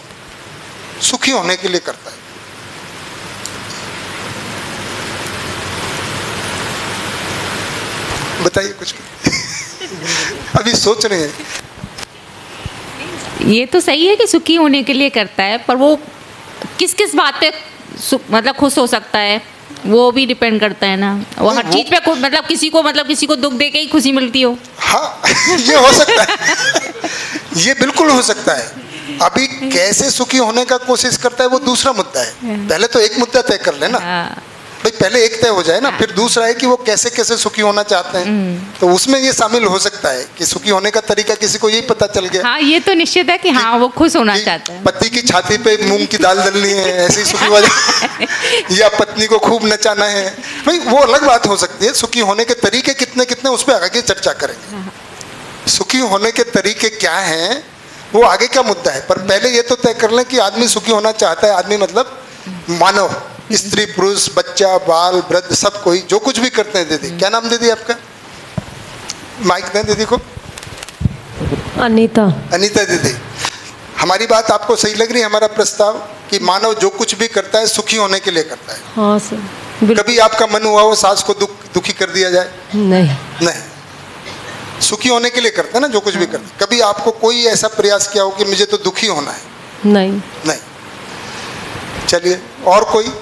सुखी होने के लिए करता है। बताइए कुछ। अभी सोच रहे हैं। ये तो सही है कि सुखी होने के लिए करता है, पर वो किस किस बात पे मतलब खुश हो सकता है वो भी डिपेंड करता है ना। वो हर चीज पे मतलब किसी को दुख दे के ही खुशी मिलती हो। हाँ ये हो सकता है, ये बिल्कुल हो सकता है। अभी कैसे सुखी होने का कोशिश करता है वो दूसरा मुद्दा है, पहले तो एक मुद्दा तय कर लेना भाई, पहले एक तय हो जाए ना, फिर दूसरा है कि वो कैसे कैसे सुखी होना चाहते हैं। तो उसमें ये शामिल हो सकता है कि सुखी होने का तरीका किसी को यही पता चल गया। हाँ ये तो निश्चित है कि हाँ वो खुश होना चाहता है। पति की छाती पे मूंग की दाल डलनी है ऐसी सुखी हो जाए, या पत्नी को खूब नचाना है, भाई वो अलग बात हो सकती है। सुखी होने के तरीके कितने कितने उस पर आगे चर्चा करेंगे। सुखी होने के तरीके क्या हैं वो आगे का मुद्दा है, पर पहले ये तो तय कर लें कि आदमी सुखी होना चाहता है। आदमी मतलब मानव, स्त्री पुरुष बच्चा बाल वृद्ध सब कोई जो कुछ भी करते हैं। दीदी क्या नाम दीदी आपका? माइक दें दीदी को। अनीता। अनीता दीदी, हमारी बात आपको सही लग रही है? हमारा प्रस्ताव कि मानव जो कुछ भी करता है सुखी होने के लिए करता है। हाँ सर। कभी आपका मन हुआ वो सास को दुखी कर दिया जाए? नहीं नहीं, सुखी होने के लिए करते हैं ना जो कुछ भी करते हैं। कभी आपको कोई ऐसा प्रयास किया हो कि मुझे तो दुखी होना है? नहीं। नहीं। चलिए और कोई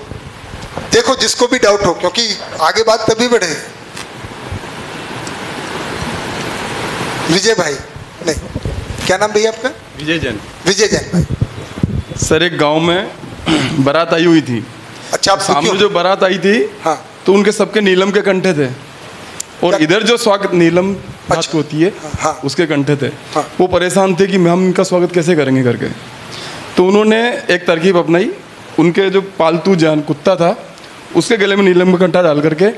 देखो जिसको भी डाउट हो, क्योंकि आगे बात तभी बढ़े। विजय भाई, नहीं क्या नाम भैया आपका? विजय जैन। विजय जैन भाई। सर एक गांव में बारात आई हुई थी। अच्छा, सामने जो बारात आई थी हाँ। तो उनके सबके नीलम के कंठे थे, और इधर जो स्वागत नीलम बात होती है हाँ। उसके कंठे थे। वो परेशान थे कि हम इनका स्वागत कैसे करेंगे करके। तो उन्होंने एक तरकीब अपनाई, उनके जो पालतू जान कुत्ता था उसके गले में नीलम का कंठा डाल करके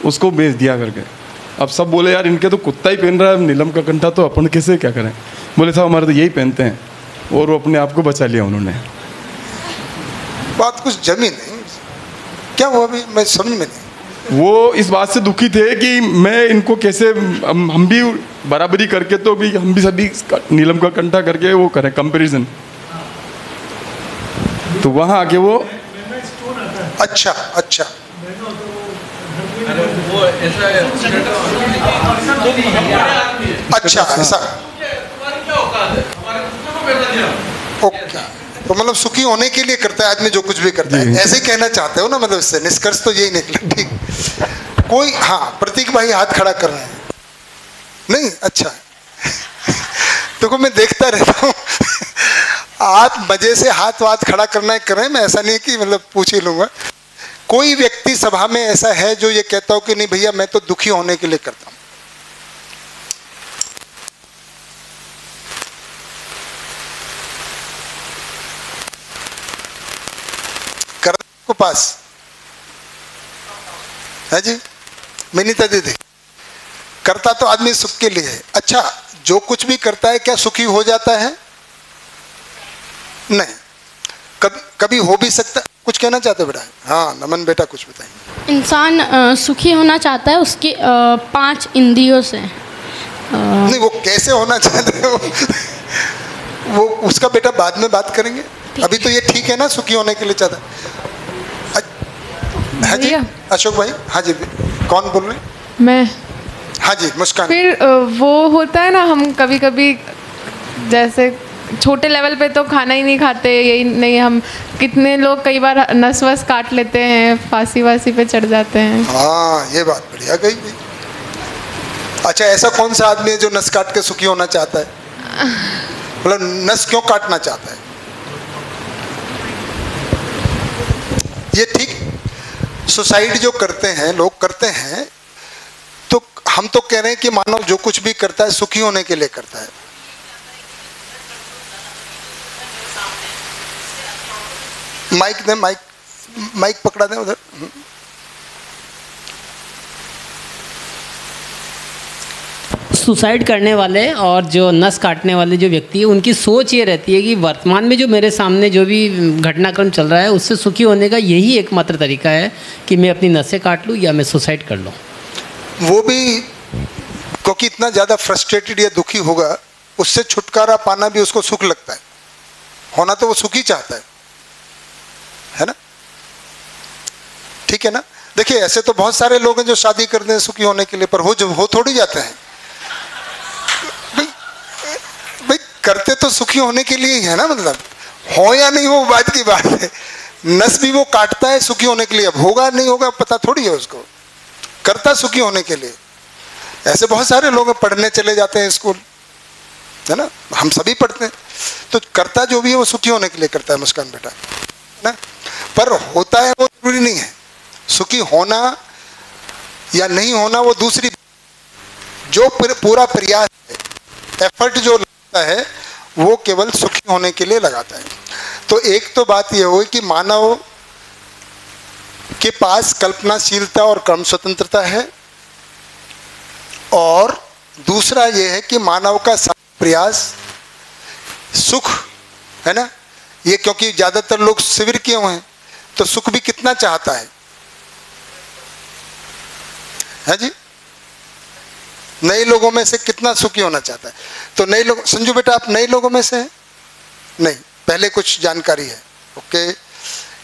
उसको बेच दिया करके। अब सब बोले यार इनके तो कुत्ता ही पहन रहा है नीलम का कंठा, तो अपन कैसे क्या करें? बोले साहब हमारे तो यही पहनते हैं, और वो अपने आप को बचा लिया उन्होंने। बात कुछ जमी नहीं, क्या हुआ अभी मैं समझ में नहीं। वो इस बात से दुखी थे कि मैं इनको कैसे, हम भी बराबरी करके तो भी हम भी सभी नीलम का कंठा करके वो करें कंपैरिजन। तो वहाँ आके वो अच्छा अच्छा अच्छा ऐसा ओके। तो मतलब सुखी होने के लिए करता है आदमी जो कुछ भी करता है, ऐसे ही कहना चाहते हो ना? मतलब इससे निष्कर्ष तो यही निकला। ठीक। कोई हाँ, प्रतीक भाई हाथ खड़ा कर रहे हैं। नहीं अच्छा देखो मैं देखता रहता हूँ आप मजे से हाथ वाथ खड़ा करना है करें, मैं ऐसा नहीं कि मतलब पूछ ही लूंगा। कोई व्यक्ति सभा में ऐसा है जो ये कहता हो कि नहीं भैया मैं तो दुखी होने के लिए करता हूं? को पास है जी? विनीता दीदी, करता तो आदमी सुख के लिए है। अच्छा, जो कुछ भी करता है क्या सुखी हो जाता है? नहीं, कभी हो भी सकता। कुछ कहना चाहते बेटा? हाँ नमन बेटा कुछ बताइए। इंसान सुखी होना चाहता है उसके 5 इंद्रियों से। नहीं वो कैसे होना चाहते हो? वो उसका बेटा बाद में बात करेंगे, अभी तो ये ठीक है ना, सुखी होने के लिए चाहता है। हाँ जी अशोक भाई, हाँ जी कौन बोल रहे हैं? मैं। हाँ जी मुस्कान। फिर वो होता है ना, हम कभी कभी जैसे छोटे लेवल पे तो खाना ही नहीं खाते, यही नहीं, हम कितने लोग कई बार नस वस काट लेते हैं, फांसी वासी पे चढ़ जाते हैं। हाँ ये बात बढ़िया गई भाई। अच्छा ऐसा कौन सा आदमी है जो नस काट के सुखी होना चाहता है? मतलब नस क्यों काटना चाहता है? ये ठीक, सुसाइड जो करते हैं लोग करते हैं, तो हम तो कह रहे हैं कि मानव जो कुछ भी करता है सुखी होने के लिए करता है। माइक दे, माइक पकड़ा दें उधर। सुसाइड करने वाले और जो नस काटने वाले जो व्यक्ति है, उनकी सोच ये रहती है कि वर्तमान में जो मेरे सामने जो भी घटनाक्रम चल रहा है उससे सुखी होने का यही एकमात्र तरीका है कि मैं अपनी नसें काट लूँ या मैं सुसाइड कर लूँ। वो भी क्योंकि इतना ज़्यादा फ्रस्ट्रेटेड या दुखी होगा, उससे छुटकारा पाना भी उसको सुख लगता है, होना तो वो सुखी चाहता है ना? ठीक है ना? देखिए ऐसे तो बहुत सारे लोग हैं जो शादी करते हैं सुखी होने के लिए, पर हो थोड़ी जाते हैं भाई, करते तो सुखी होने के लिए ही है ना, मतलब हो या नहीं हो बात की बात है। नस भी वो काटता है सुखी होने के लिए, अब होगा नहीं होगा पता थोड़ी है उसको, करता सुखी होने के लिए। ऐसे बहुत सारे लोग पढ़ने चले जाते हैं स्कूल, है ना, हम सभी पढ़ते हैं, तो करता जो भी है वो सुखी होने के लिए करता है मुस्कान बेटा, है ना? पर होता है वो जरूरी नहीं है, सुखी होना या नहीं होना वो दूसरी, जो पूरा प्रयास है, एफर्ट जो लगता है वो केवल सुखी होने के लिए लगाता है। तो एक तो बात ये हुई कि मानव के पास कल्पनाशीलता और कर्म स्वतंत्रता है, और दूसरा ये है कि मानव का प्रयास सुख है ना, ये क्योंकि ज्यादातर लोग शिविर किए हुए हैं तो सुख भी कितना चाहता है जी? नए लोगों में से कितना सुखी होना चाहता है? तो नए लोग, संजू बेटा आप नए लोगों में से हैं? नहीं, पहले कुछ जानकारी है। ओके,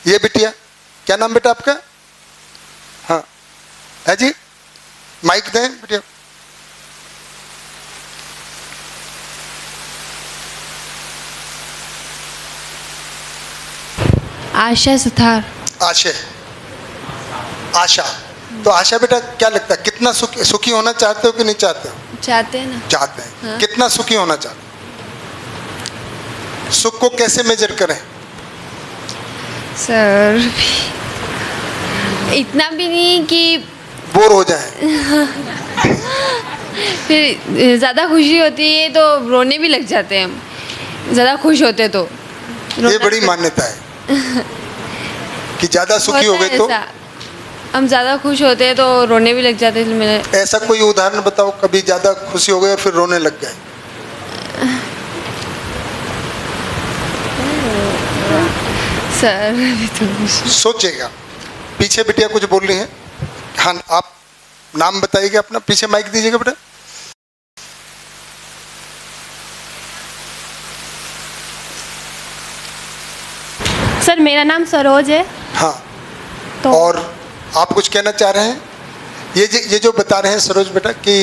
ये बिटिया क्या नाम बेटा आपका? हाँ है जी, माइक दें बिटिया। आशा सुथार। आशा। तो आशा बेटा क्या लगता है कितना सुखी होना चाहते हो कि नहीं चाहते हो? चाहते हैं ना। चाहते हैं। हाँ। कितना सुखी होना चाहते हो? सुख को कैसे मेजर करें? सर इतना भी नहीं कि बोर हो जाए। फिर ज़्यादा खुशी होती है तो रोने भी लग जाते हैं हम, ज़्यादा खुश होते तो। ये बड़ी मान्यता है कि ज़्यादा सुखी हो गए तो हम ज़्यादा खुश होते हैं तो रोने भी लग जाते हैं। मेरे ऐसा कोई उदाहरण बताओ, कभी ज़्यादा खुशी हो गई और फिर रोने लग गए? सर अभी तो सोचेगा। पीछे बिटिया कुछ बोल रही है। हाँ आप नाम बताइएगा अपना, पीछे माइक दीजिएगा बेटा। सर मेरा नाम सरोज है। हाँ तो और आप कुछ कहना चाह रहे हैं? ये जो बता रहे हैं सरोज बेटा कि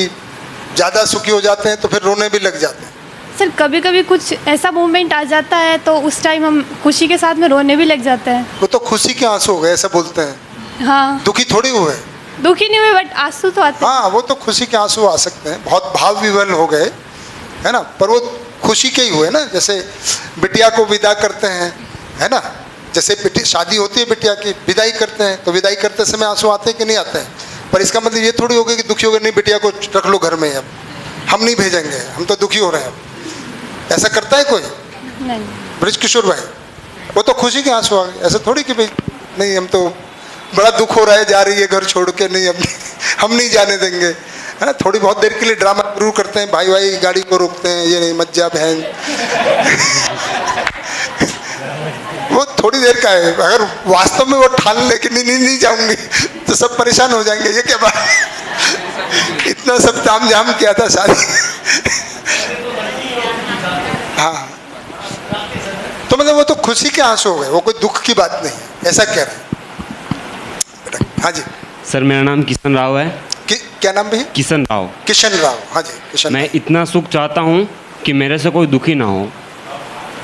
ज़्यादा सुखी हो जाते हैं तो फिर रोने भी लग जाते हैं। सर कभी कभी कुछ ऐसा मोमेंट आ जाता है तो उस टाइम हम खुशी के साथ में रोने भी लग जाते हैं। वो तो खुशी के आंसू हो गए ऐसा बोलते हैं। हाँ दुखी थोड़ी हुए। दुखी नहीं हुए बट आंसू तो आते हैं। हाँ वो तो खुशी के आंसू आ सकते हैं, बहुत भाव विवल हो गए है ना, पर वो खुशी के ही हुए ना। जैसे बिटिया को विदा करते हैं है ना, जैसे शादी होती है बिटिया की, विदाई करते हैं तो विदाई करते समय आंसू आते हैं कि नहीं आते हैं? पर इसका मतलब ये थोड़ी हो गया कि दुखी हो गए, नहीं बिटिया को रख लो घर में, अब हम नहीं भेजेंगे, हम तो दुखी हो रहे हैं। ऐसा करता है कोई? नहीं। ब्रिज किशोर भाई, वो तो खुशी के आंसू आ गए, ऐसा थोड़ी कि भाई नहीं हम तो बड़ा दुख हो रहा है, जा रही है घर छोड़ के, नहीं हम नहीं जाने देंगे है ना। थोड़ी बहुत देर के लिए ड्रामा जरूर करते हैं, भाई भाई गाड़ी को रोकते हैं, ये नहीं मत जा बहन। वो थोड़ी देर का है, अगर वास्तव में वो ठान ले कि नहीं जाऊंगी तो सब परेशान हो जाएंगे। ये क्या बात, इतना सब ताम झाम किया था शादी। हाँ मतलब वो तो खुशी के आंसू हो गए, वो कोई दुख की बात नहीं है, ऐसा कह रहे हैं। हाँ जी सर, मेरा नाम किशन राव है। क्या नाम भैया? किशन राव। किशन राव, हाँ जी किशन। मैं इतना सुख चाहता हूँ कि मेरे से कोई दुखी ना हो।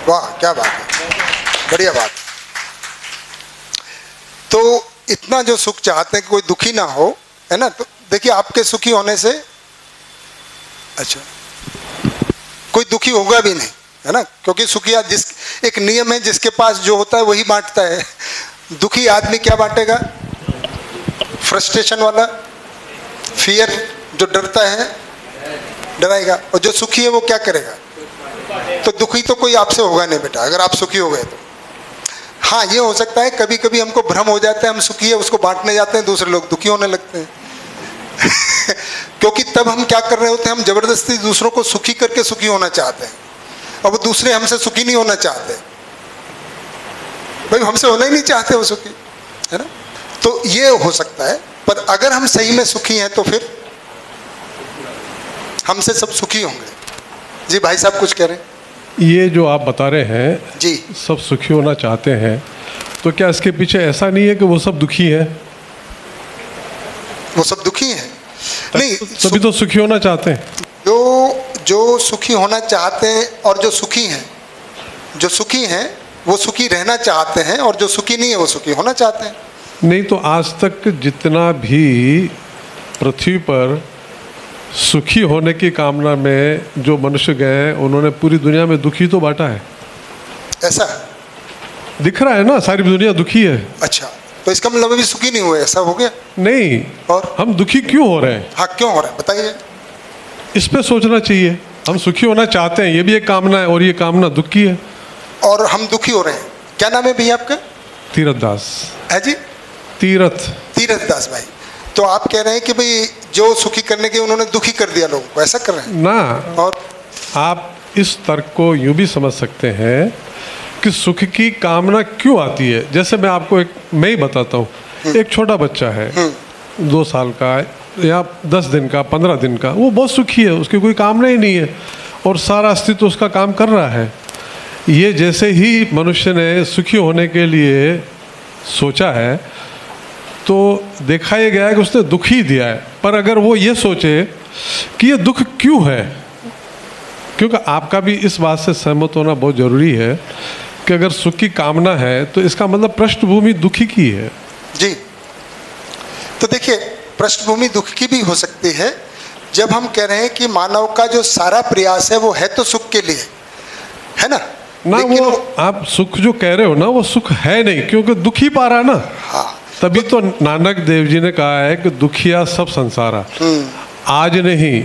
वाह क्या बात है, बढ़िया बात। तो इतना जो सुख चाहते हैं कि कोई दुखी ना हो, है ना, तो देखिए आपके सुखी होने से अच्छा कोई दुखी होगा भी नहीं, है ना, क्योंकि सुखिया एक नियम है, जिसके पास जो होता है वही बांटता है। दुखी आदमी क्या बांटेगा? फ्रस्ट्रेशन वाला, फियर, जो डरता है डराएगा, और जो सुखी है वो क्या करेगा? तो दुखी तो कोई आपसे होगा नहीं बेटा, अगर आप सुखी हो गए तो। हाँ ये हो सकता है कभी कभी हमको भ्रम हो जाता है, हम सुखी है उसको बांटने जाते हैं, दूसरे लोग दुखी होने लगते हैं। क्योंकि तब हम क्या कर रहे होते हैं, हम जबरदस्ती दूसरों को सुखी करके सुखी होना चाहते हैं, और वो दूसरे हमसे सुखी नहीं होना चाहते। भाई हमसे होना ही नहीं चाहते वो सुखी, है ना। तो ये हो सकता है, पर अगर हम सही में सुखी हैं तो फिर हमसे सब सुखी होंगे। जी भाई साहब कुछ कह रहे हैं? ये जो आप बता रहे हैं जी, सब सुखी होना चाहते हैं, तो क्या इसके पीछे ऐसा नहीं है कि वो सब दुखी हैं? वो सब दुखी हैं नहीं, तभी तो सुखी होना चाहते हैं। जो सुखी होना चाहते हैं और जो सुखी हैं, जो सुखी हैं वो सुखी रहना चाहते हैं, और जो सुखी नहीं है वो सुखी होना चाहते हैं। नहीं तो आज तक जितना भी पृथ्वी पर सुखी होने की कामना में जो मनुष्य गए हैं, उन्होंने पूरी दुनिया में दुखी तो बांटा है। ऐसा दिख रहा है ना, सारी दुनिया दुखी है। अच्छा, तो इसका मतलब अभी सुखी नहीं हुए, ऐसा हो गया? नहीं, और हम दुखी क्यों हो रहे हैं? हाँ क्यों हो रहा है बताइए। इस पे सोचना चाहिए। हम सुखी होना चाहते हैं, ये भी एक कामना है, और ये कामना दुख की है, और हम दुखी हो रहे हैं। क्या नाम है भैया आपका? तीरथ दास। है जी, तीरथ दास भाई। तो आप कह रहे हैं कि भाई जो सुखी करने के उन्होंने दुखी कर दिया लोगों को, ऐसा कर रहे हैं ना? और आप इस तर्क को यूं भी समझ सकते हैं कि सुख की कामना क्यों आती है। जैसे मैं आपको मैं ही बताता हूँ, एक छोटा बच्चा है 2 साल का या 10 दिन का, 15 दिन का, वो बहुत सुखी है, उसकी कोई कामना ही नहीं है, और सारा अस्तित्व उसका काम कर रहा है। ये जैसे ही मनुष्य ने सुखी होने के लिए सोचा है, तो देखा ये गया है कि उसने दुख ही दिया है। पर अगर वो ये सोचे कि ये दुख क्यों है, क्योंकि आपका भी इस बात से सहमत होना बहुत ज़रूरी है कि अगर सुख की कामना है तो इसका मतलब पृष्ठभूमि दुखी की है। जी, तो देखिए पृष्ठभूमि दुख की भी हो सकती है, जब हम कह रहे हैं कि मानव का जो सारा प्रयास है वो है तो सुख के लिए, है ना। वो आप सुख जो कह रहे हो ना, वो सुख है नहीं, क्योंकि दुख ही पा रहा ना। हाँ, तभी तो नानक देव जी ने कहा है कि दुखिया सब संसारा। आज नहीं,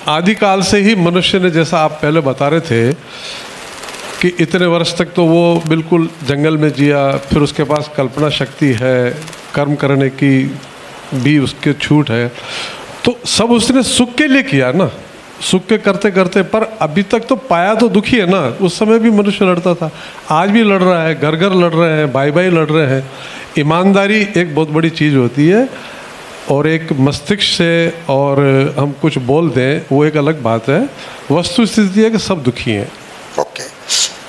आदिकाल से ही मनुष्य ने, जैसा आप पहले बता रहे थे कि इतने वर्ष तक तो वो बिल्कुल जंगल में जिया, फिर उसके पास कल्पना शक्ति है, कर्म करने की भी उसके छूट है, तो सब उसने सुख के लिए किया ना, सुख के करते करते। पर अभी तक तो पाया तो दुखी है ना। उस समय भी मनुष्य लड़ता था, आज भी लड़ रहा है, घर घर लड़ रहे हैं, भाई भाई लड़ रहे हैं। ईमानदारी एक बहुत बड़ी चीज़ होती है, और एक मस्तिष्क से और हम कुछ बोल दें वो एक अलग बात है। वस्तु स्थिति है कि सब दुखी हैं। ओके,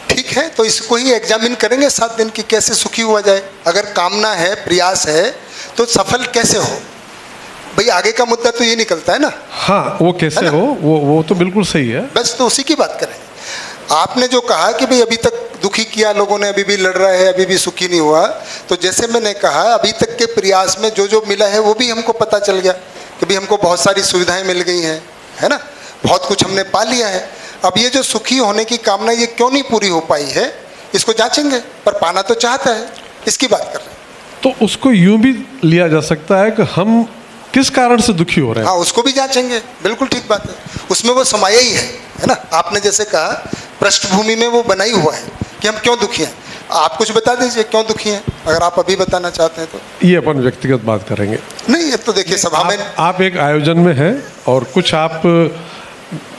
ठीक है, तो इसको ही एग्जामिन करेंगे 7 दिन की, कैसे सुखी हुआ जाए। अगर कामना है, प्रयास है, तो सफल कैसे हो भाई, आगे का मुद्दा तो ये निकलता है ना। हाँ, वो कैसे हो, वो तो बिल्कुल सही है। बस तो उसी की बात करें। आपने जो कहा कि भाई अभी तक दुखी किया लोगों ने, अभी भी लड़ रहा है, अभी भी सुखी नहीं हुआ, तो जैसे मैंने कहा अभी तक के प्रयास में जो जो मिला है वो भी हमको पता चल गया कि भाई हमको बहुत सारी सुविधाएं मिल गई हैं, है ना, बहुत कुछ हमने पा लिया है। अब ये जो सुखी होने की कामना ये क्यों नहीं पूरी हो पाई है, इसको जांचेंगे, पर पाना तो चाहता है, इसकी बात कर रहे हैं। तो उसको यूं भी लिया जा सकता है कि हम किस कारण से दुखी हो रहे हैं। हाँ, उसको भी जांचेंगे, बिल्कुल ठीक बात है, उसमें वो समाया ही है ना। आपने जैसे कहा पृष्ठभूमि में वो बना ही हुआ है कि हम क्यों दुखी हैं। आप कुछ बता दीजिए क्यों दुखी हैं, अगर आप अभी बताना चाहते हैं तो। ये अपन व्यक्तिगत बात करेंगे। नहीं, ये तो देखिए सभा में आप एक आयोजन में हैं, और कुछ आप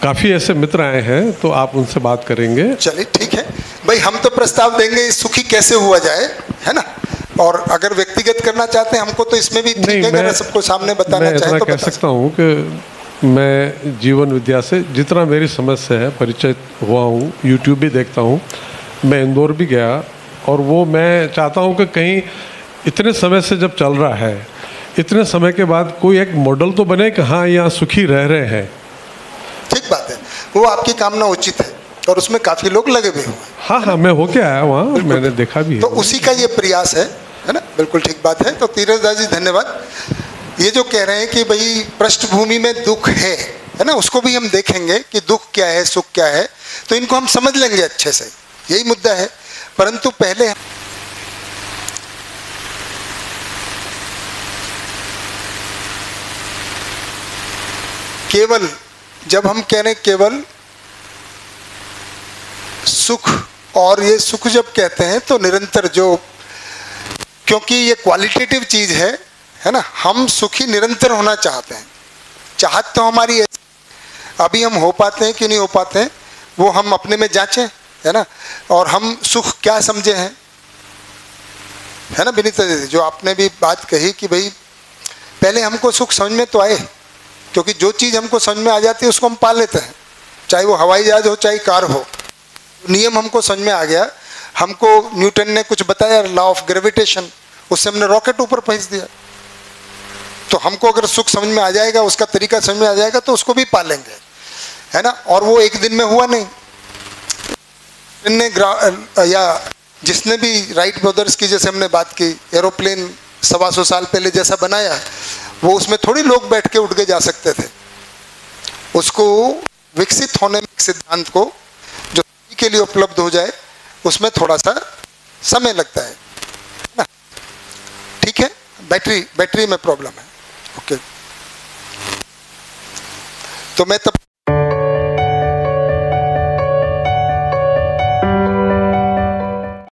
काफ़ी ऐसे मित्र आए हैं, तो आप उनसे बात करेंगे। चलिए ठीक है भाई, हम तो प्रस्ताव देंगे सुखी कैसे हुआ जाए, है ना। और अगर व्यक्तिगत करना चाहते हैं हमको तो इसमें भी ठीक है, अगर सबको सामने बताना चाहे तो कह सकता हूँ कि मैं जीवन विद्या से जितना मेरी समझ से है परिचय हुआ हूँ, यूट्यूब भी देखता हूँ, मैं इंदौर भी गया, और वो मैं चाहता हूँ कि कहीं इतने समय से जब चल रहा है, इतने समय के बाद कोई एक मॉडल तो बने कि हाँ यहाँ सुखी रह रहे हैं। ठीक बात है, वो आपकी कामना उचित है और उसमें काफ़ी लोग लगे हुए हैं। हाँ हाँ, मैं होके आया वहाँ, मैंने देखा भी है। तो उसी का ये प्रयास है ना, बिल्कुल ठीक बात है। तो तीरथ दास जी धन्यवाद। ये जो कह रहे हैं कि भाई पृष्ठभूमि में दुख है ना, उसको भी हम देखेंगे कि दुख क्या है, सुख क्या है, तो इनको हम समझ लेंगे अच्छे से, यही मुद्दा है। परंतु पहले केवल, जब हम कह रहे हैं केवल सुख, और ये सुख जब कहते हैं तो निरंतर जो, क्योंकि ये क्वालिटेटिव चीज है ना, हम सुखी निरंतर होना चाहते हैं। चाहत तो हमारी अभी हम हो पाते हैं कि नहीं हो पाते हैं वो हम अपने में जांचें, है ना। और हम सुख क्या समझे हैं, है ना विनीता दीदी, जो आपने भी बात कही कि भाई पहले हमको सुख समझ में तो आए, क्योंकि जो चीज़ हमको समझ में आ जाती है उसको हम पाल लेते हैं, चाहे वो हवाई जहाज हो चाहे कार हो। नियम हमको समझ में आ गया, हमको न्यूटन ने कुछ बताया, लॉ ऑफ ग्रेविटेशन, उससे हमने रॉकेट ऊपर भेज दिया। तो हमको अगर सुख समझ में आ जाएगा, उसका तरीका समझ में आ जाएगा, तो उसको भी पालेंगे, है ना। और वो एक दिन में हुआ नहीं, या जिसने भी राइट ब्रदर्स की जैसे हमने बात की, एरोप्लेन 125 साल पहले जैसा बनाया, वो उसमें थोड़ी लोग बैठ के उठ के जा सकते थे। उसको विकसित होने में सिद्धांत को जो के लिए उपलब्ध हो जाए, उसमें थोड़ा सा समय लगता है ना। ठीक है, बैटरी में प्रॉब्लम है। ओके, तो मैं तब